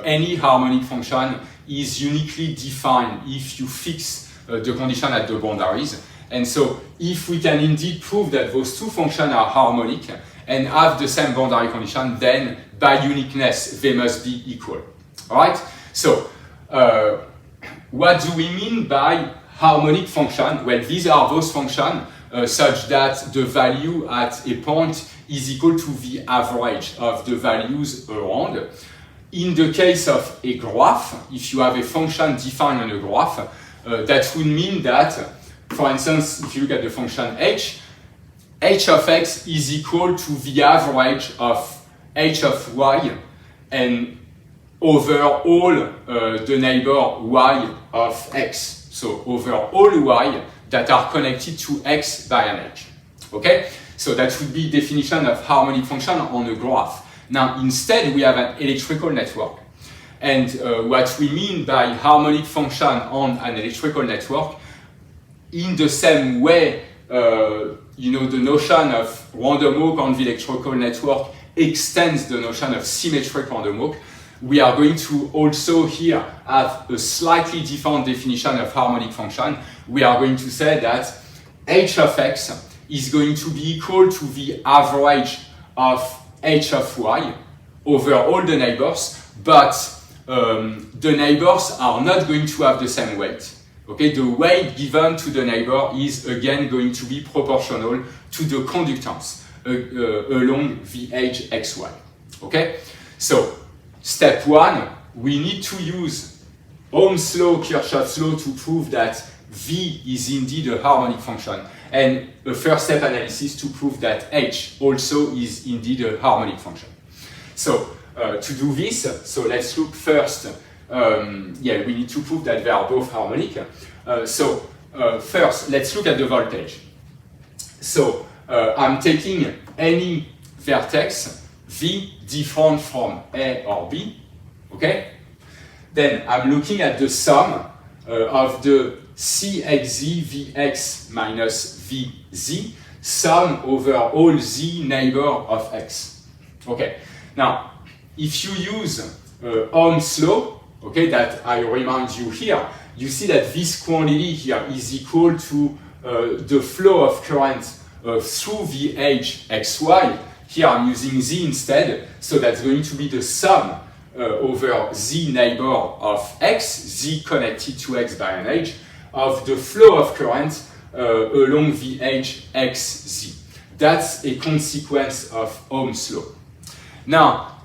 any harmonic function is uniquely defined if you fix the condition at the boundaries. And so if we can indeed prove that those two functions are harmonic and have the same boundary condition, then by uniqueness they must be equal. Alright? So what do we mean by harmonic function? Well, these are those functions such that the value at a point is equal to the average of the values around. In the case of a graph, if you have a function defined on a graph, that would mean that, for instance, if you look at the function h of x is equal to the average of h of y and over all the neighbor y of x. So over all y that are connected to x by an edge. Okay? So that would be definition of harmonic function on a graph. Now instead we have an electrical network. And what we mean by harmonic function on an electrical network, in the same way, you know, the notion of random walk on the electrical network extends the notion of symmetric random walk, we are going to also here have a slightly different definition of harmonic function. We are going to say that h of x is going to be equal to the average of h of y over all the neighbors, but the neighbors are not going to have the same weight. Okay, the weight given to the neighbor is again going to be proportional to the conductance along the edge xy. Okay, so step one, we need to use Ohm's law, Kirchhoff's law to prove that V is indeed a harmonic function, and a first step analysis to prove that H also is indeed a harmonic function. So to do this, so let's look first, yeah, we need to prove that they are both harmonic. First, let's look at the voltage. So I'm taking any vertex V different from A or B, okay? Then I'm looking at the sum of the Cxz Vx minus Vz, sum over all Z neighbor of X. Okay, now if you use Ohm's law, okay, that I remind you here, you see that this quantity here is equal to the flow of current through the edge xy. Here I'm using Z instead, so that's going to be the sum over Z neighbor of X, Z connected to X by an edge, of the flow of current along the edge XZ. That's a consequence of Ohm's law. Now,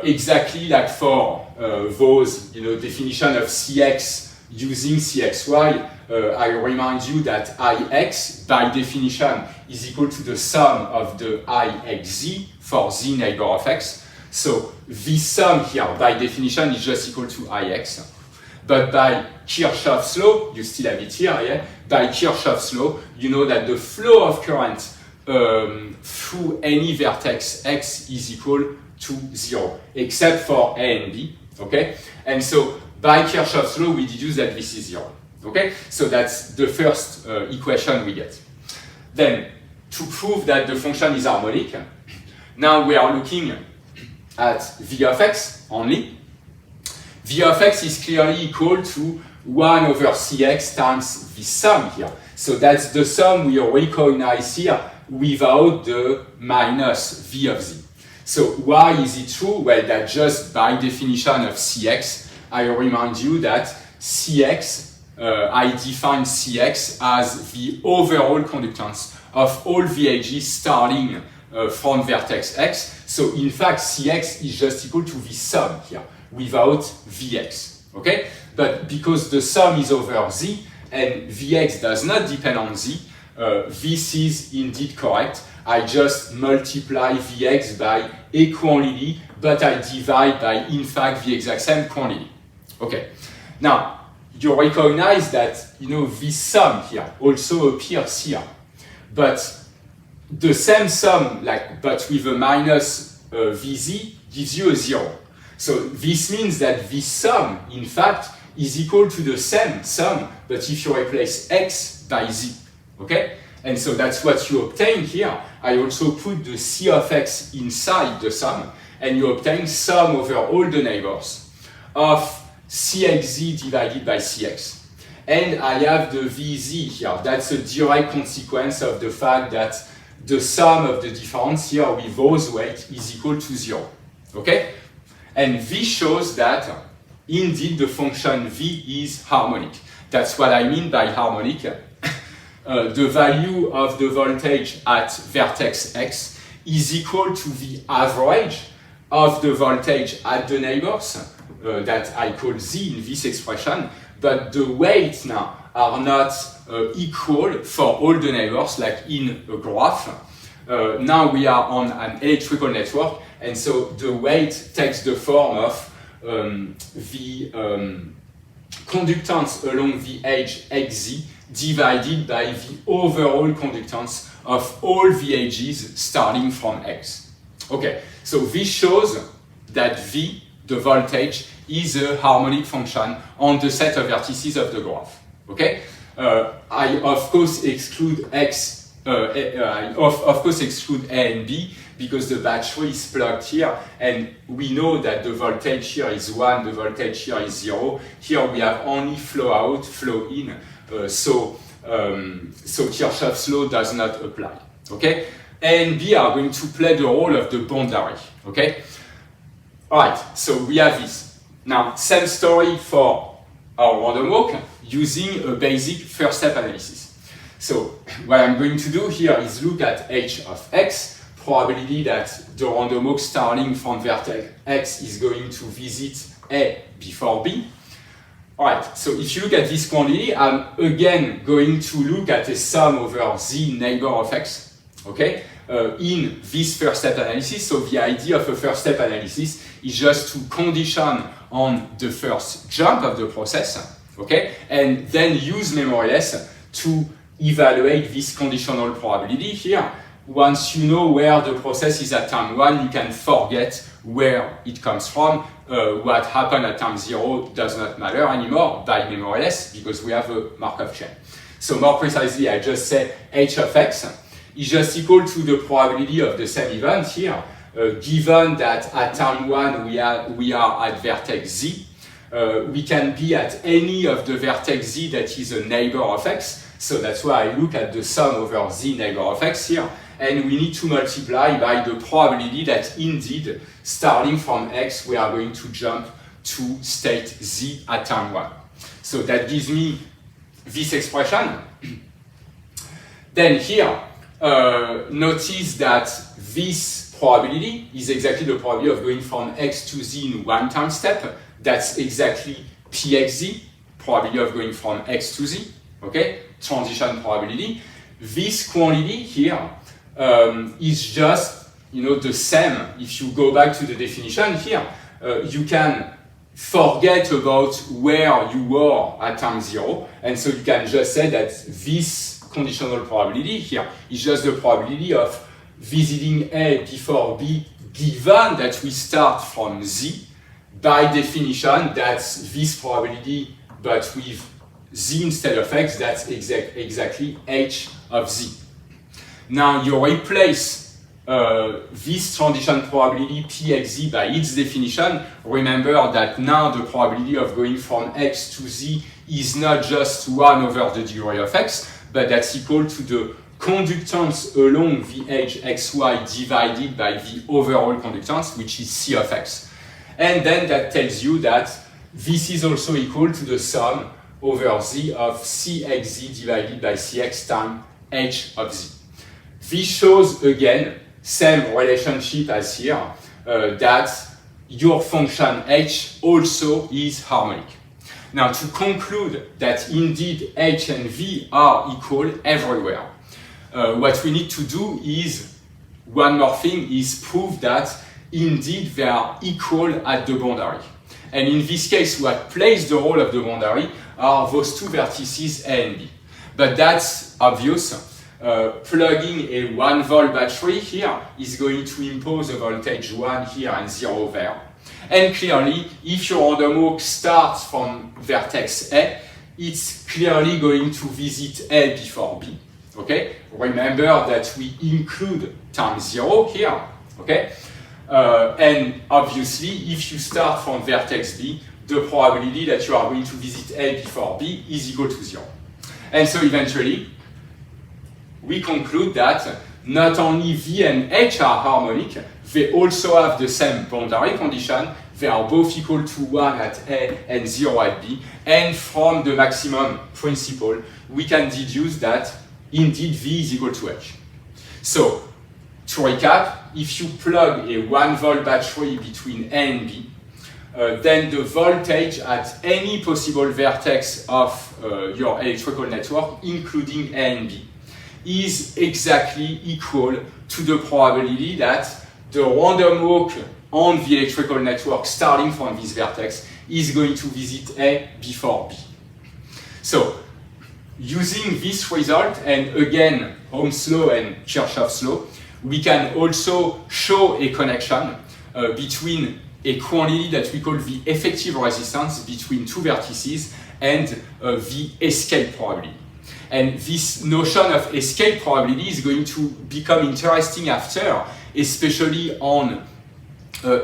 exactly like for those, you know, definition of Cx using Cxy, I remind you that Ix, by definition, is equal to the sum of the Ixz for Z neighbor of X. So this sum here, by definition, is just equal to Ix. But by Kirchhoff's law, you still have it here, yeah? By Kirchhoff's law, you know that the flow of current through any vertex X is equal to 0, except for A and B, okay? And so by Kirchhoff's law, we deduce that this is 0, okay? So that's the first equation we get. Then, to prove that the function is harmonic, now we are looking at V of x only. V of x is clearly equal to 1 over Cx times the sum here. So that's the sum we recognize here without the minus V of z. So why is it true? Well, that just by definition of Cx, I remind you that Cx, I define Cx as the overall conductance of all the edges starting from vertex x. So in fact, Cx is just equal to the sum here, without Vx, okay? But because the sum is over z, and Vx does not depend on z, this is indeed correct. I just multiply Vx by a quantity, but I divide by, in fact, the exact same quantity. Okay, now, you recognize that, you know, this sum here also appears here. But the same sum, like, but with a minus Vz, gives you a 0. So this means that this sum, in fact, is equal to the same sum, but if you replace x by z, okay? And so that's what you obtain here. I also put the C of x inside the sum, and you obtain sum over all the neighbors of Cxz divided by Cx. and I have the Vz here. That's a direct consequence of the fact that the sum of the difference here with those weights is equal to 0. Okay? And this shows that indeed the function v is harmonic. That's what I mean by harmonic. The value of the voltage at vertex x is equal to the average of the voltage at the neighbors, that I call z in this expression, but the weights now are not equal for all the neighbors like in a graph. Now we are on an electrical network, and so the weight takes the form of the conductance along the edge xz divided by the overall conductance of all the edges starting from x. Okay, so this shows that v, the voltage, is a harmonic function on the set of vertices of the graph. Okay, I of course exclude x. I of course exclude A and B because the battery is plugged here, and we know that the voltage here is 1, the voltage here is 0. Here we have only flow out, flow in, so Kirchhoff's law does not apply. Okay, A and B are going to play the role of the boundary. Okay, all right. So we have this. Now, same story for our random walk using a basic first-step analysis. So what I'm going to do here is look at h of x, probability that the random walk starting from vertex x is going to visit A before B. Alright, so if you look at this quantity, I'm again going to look at a sum over z neighbor of x, okay, in this first step analysis. So the idea of a first step analysis is just to condition on the first jump of the process, okay, and then use memoryless to evaluate this conditional probability here. Once you know where the process is at time 1, you can forget where it comes from. What happened at time 0 does not matter anymore by memoryless because we have a Markov chain. So more precisely, I just say h of x is just equal to the probability of the same event here, given that at time 1 we are at vertex z. We can be at any of the vertex z that is a neighbor of x. So that's why I look at the sum over z neighbor of x here, and we need to multiply by the probability that indeed, starting from x, we are going to jump to state z at time 1. So that gives me this expression. Then here, notice that this probability is exactly the probability of going from x to z in one time step. That's exactly pxz, probability of going from x to z, okay? Transition probability. This quantity here is just, the same. If you go back to the definition here, you can forget about where you were at time 0, and so you can just say that this conditional probability here is just the probability of visiting A before B, given that we start from z. By definition, that's this probability, but with z instead of x, that's exactly h of z. Now you replace this transition probability pxz by its definition. Remember that now the probability of going from x to z is not just 1 over the degree of x, but that's equal to the conductance along the edge xy divided by the overall conductance, which is c of x. And then that tells you that this is also equal to the sum over z of cxz divided by cx times h of z. This shows again, same relationship as here, that your function h also is harmonic. Now to conclude that indeed h and v are equal everywhere, what we need to do is, one more thing, is prove that indeed they are equal at the boundary. And in this case, what plays the role of the boundary are those two vertices A and B. But that's obvious. Plugging a 1 volt battery here is going to impose a voltage 1 here and 0 there. And clearly, if your random walk starts from vertex A, it's clearly going to visit A before B. Okay? Remember that we include time 0 here. Okay? And obviously, if you start from vertex B, the probability that you are going to visit A before B is equal to 0. And so eventually, we conclude that not only V and H are harmonic, they also have the same boundary condition. They are both equal to 1 at A and 0 at B. And from the maximum principle, we can deduce that indeed V is equal to H. So, to recap, if you plug a 1 volt battery between A and B, then the voltage at any possible vertex of your electrical network, including A and B, is exactly equal to the probability that the random walk on the electrical network starting from this vertex is going to visit A before B. So, using this result, and again, Ohm's law and Kirchhoff's law, we can also show a connection between a quantity that we call the effective resistance between two vertices and the escape probability. And this notion of escape probability is going to become interesting after, especially on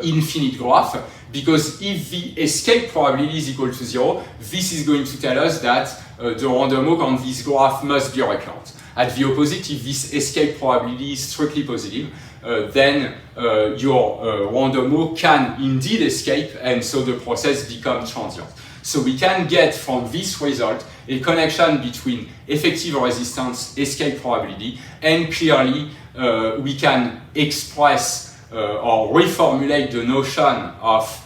infinite graph, because if the escape probability is equal to 0, this is going to tell us that the random walk on this graph must be recurrent. At the opposite, if this escape probability is strictly positive, then your random walk can indeed escape, and so the process becomes transient. So we can get from this result a connection between effective resistance, escape probability, and clearly we can express or reformulate the notion of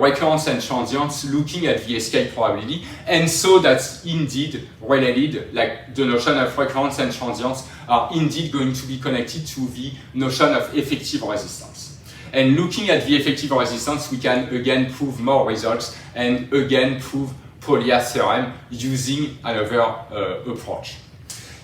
recurrence and transience looking at the escape probability, and so that's indeed related, like the notion of recurrence and transience are indeed going to be connected to the notion of effective resistance. And looking at the effective resistance, we can again prove more results and again prove Paulia's theorem using another approach.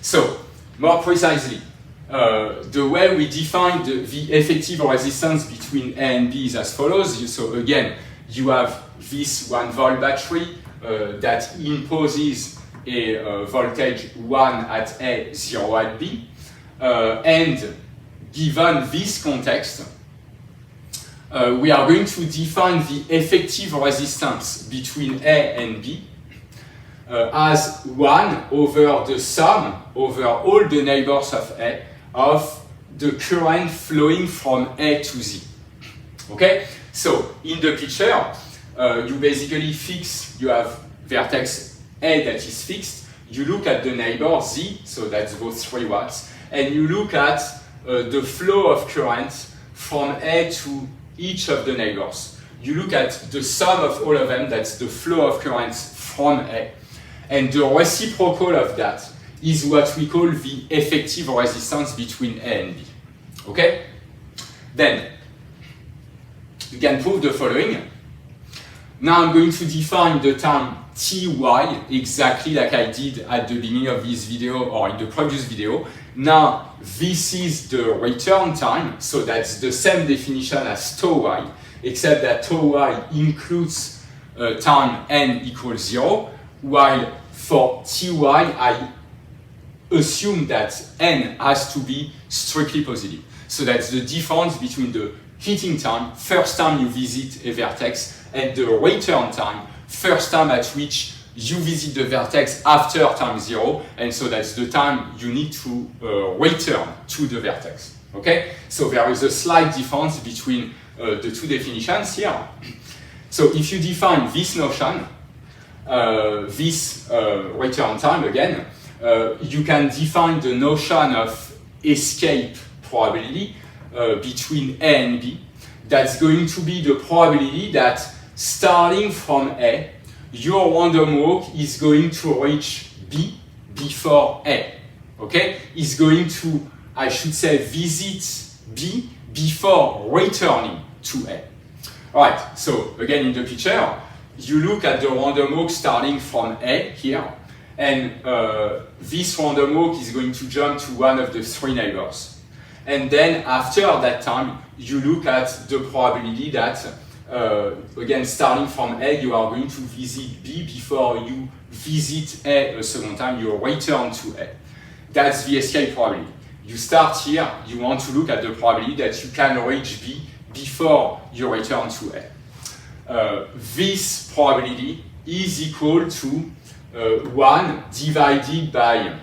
So, more precisely, the way we define the effective resistance between A and B is as follows. So again, you have this 1 volt battery that imposes a voltage 1 at A, 0 at B. And given this context, we are going to define the effective resistance between A and B as 1 over the sum over all the neighbors of A of the current flowing from A to Z. Okay? So, in the picture, you basically you have vertex A that is fixed, you look at the neighbor Z, so that's those 3 watts, and you look at the flow of current from A to each of the neighbors. You look at the sum of all of them, that's the flow of current from A, and the reciprocal of that is what we call the effective resistance between A and B. Okay? Then, you can prove the following. Now I'm going to define the time Ty exactly like I did at the beginning of this video or in the previous video. Now, this is the return time, so that's the same definition as tau y, except that tau y includes time n equals 0, while for Ty I assume that n has to be strictly positive. So that's the difference between the heating time, first time you visit a vertex, and the return time, first time at which you visit the vertex after time 0, and so that's the time you need to return to the vertex. Okay? So there is a slight difference between the two definitions here. So if you define this notion, this return time again, you can define the notion of escape probability between A and B. That's going to be the probability that starting from A, your random walk is going to reach B before A. Okay? Is going to, I should say, visit B before returning to A. Alright, so again in the picture, you look at the random walk starting from A here, and this random walk is going to jump to one of the 3 neighbors. And then after that time, you look at the probability that, again, starting from A, you are going to visit B before you visit A a second time, you return to A. That's the escape probability. You start here, you want to look at the probability that you can reach B before you return to A. this probability is equal to 1 divided by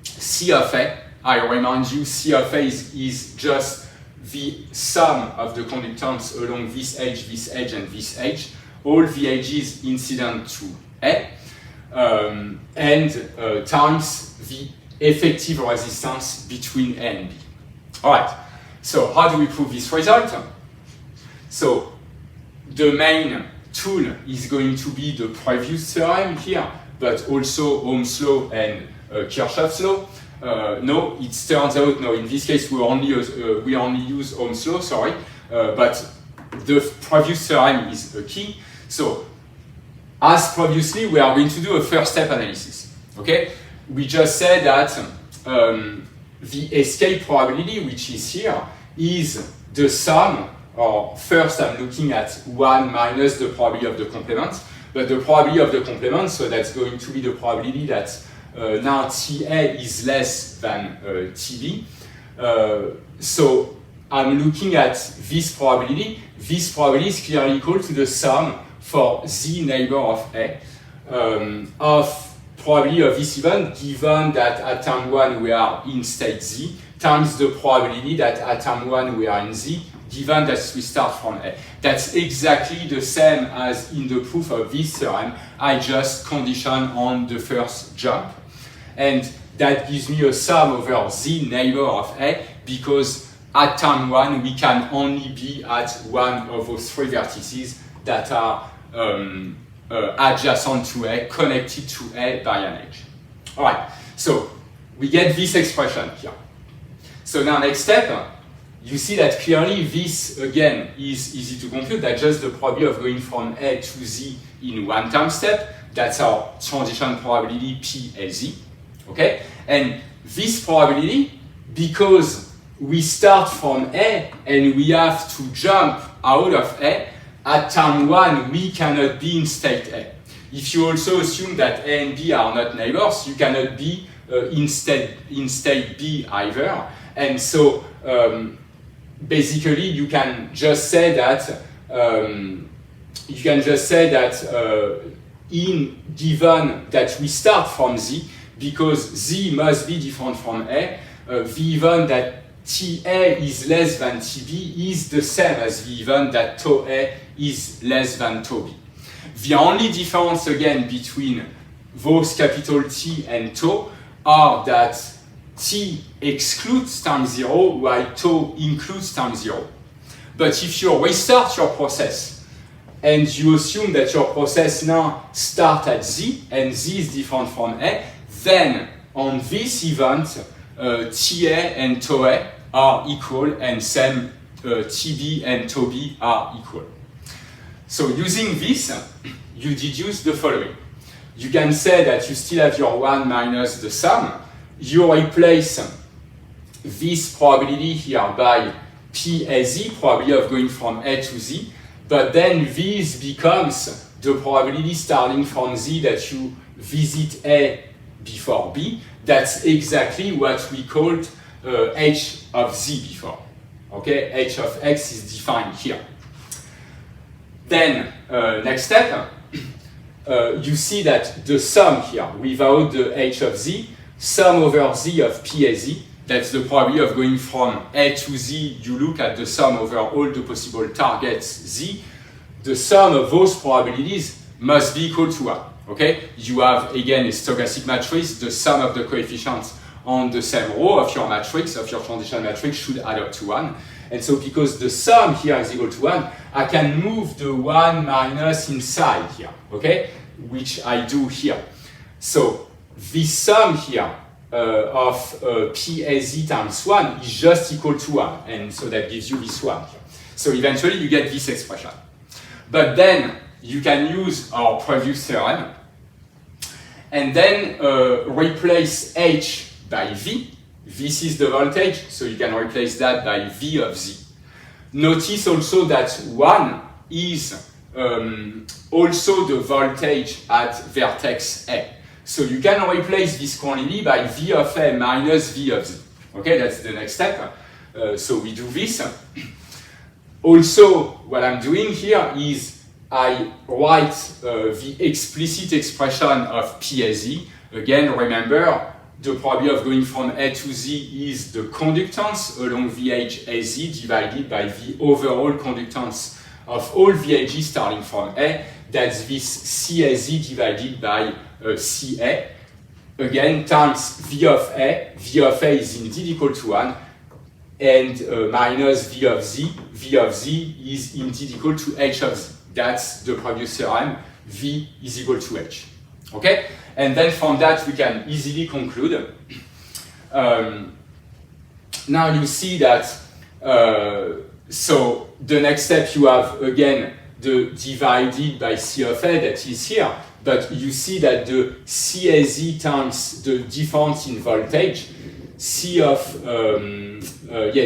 C of A. I remind you, C of A is just the sum of the conductance along this edge, and this edge, all the edges incident to A, and times the effective resistance between A and B. All right, so how do we prove this result? So the main tool is going to be the previous theorem here, but also Ohm's law and Kirchhoff's law. No, it turns out, no, in this case we only use Ohm's law, sorry, but the previous theorem is a key. So, as previously, we are going to do a first step analysis, okay? We just said that the escape probability, which is here, is the sum, or first I'm looking at 1 minus the probability of the complement, but the probability of the complement, so that's going to be the probability that now TA is less than TB. So I'm looking at this probability. This probability is clearly equal to the sum for Z neighbor of A of probability of this event, given that at time 1 we are in state Z, times the probability that at time 1 we are in Z, given that we start from A. That's exactly the same as in the proof of this theorem. I just condition on the first jump. And that gives me a sum over Z neighbor of A, because at time 1 we can only be at one of those three vertices that are adjacent to A, connected to A by an edge. All right, so we get this expression here. So now next step, you see that clearly this again is easy to compute. That's just the probability of going from A to Z in one time step. That's our transition probability P L Z. Okay, and this probability, because we start from A and we have to jump out of A, at time 1 we cannot be in state A. If you also assume that A and B are not neighbors, you cannot be in state B either. And so basically you can just say that given that we start from Z, because Z must be different from A, the event that TA is less than TB is the same as the event that tau A is less than tau B. The only difference again between those capital T and tau are that T excludes time 0 while tau includes time 0. But if you restart your process and you assume that your process now starts at Z and Z is different from A, then on this event TA and tau A are equal, and same TB and tau B are equal. So using this, you deduce the following. You can say that you still have your 1 minus the sum. You replace this probability here by PAZ, probability of going from A to Z, but then this becomes the probability starting from Z that you visit A before B. That's exactly what we called H of Z before. Okay, H of X is defined here. Then, next step, you see that the sum here, without the H of Z, sum over Z of PAZ, that's the probability of going from A to Z, you look at the sum over all the possible targets Z, the sum of those probabilities must be equal to 1. Okay, you have again a stochastic matrix, the sum of the coefficients on the same row of your matrix, of your transition matrix, should add up to 1. And so because the sum here is equal to 1, I can move the 1 minus inside here, okay, which I do here. So this sum here of PAZ times 1 is just equal to 1, and so that gives you this 1 here. So eventually you get this expression. But then you can use our previous theorem and then replace H by V. This is the voltage, so you can replace that by V of Z. Notice also that 1 is also the voltage at vertex A. So you can replace this quantity by V of A minus V of Z. Okay, that's the next step. So we do this. Also, what I'm doing here is I write the explicit expression of P as Z. Again, remember, the probability of going from A to Z is the conductance along VH as Z divided by the overall conductance of all VHG starting from A. That's this C as Z divided by CA. Again, times V of A. V of A is indeed equal to 1. And minus V of Z. V of Z is indeed equal to H of Z. That's the previous theorem. V is equal to H. Okay? And then from that we can easily conclude. Now you see that, so the next step you have again the divided by C of A that is here, but you see that the C as Z times the difference in voltage, C of,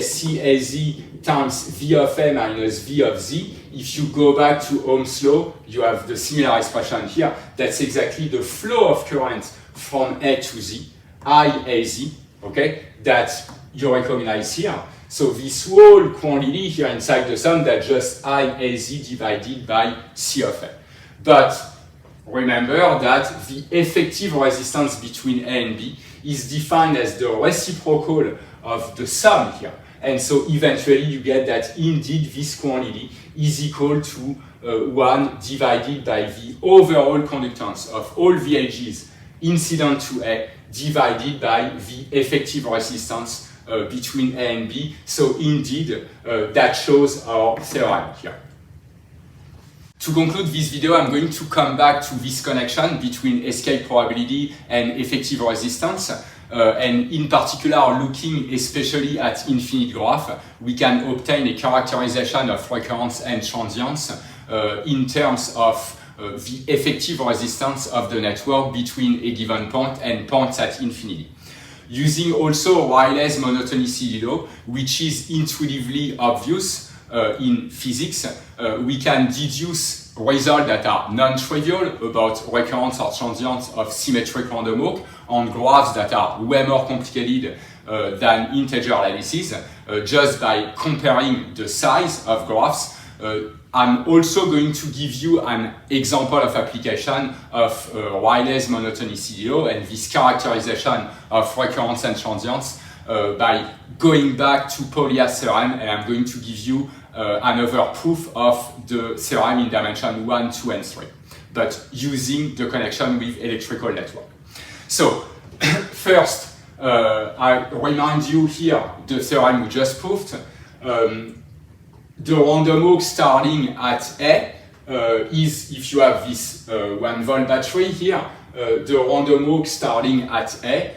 C as Z times V of A minus V of Z. If you go back to Ohm's law, you have the similar expression here. That's exactly the flow of current from A to Z, I A Z, okay, that you recognize here. So this whole quantity here inside the sum, that's just I A Z divided by C of A. But remember that the effective resistance between A and B is defined as the reciprocal of the sum here. And so eventually you get that indeed this quantity is equal to 1 divided by the overall conductance of all VHGs incident to A divided by the effective resistance between A and B. So indeed that shows our theorem here. To conclude this video, I'm going to come back to this connection between escape probability and effective resistance. And in particular, looking especially at infinite graph, we can obtain a characterization of recurrence and transience in terms of the effective resistance of the network between a given point and points at infinity. Using also Rayleigh's monotonicity law, which is intuitively obvious in physics, we can deduce results that are non-trivial about recurrence or transience of symmetric random walk on graphs that are way more complicated than integer analysis, just by comparing the size of graphs. I'm also going to give you an example of application of Rayleigh's monotonicity law and this characterization of recurrence and transience by going back to Paulia's theorem, and I'm going to give you another proof of the theorem in dimension 1, 2, and 3, but using the connection with electrical network. So, first, I remind you here the theorem we just proved. The random walk starting at A is, if you have this 1 volt battery here, the random walk starting at A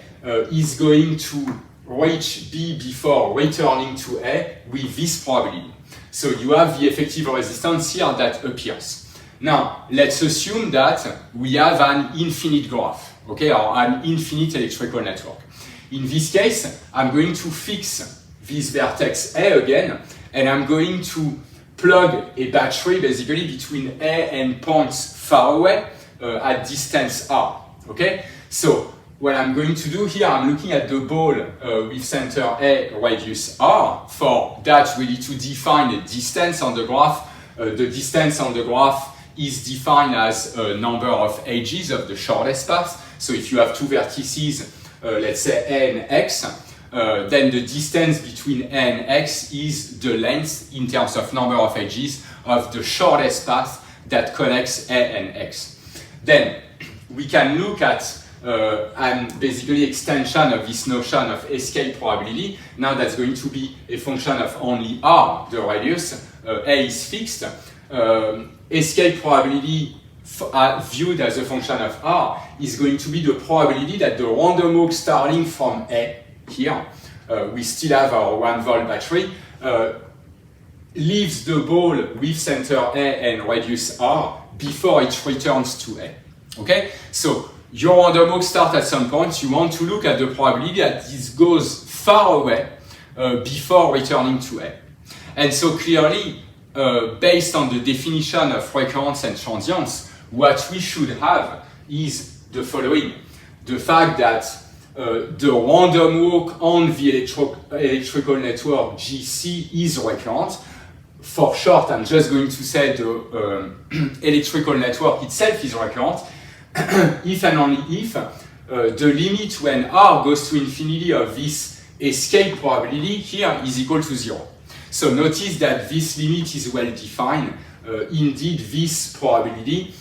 is going to reach B before returning to A with this probability. So you have the effective resistance here that appears. Now, let's assume that we have an infinite graph, okay, or an infinite electrical network. In this case, I'm going to fix this vertex A again, and I'm going to plug a battery basically between A and points far away at distance R, okay? So what I'm going to do here, I'm looking at the ball with center A, radius R. For that, we need to define a distance on the graph. The distance on the graph is defined as a number of edges of the shortest path. So if you have two vertices, let's say A and X, then the distance between A and X is the length in terms of number of edges of the shortest path that connects A and X. Then we can look at and basically extension of this notion of escape probability. Now that's going to be a function of only R, the radius. A is fixed. Escape probability viewed as a function of R is going to be the probability that the random walk starting from A here, we still have our 1 volt battery, leaves the ball with center A and radius R before it returns to A. Okay? So your random walk starts at some point. You want to look at the probability that this goes far away before returning to A. And so clearly, based on the definition of recurrence and transience, what we should have is the following. The fact that the random walk on the electrical network GC is recurrent. for short, I'm just going to say the electrical network itself is recurrent if and only if the limit when R goes to infinity of this escape probability here is equal to 0. So notice that this limit is well defined. Indeed, this probability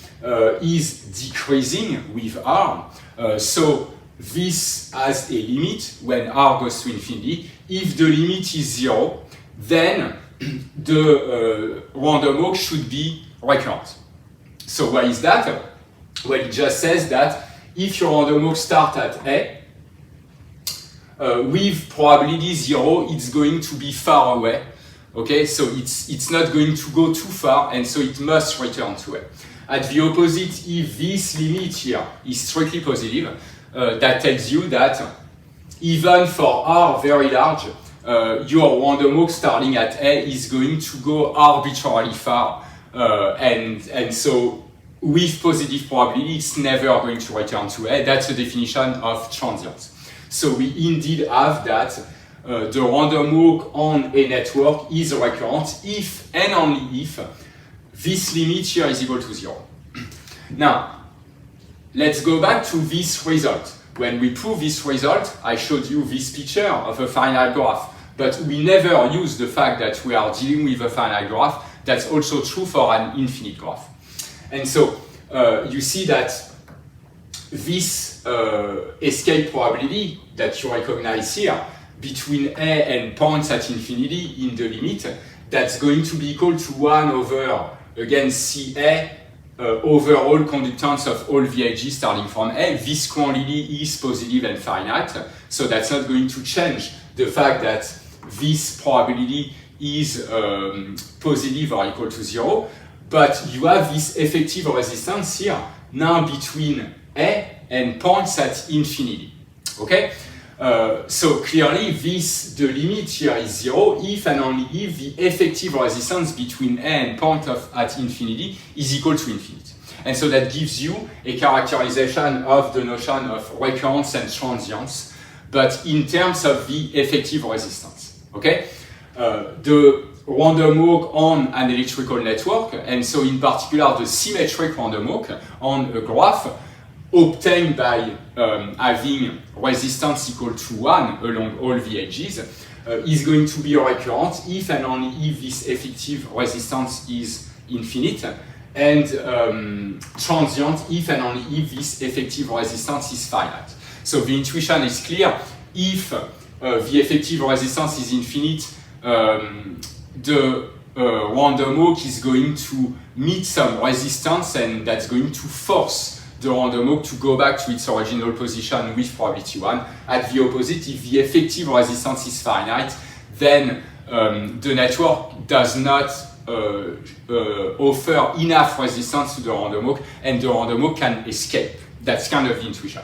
is decreasing with R. So this has a limit when R goes to infinity. If the limit is 0, then the random walk should be recurrent. So why is that? Well, it just says that if your random walk starts at A, with probability 0, it's going to be far away. Okay, so it's not going to go too far, and so it must return to A. At the opposite, if this limit here is strictly positive, that tells you that even for R very large, your random walk starting at A is going to go arbitrarily far, and so with positive probability, it's never going to return to A. That's the definition of transience. So we indeed have that the random walk on a network is recurrent if and only if this limit here is equal to 0. Now, let's go back to this result. When we prove this result, I showed you this picture of a finite graph, but we never use the fact that we are dealing with a finite graph. That's also true for an infinite graph. And so you see that this escape probability that you recognize here between A and points at infinity in the limit, that's going to be equal to 1 over, again, CA over all conductance of all VIG starting from A. This quantity is positive and finite, so that's not going to change the fact that this probability is positive or equal to 0. But you have this effective resistance here now between A and points at infinity. Okay? So clearly the limit here is 0 if and only if the effective resistance between A and point at infinity is equal to infinity. And so that gives you a characterization of the notion of recurrence and transience, but in terms of the effective resistance. Okay? The random walk on an electrical network, and so in particular the symmetric random walk on a graph obtained by having resistance equal to 1 along all VIGs, is going to be recurrent if and only if this effective resistance is infinite, and transient if and only if this effective resistance is finite. So the intuition is clear. If the effective resistance is infinite, the random walk is going to meet some resistance, and that's going to force the random walk to go back to its original position with probability 1. At the opposite, if the effective resistance is finite, then the network does not offer enough resistance to the random walk, and the random walk can escape. That's kind of the intuition.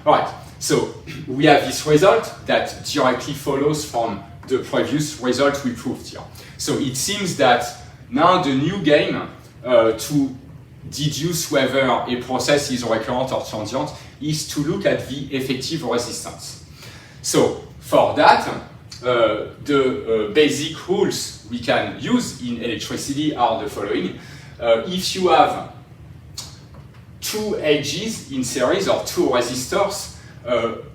All right, so we have this result that directly follows from the previous result we proved here. So it seems that now the new game to deduce whether a process is recurrent or transient is to look at the effective resistance. So for that, the basic rules we can use in electricity are the following. If you have two edges in series or two resistors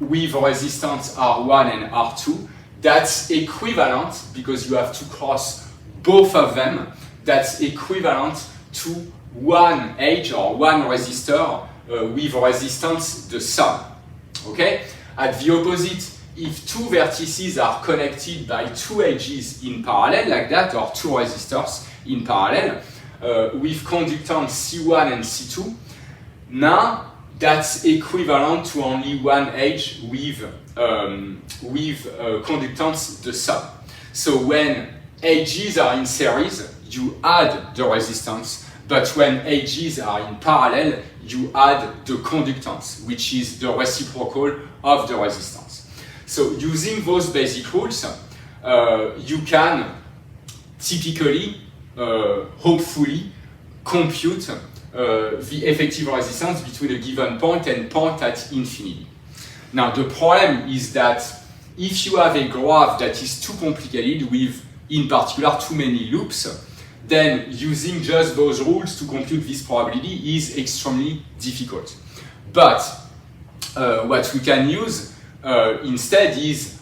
with resistance R1 and R2, that's equivalent, because you have to cross both of them, that's equivalent to one edge or one resistor with resistance the sum. Okay? At the opposite, if two vertices are connected by two edges in parallel like that, or two resistors in parallel with conductance C1 and C2, now that's equivalent to only one edge with conductance the sum. So when edges are in series, you add the resistance, but when edges are in parallel, you add the conductance, which is the reciprocal of the resistance. So using those basic rules, you can typically, hopefully, compute the effective resistance between a given point and point at infinity. Now the problem is that if you have a graph that is too complicated with in particular too many loops, then using just those rules to compute this probability is extremely difficult. But what we can use instead is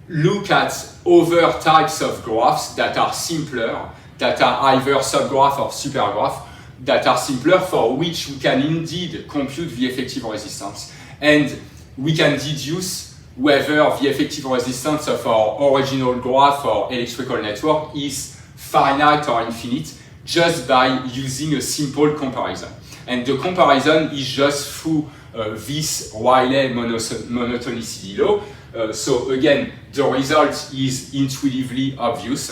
look at other types of graphs that are simpler, that are either subgraph or supergraph, that are simpler, for which we can indeed compute the effective resistance. And we can deduce whether the effective resistance of our original graph or electrical network is finite or infinite just by using a simple comparison. And the comparison is just through this Rayleigh monotonicity law. So again, the result is intuitively obvious.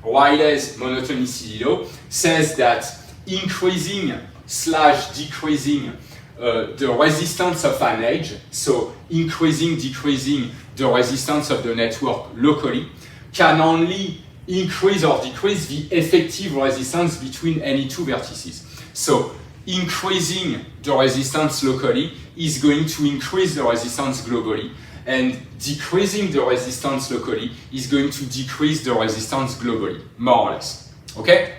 Rayleigh's monotonicity law says that increasing / decreasing the resistance of an edge, so increasing, decreasing the resistance of the network locally, can only increase or decrease the effective resistance between any two vertices. So increasing the resistance locally is going to increase the resistance globally, and decreasing the resistance locally is going to decrease the resistance globally, more or less. Okay?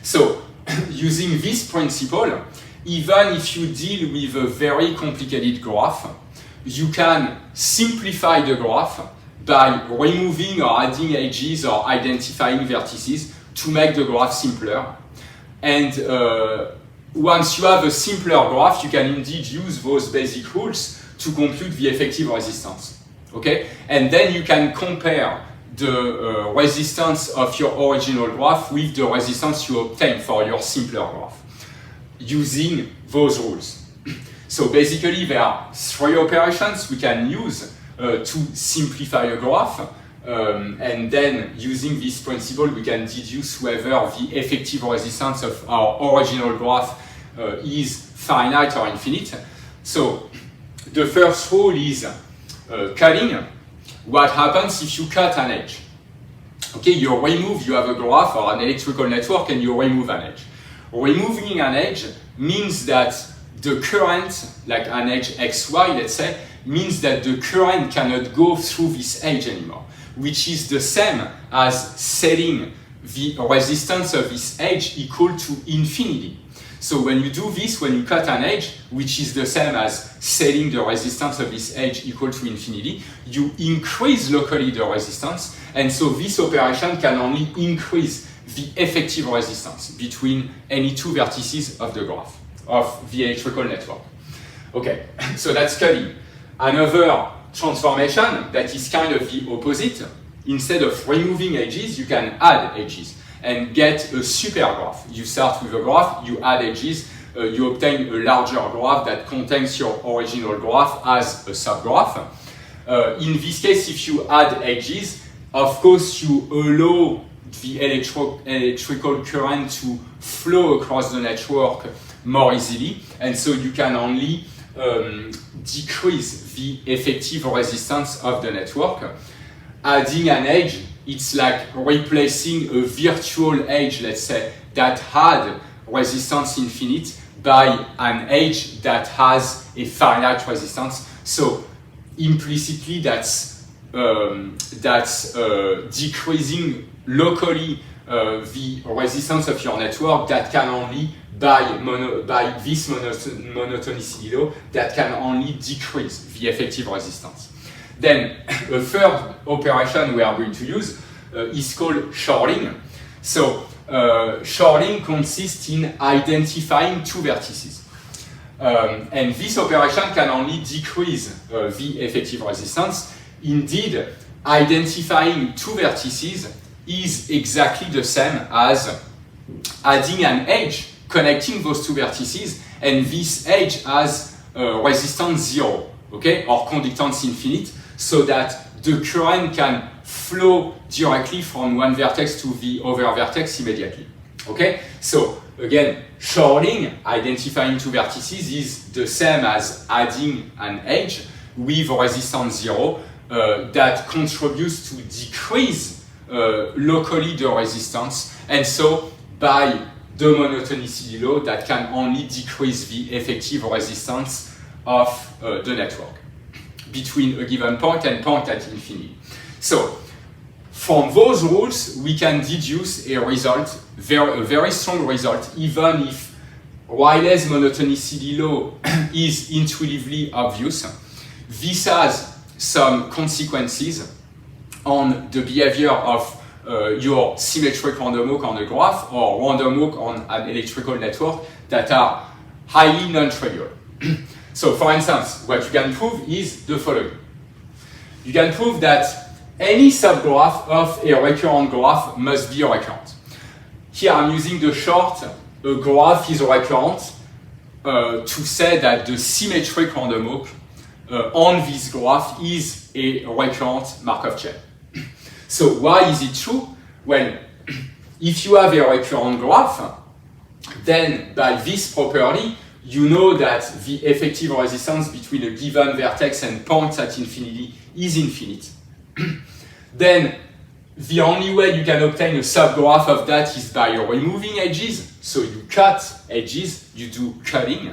So, using this principle, even if you deal with a very complicated graph, you can simplify the graph by removing or adding edges or identifying vertices to make the graph simpler. And once you have a simpler graph, you can indeed use those basic rules to compute the effective resistance. Okay? And then you can compare the resistance of your original graph with the resistance you obtain for your simpler graph using those rules. So basically there are three operations we can use to simplify a graph, and then using this principle we can deduce whether the effective resistance of our original graph is finite or infinite. So the first rule is cutting. What happens if you cut an edge? Okay, you have a graph or an electrical network and you remove an edge. Removing an edge means that the current, like an edge XY, let's say, means that the current cannot go through this edge anymore, which is the same as setting the resistance of this edge equal to infinity. So when you do this, when you cut an edge, which is the same as setting the resistance of this edge equal to infinity, you increase locally the resistance, and so this operation can only increase the effective resistance between any two vertices of the graph, of the electrical network. Okay, so that's cutting. Another transformation that is kind of the opposite, instead of removing edges, you can add edges and get a super graph. You start with a graph, you add edges, you obtain a larger graph that contains your original graph as a subgraph. In this case, if you add edges, of course you allow the electrical current to flow across the network more easily, and so you can only decrease the effective resistance of the network. Adding an edge, it's like replacing a virtual edge, let's say, that had resistance infinite by an edge that has a finite resistance. So implicitly that's decreasing locally the resistance of your network that can only, by this monotonicity law, that can only decrease the effective resistance. Then a third operation we are going to use is called shorting. So shorting consists in identifying two vertices. And this operation can only decrease the effective resistance. Indeed, identifying two vertices is exactly the same as adding an edge connecting those two vertices, and this edge has resistance 0, okay, or conductance infinite, so that the current can flow directly from one vertex to the other vertex immediately. Okay, so again, shorting, identifying two vertices, is the same as adding an edge with resistance 0 that contributes to decrease locally the resistance, and so by the monotonicity law that can only decrease the effective resistance of the network between a given point and point at infinity. So From those rules, we can deduce a result, a very strong result, even if Rayleigh's monotonicity law is intuitively obvious. This has some consequences on the behavior of your symmetric random walk on a graph or random walk on an electrical network that are highly non-trivial. So, for instance, what you can prove is the following. You can prove that any subgraph of a recurrent graph must be recurrent. Here I'm using the short, a graph is recurrent, to say that the symmetric random walk on this graph is a recurrent Markov chain. So why is it true? Well, if you have a recurrent graph, then by this property, you know that the effective resistance between a given vertex and points at infinity is infinite. Then the only way you can obtain a subgraph of that is by removing edges. So you cut edges, you do cutting.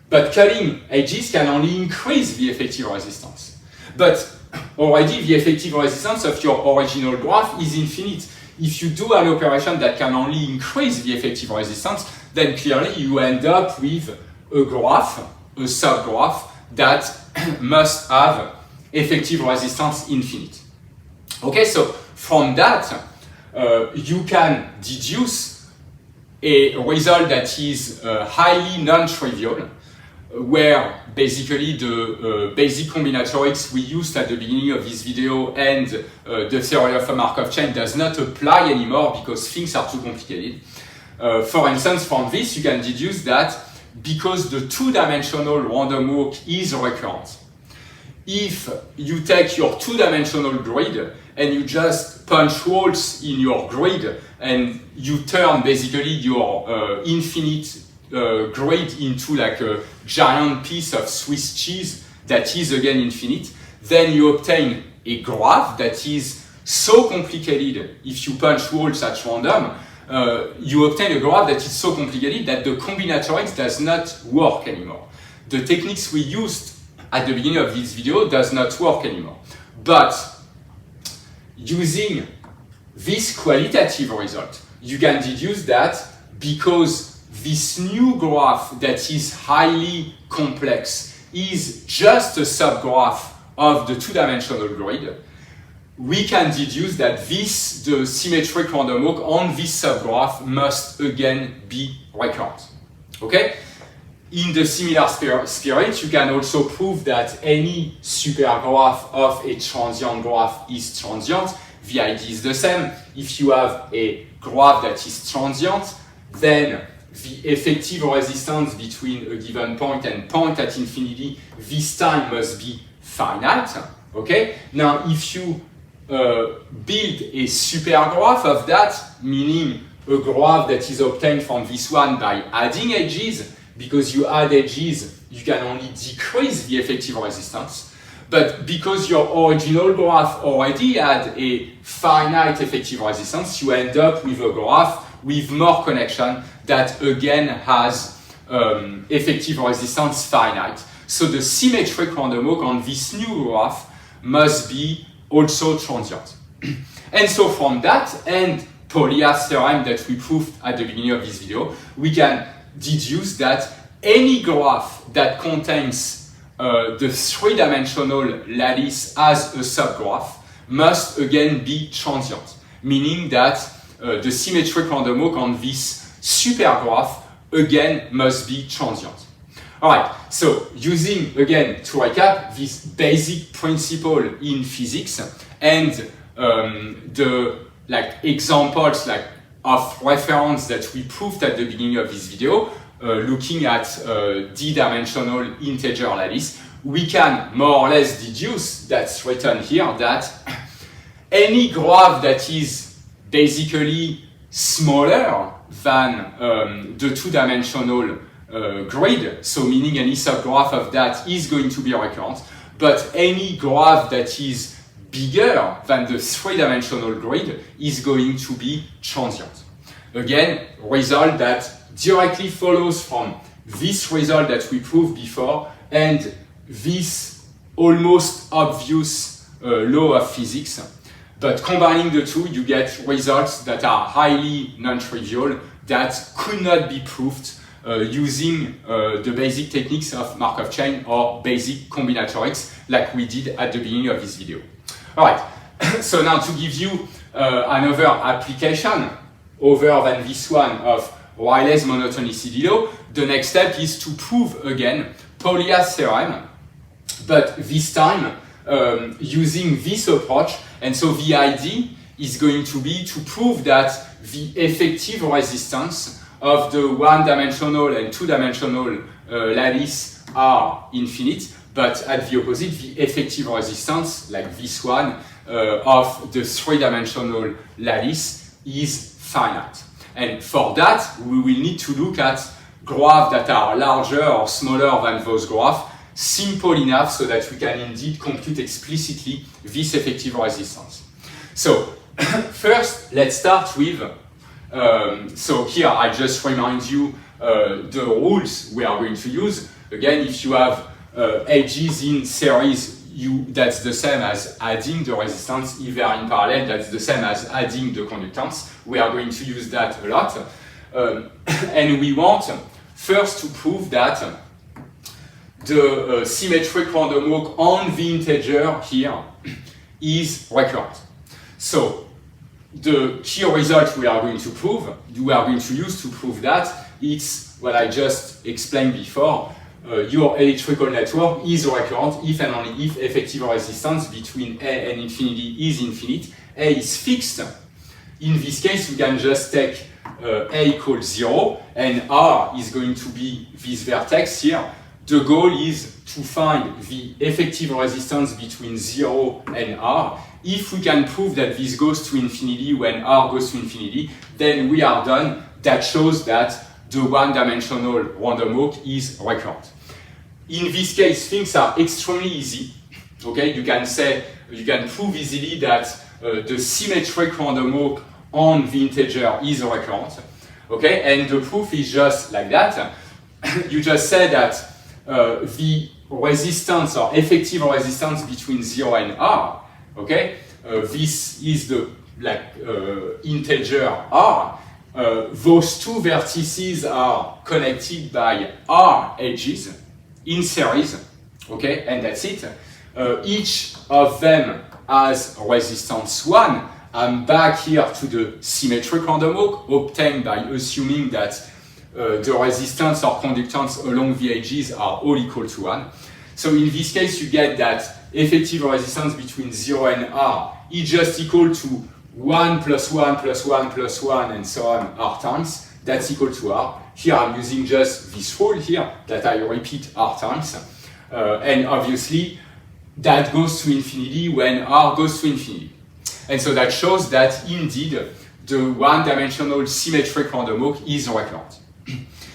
But cutting edges can only increase the effective resistance. But already the effective resistance of your original graph is infinite. If you do an operation that can only increase the effective resistance, then clearly you end up with a graph, a subgraph, that must have effective resistance infinite. Okay, so from that, you can deduce a result that is highly non-trivial, where basically the basic combinatorics we used at the beginning of this video and the theory of a Markov chain does not apply anymore because things are too complicated. For instance, from this you can deduce that because the two-dimensional random walk is recurrent, if you take your two-dimensional grid and you just punch holes in your grid and you turn basically your infinite grid into like a giant piece of Swiss cheese that is again infinite, then you obtain a graph that is so complicated. If you punch holes at random, you obtain a graph that is so complicated that the combinatorics does not work anymore. The techniques we used at the beginning of this video does not work anymore. But using this qualitative result, you can deduce that because this new graph that is highly complex is just a subgraph of the two-dimensional grid, we can deduce that this, the symmetric random walk on this subgraph must again be recurrent. Okay? In the similar spirit, you can also prove that any supergraph of a transient graph is transient. The idea is the same. If you have a graph that is transient, then the effective resistance between a given point and point at infinity this time must be finite. Okay? Now, if you build a supergraph of that, meaning a graph that is obtained from this one by adding edges, because you add edges, you can only decrease the effective resistance. But because your original graph already had a finite effective resistance, you end up with a graph with more connection that again has effective resistance finite. So the symmetric random walk on this new graph must be also transient. And so from that and Polya's theorem that we proved at the beginning of this video, we can deduce that any graph that contains the three-dimensional lattice as a subgraph must again be transient, meaning that the symmetric random walk on this supergraph again must be transient. Alright, so using again to recap this basic principle in physics and the examples of reference that we proved at the beginning of this video, looking at d-dimensional integer lattice, we can more or less deduce, that's written here, that any graph that is basically smaller than the two-dimensional grid, so meaning any subgraph of that is going to be recurrent, but any graph that is bigger than the three-dimensional grid is going to be transient. Again, result that directly follows from this result that we proved before and this almost obvious law of physics But combining the two, you get results that are highly non-trivial, that could not be proved using the basic techniques of Markov chain or basic combinatorics like we did at the beginning of this video. Alright, so now to give you another application other than this one of Reilly's monotonicity law, the next step is to prove again Paulia's theorem, but this time using this approach. And so the idea is going to be to prove that the effective resistance of the one-dimensional and two-dimensional lattice are infinite, but at the opposite, the effective resistance, like this one, of the three-dimensional lattice is finite. And for that, we will need to look at graphs that are larger or smaller than those graphs, simple enough so that we can indeed compute explicitly this effective resistance. So first, let's start with, so here I just remind you the rules we are going to use. Again, if you have edges in series, that's the same as adding the resistance. If they are in parallel, that's the same as adding the conductance. We are going to use that a lot. And we want first to prove that the symmetric random walk on the integer here is recurrent. So the key result we are going to use to prove that, it's what I just explained before. Your electrical network is recurrent if and only if effective resistance between A and infinity is infinite. A is fixed. In this case, we can just take A equals 0, and R is going to be this vertex here. The goal is to find the effective resistance between 0 and R. If we can prove that this goes to infinity when R goes to infinity, then we are done. That shows that the one-dimensional random walk is recurrent. In this case, things are extremely easy. Okay, you can prove easily that the symmetric random walk on the integer is recurrent. Okay, and the proof is just like that. You just say that the resistance or effective resistance between 0 and R, okay, this is the integer R. Those two vertices are connected by R edges in series, okay, and that's it. Each of them has resistance 1. I'm back here to the symmetric random walk obtained by assuming that the resistance or conductance along the edges are all equal to 1. So in this case, you get that effective resistance between 0 and R is just equal to 1 plus 1 plus 1 plus 1 and so on R times. That's equal to R. Here I'm using just this rule here that I repeat R times. And obviously, that goes to infinity when R goes to infinity. And so that shows that indeed the one-dimensional symmetric random walk is recurrent.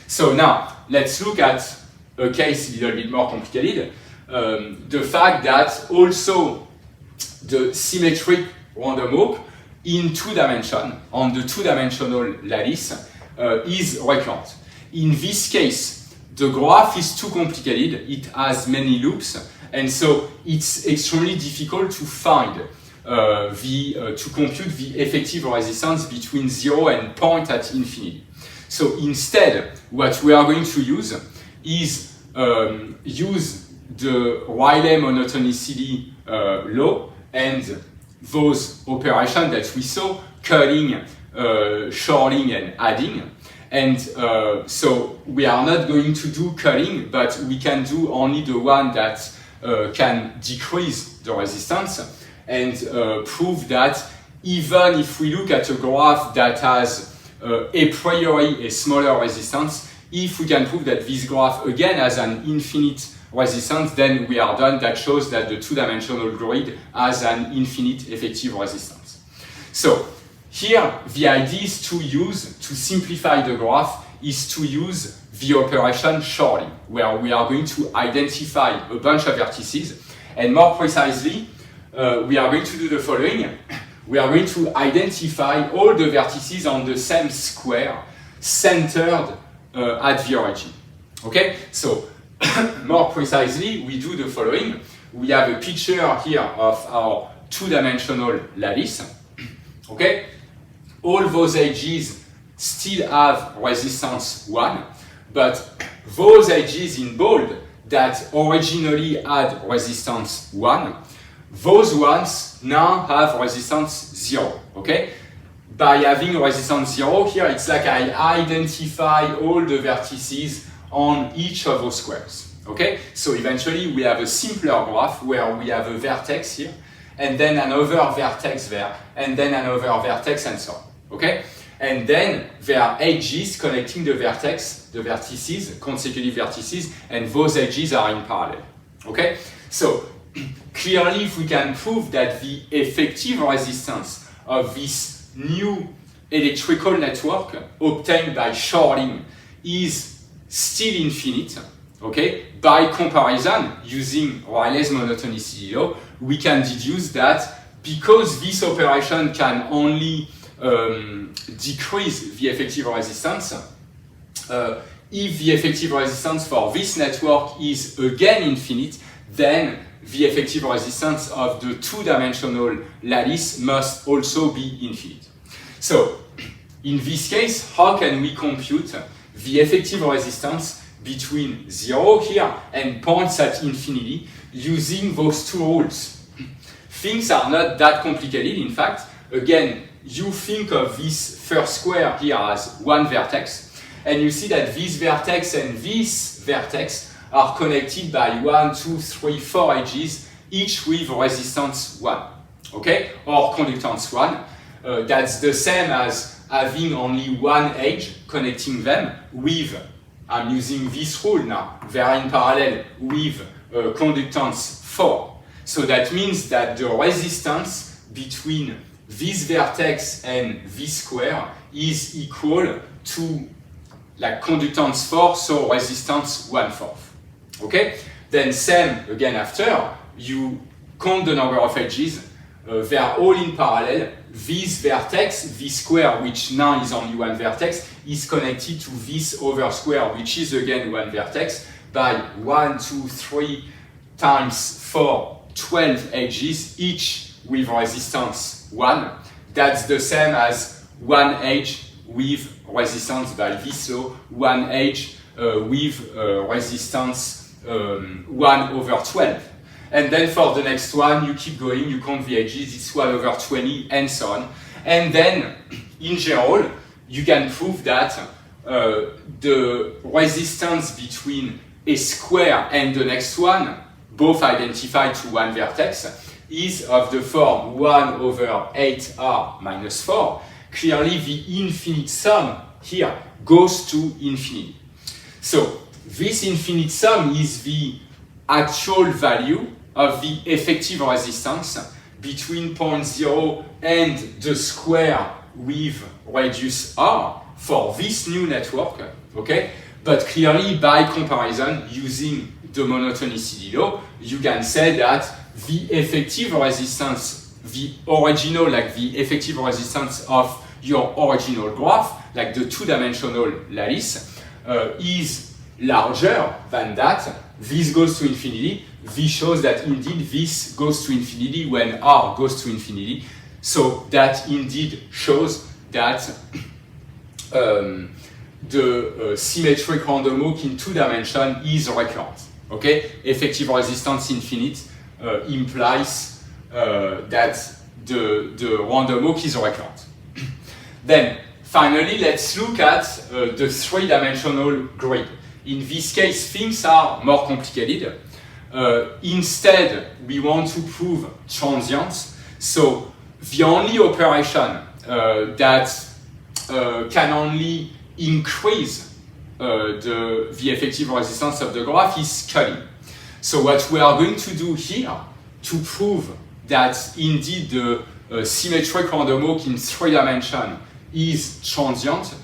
So now let's look at a case a little bit more complicated. The fact that also the symmetric random walk in 2 dimensions on the 2-dimensional lattice is recurrent. In this case, the graph is too complicated. It has many loops, and so it's extremely difficult to find to compute the effective resistance between 0 and point at infinity. So instead, what we are going to use is use the Reilly monotonicity law and those operations that we saw, culling, shorting, and adding. And so we are not going to do culling, but we can do only the one that can decrease the resistance and prove that even if we look at a graph that has a priori a smaller resistance, if we can prove that this graph again has an infinite resistance, then we are done. That shows that the 2-dimensional grid has an infinite effective resistance. So here the idea is to simplify the graph, is to use the operation shorting, where we are going to identify a bunch of vertices, and more precisely, we are going to do the following. We are going to identify all the vertices on the same square centered at the origin. Okay, so more precisely, we do the following. We have a picture here of our two-dimensional lattice, okay, all those edges still have resistance 1, but those edges in bold that originally had resistance 1, those ones now have resistance 0, okay? By having resistance 0 here, it's like I identify all the vertices on each of those squares, okay? So eventually we have a simpler graph where we have a vertex here, and then another vertex there, and then another vertex and so on, okay? And then there are edges connecting the vertices, consecutive vertices, and those edges are in parallel, okay? So clearly if we can prove that the effective resistance of this new electrical network obtained by Shorling is still infinite, okay? By comparison, using Rayleigh's monotonicity law, we can deduce that because this operation can only decrease the effective resistance, if the effective resistance for this network is again infinite, then the effective resistance of the two-dimensional lattice must also be infinite. So, in this case, how can we compute the effective resistance between 0 here and points at infinity using those two rules? Things are not that complicated, in fact. Again, you think of this first square here as one vertex, and you see that this vertex and this vertex are connected by 1, 2, 3, 4 edges, each with resistance 1, okay? Or conductance 1. That's the same as having only one edge connecting them with, I'm using this rule now, they are in parallel with conductance 4. So that means that the resistance between this vertex and this square is equal to like conductance 4, so resistance 1/4. Okay? Then same again after, you count the number of edges, they are all in parallel. This vertex, this square, which now is only one vertex, is connected to this other square, which is again one vertex, by 1, 2, 3 times 4, 12 edges, each with resistance 1. That's the same as one edge with resistance by this law, one edge with resistance 1/12. And then for the next one, you keep going, you count the edges, it's 1/20, and so on. And then, in general, you can prove that the resistance between a square and the next one, both identified to one vertex, is of the form 1/8r minus 4. Clearly, the infinite sum here goes to infinity. So, this infinite sum is the actual value of the effective resistance between point 0 and the square with radius r for this new network, okay? But clearly, by comparison, using the monotonicity law, you can say that the effective resistance, the original, like the effective resistance of your original graph, like the two-dimensional lattice, is larger than that. This goes to infinity. This shows that indeed this goes to infinity when r goes to infinity. So that indeed shows that the symmetric random walk in 2 dimensions is recurrent. Okay, effective resistance infinite implies that the random walk is recurrent. Then finally, let's look at the 3-dimensional grid. In this case, things are more complicated. Instead, we want to prove transients. So the only operation that can only increase the effective resistance of the graph is scaling. So what we are going to do here to prove that indeed the symmetric random walk in 3 dimensions is transient,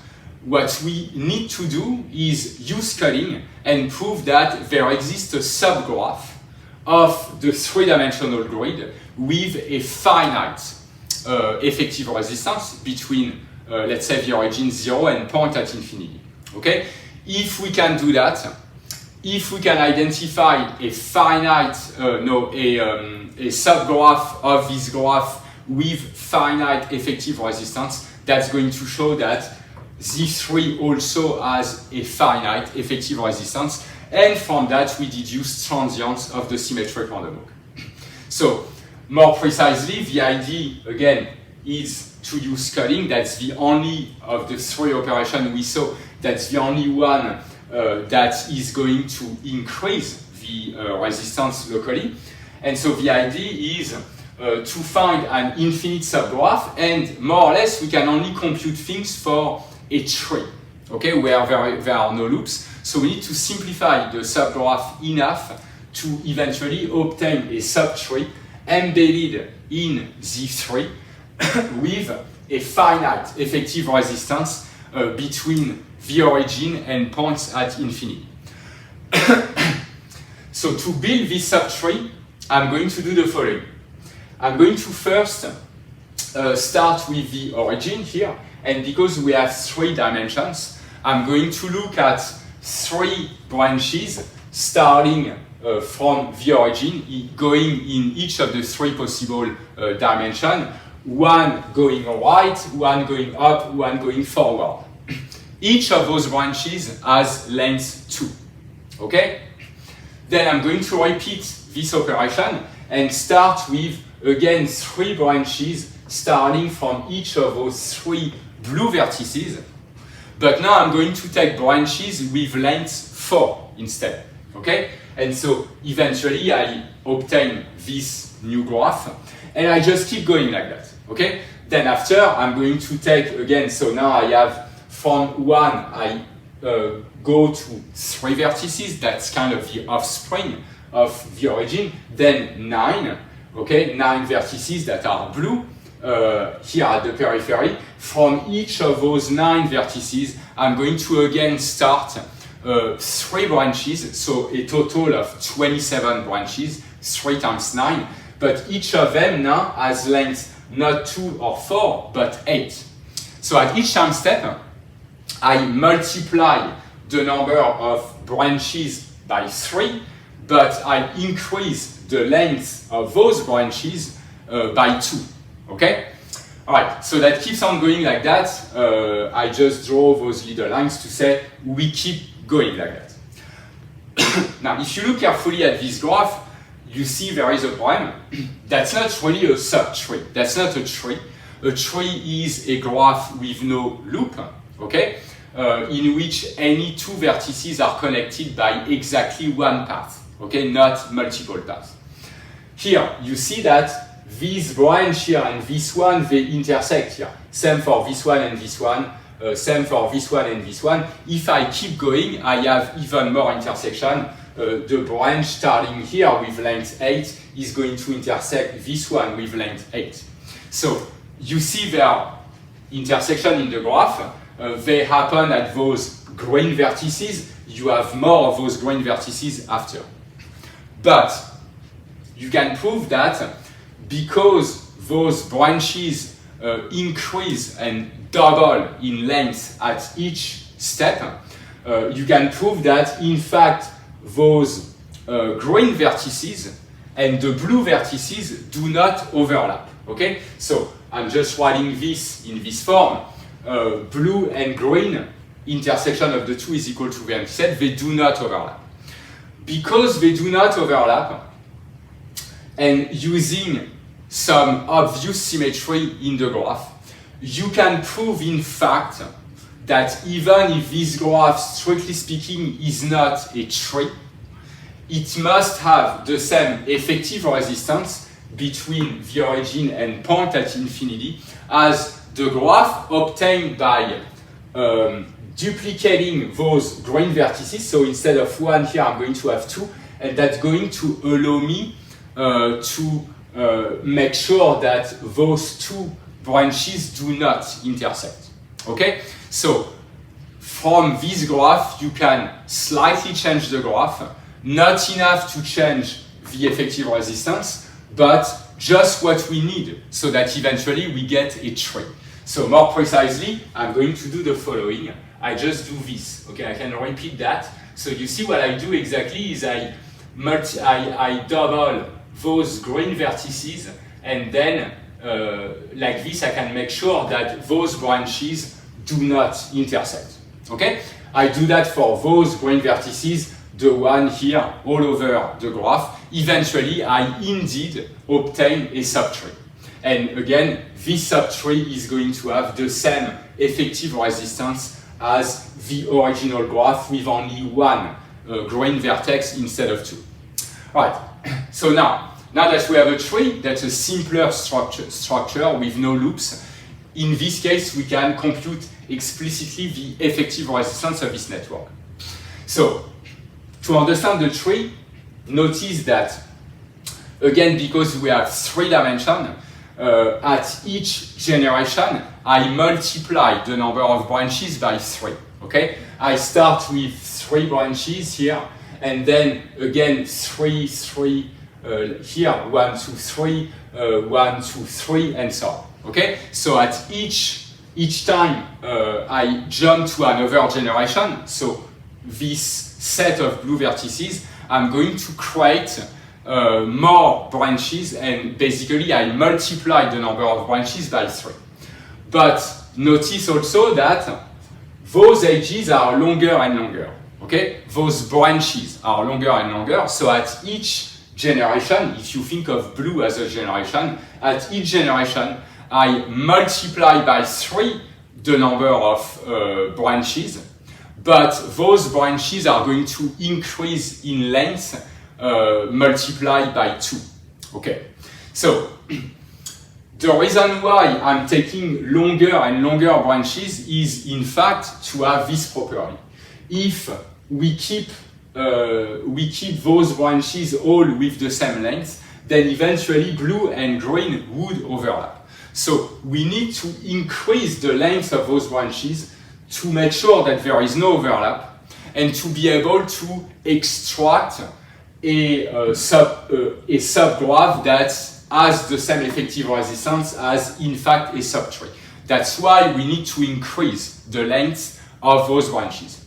what we need to do is use scaling and prove that there exists a subgraph of the 3-dimensional grid with a finite effective resistance between, let's say, the origin 0 and point at infinity. Okay? If we can do that, if we can identify a finite, a subgraph of this graph with finite effective resistance, that's going to show that Z3 also has a finite effective resistance, and from that we deduce transients of the symmetric random walk. So, more precisely, the idea, again, is to use scaling. That's the only of the three operations we saw, that's the only one that is going to increase the resistance locally. And so the idea is to find an infinite subgraph, and more or less we can only compute things for a tree, okay, where there are no loops. So we need to simplify the subgraph enough to eventually obtain a subtree embedded in Z3 with a finite effective resistance between the origin and points at infinity. So to build this subtree, I'm going to do the following. I'm going to first start with the origin here, and because we have 3 dimensions, I'm going to look at 3 branches starting from the origin, going in each of the 3 possible dimensions, one going right, one going up, one going forward. Each of those branches has length 2, okay? Then I'm going to repeat this operation and start with, again, 3 branches starting from each of those 3 blue vertices. But now I'm going to take branches with length 4 instead, okay? And so eventually I obtain this new graph, and I just keep going like that, okay? Then after I'm going to take, again, so now I have from 1, I go to 3 vertices, that's kind of the offspring of the origin, then 9, okay, 9 vertices that are blue here at the periphery. From each of those 9 vertices, I'm going to again start 3 branches, so a total of 27 branches, 3 times 9, but each of them now has length not 2 or 4, but 8. So at each time step, I multiply the number of branches by 3, but I increase the length of those branches by 2, okay? All right, so that keeps on going like that. I just draw those little lines to say we keep going like that. Now, if you look carefully at this graph, you see there is a problem. That's not really a subtree. That's not a tree. A tree is a graph with no loop, okay? In which any 2 vertices are connected by exactly one path, okay? Not multiple paths. Here, you see that this branch here and this one, they intersect here. Same for this one and this one, same for this one and this one. If I keep going, I have even more intersection. The branch starting here with length 8 is going to intersect this one with length 8. So you see their intersection in the graph. They happen at those green vertices. You have more of those green vertices after. But you can prove that because those branches increase and double in length at each step, you can prove that in fact those green vertices and the blue vertices do not overlap, okay? So I'm just writing this in this form. Blue and green intersection of the 2 is equal to the empty set. They do not overlap. Because they do not overlap, and using some obvious symmetry in the graph, you can prove in fact that even if this graph, strictly speaking, is not a tree, it must have the same effective resistance between the origin and point at infinity as the graph obtained by duplicating those green vertices. So instead of 1 here, I'm going to have 2, and that's going to allow me to make sure that those 2 branches do not intersect, okay? So from this graph, you can slightly change the graph, not enough to change the effective resistance, but just what we need so that eventually we get a tree. So more precisely, I'm going to do the following. I just do this, okay? I can repeat that. So you see what I do exactly is I double those green vertices, and then like this I can make sure that those branches do not intersect. Okay? I do that for those green vertices, the one here all over the graph. Eventually I indeed obtain a subtree. And again, this subtree is going to have the same effective resistance as the original graph with only one green vertex instead of two. Right, so now that we have a tree that's a simpler structure with no loops, in this case we can compute explicitly the effective resistance of this network. So, to understand the tree, notice that, again, because we have 3 dimensions, at each generation, I multiply the number of branches by 3, okay? I start with 3 branches here, and then again 3, 3 here, 1, 2, 3, 1, 2, 3, and so on, okay? So at each time I jump to another generation, so this set of blue vertices, I'm going to create more branches, and basically I multiply the number of branches by 3. But notice also that those edges are longer and longer, okay? Those branches are longer and longer, so at each generation, if you think of blue as a generation, at each generation I multiply by 3 the number of branches, but those branches are going to increase in length multiplied by 2. Okay, so the reason why I'm taking longer and longer branches is in fact to have this property. If we keep those branches all with the same length, then eventually blue and green would overlap. So we need to increase the length of those branches to make sure that there is no overlap, and to be able to extract a subgraph that has the same effective resistance as, in fact, a subtree. That's why we need to increase the length of those branches.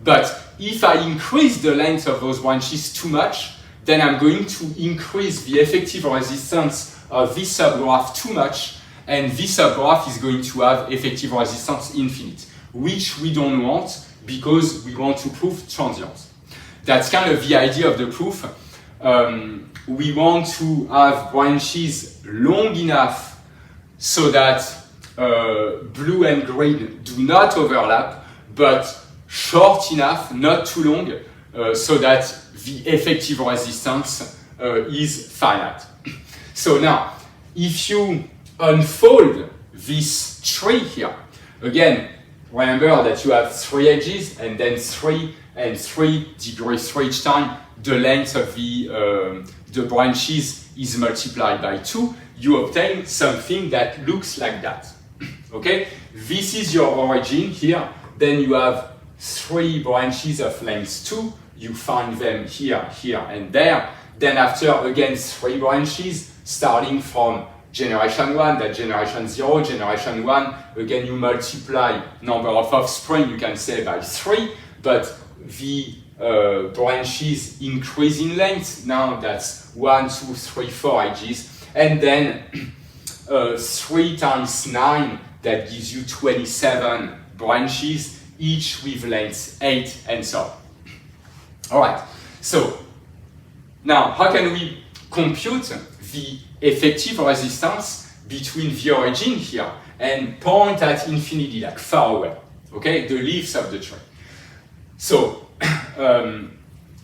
But if I increase the length of those branches too much, then I'm going to increase the effective resistance of this subgraph too much, and this subgraph is going to have effective resistance infinite, which we don't want because we want to prove transients. That's kind of the idea of the proof. We want to have branches long enough so that blue and green do not overlap, but short enough, not too long, so that the effective resistance is finite. So now, if you unfold this tree here, again, remember that you have 3 edges and then 3 and 3 degrees for each time. The length of the branches is multiplied by 2. You obtain something that looks like that. Okay? This is your origin here. Then you have 3 branches of length 2. You find them here, here, and there. Then after, again, 3 branches, starting from generation 1, that generation 0, generation 1, again you multiply number of offspring, you can say by 3, but the branches increase in length. Now that's 1, 2, 3, 4 edges, and then 3 times 9, that gives you 27 branches, each with length 8, and so on. Alright, so now how can we compute the effective resistance between the origin here and point at infinity, like far away, okay, the leaves of the tree? So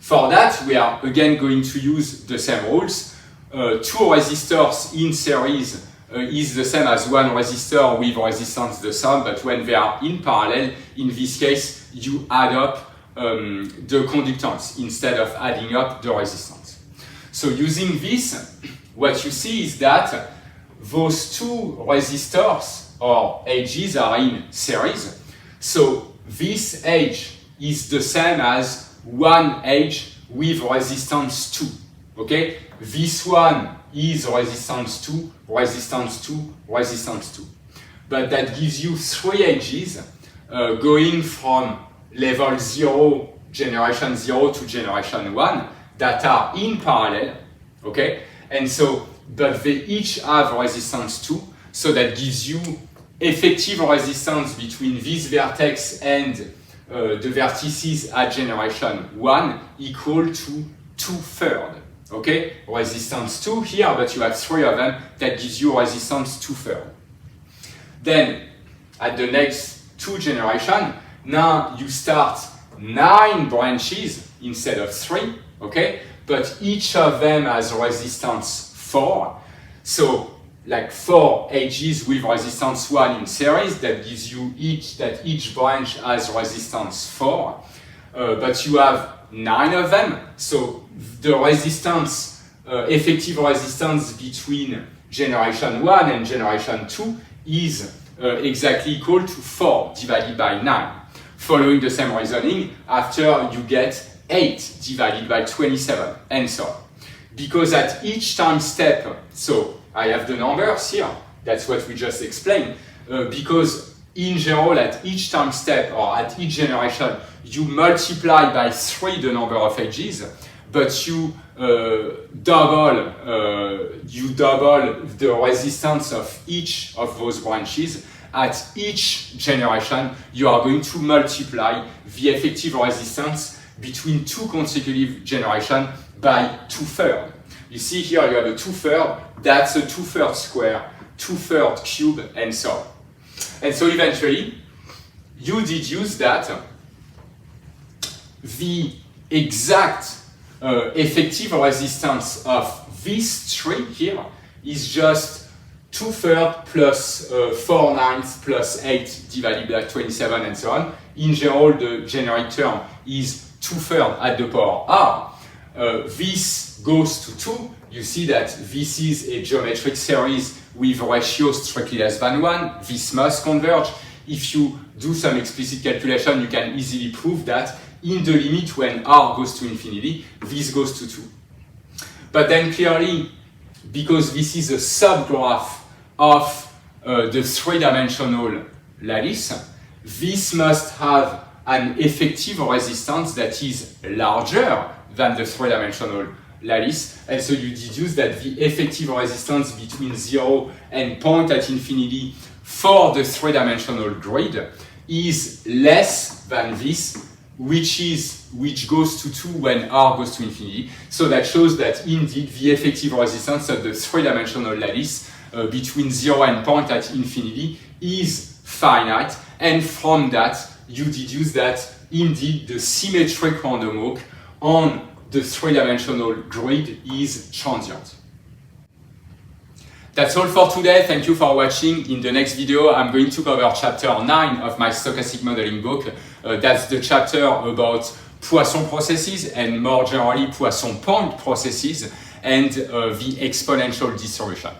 for that we are again going to use the same rules. 2 resistors in series is the same as 1 resistor with resistance the sum, but when they are in parallel, in this case you add up the conductance instead of adding up the resistance. So using this, what you see is that those 2 resistors or edges are in series. So this edge is the same as 1 edge with resistance 2. Okay? This one is resistance 2, resistance 2, resistance 2. But that gives you 3 edges going from level 0 generation 0 to generation 1 that are in parallel, okay? And so, but they each have resistance 2, so that gives you effective resistance between this vertex and the vertices at generation 1 equal to 2/3, okay? Resistance 2 here, but you have 3 of them, that gives you resistance 2/3. Then, at the next 2 generations, now you start 9 branches instead of 3, okay? But each of them has resistance 4. So, like 4 edges with resistance 1 in series, that gives you that each branch has resistance 4. But you have 9 of them, so the resistance, effective resistance between generation 1 and generation 2 is exactly equal to 4 divided by 9. Following the same reasoning, after you get 8 divided by 27, and so on. Because at each time step, so I have the numbers here, that's what we just explained, because in general at each time step or at each generation, you multiply by 3 the number of edges, but you double the resistance of each of those branches. At each generation, you are going to multiply the effective resistance between 2 consecutive generations by 2/3. You see here you have a 2/3, that's a 2/3 square, 2/3 cube, and so on. And so eventually, you deduce that the exact effective resistance of this tree here is just 2/3 plus 4/9 plus 8 divided by 27 and so on. In general, the generic term is 2/3 at the power r. This goes to 2. You see that this is a geometric series with ratios strictly less than 1. This must converge. If you do some explicit calculation, you can easily prove that in the limit when r goes to infinity, this goes to 2. But then clearly, because this is a subgraph of the 3-dimensional lattice, this must have an effective resistance that is larger than the 3-dimensional lattice, and so you deduce that the effective resistance between 0 and point at infinity for the 3-dimensional grid is less than this, which goes to 2 when r goes to infinity. So that shows that indeed the effective resistance of the 3-dimensional lattice between 0 and point at infinity is finite, and from that you deduce that indeed the symmetric random walk on the 3-dimensional grid is transient. That's all for today. Thank you for watching. In the next video, I'm going to cover chapter 9 of my stochastic modeling book. That's the chapter about Poisson processes and more generally Poisson point processes and the exponential distribution.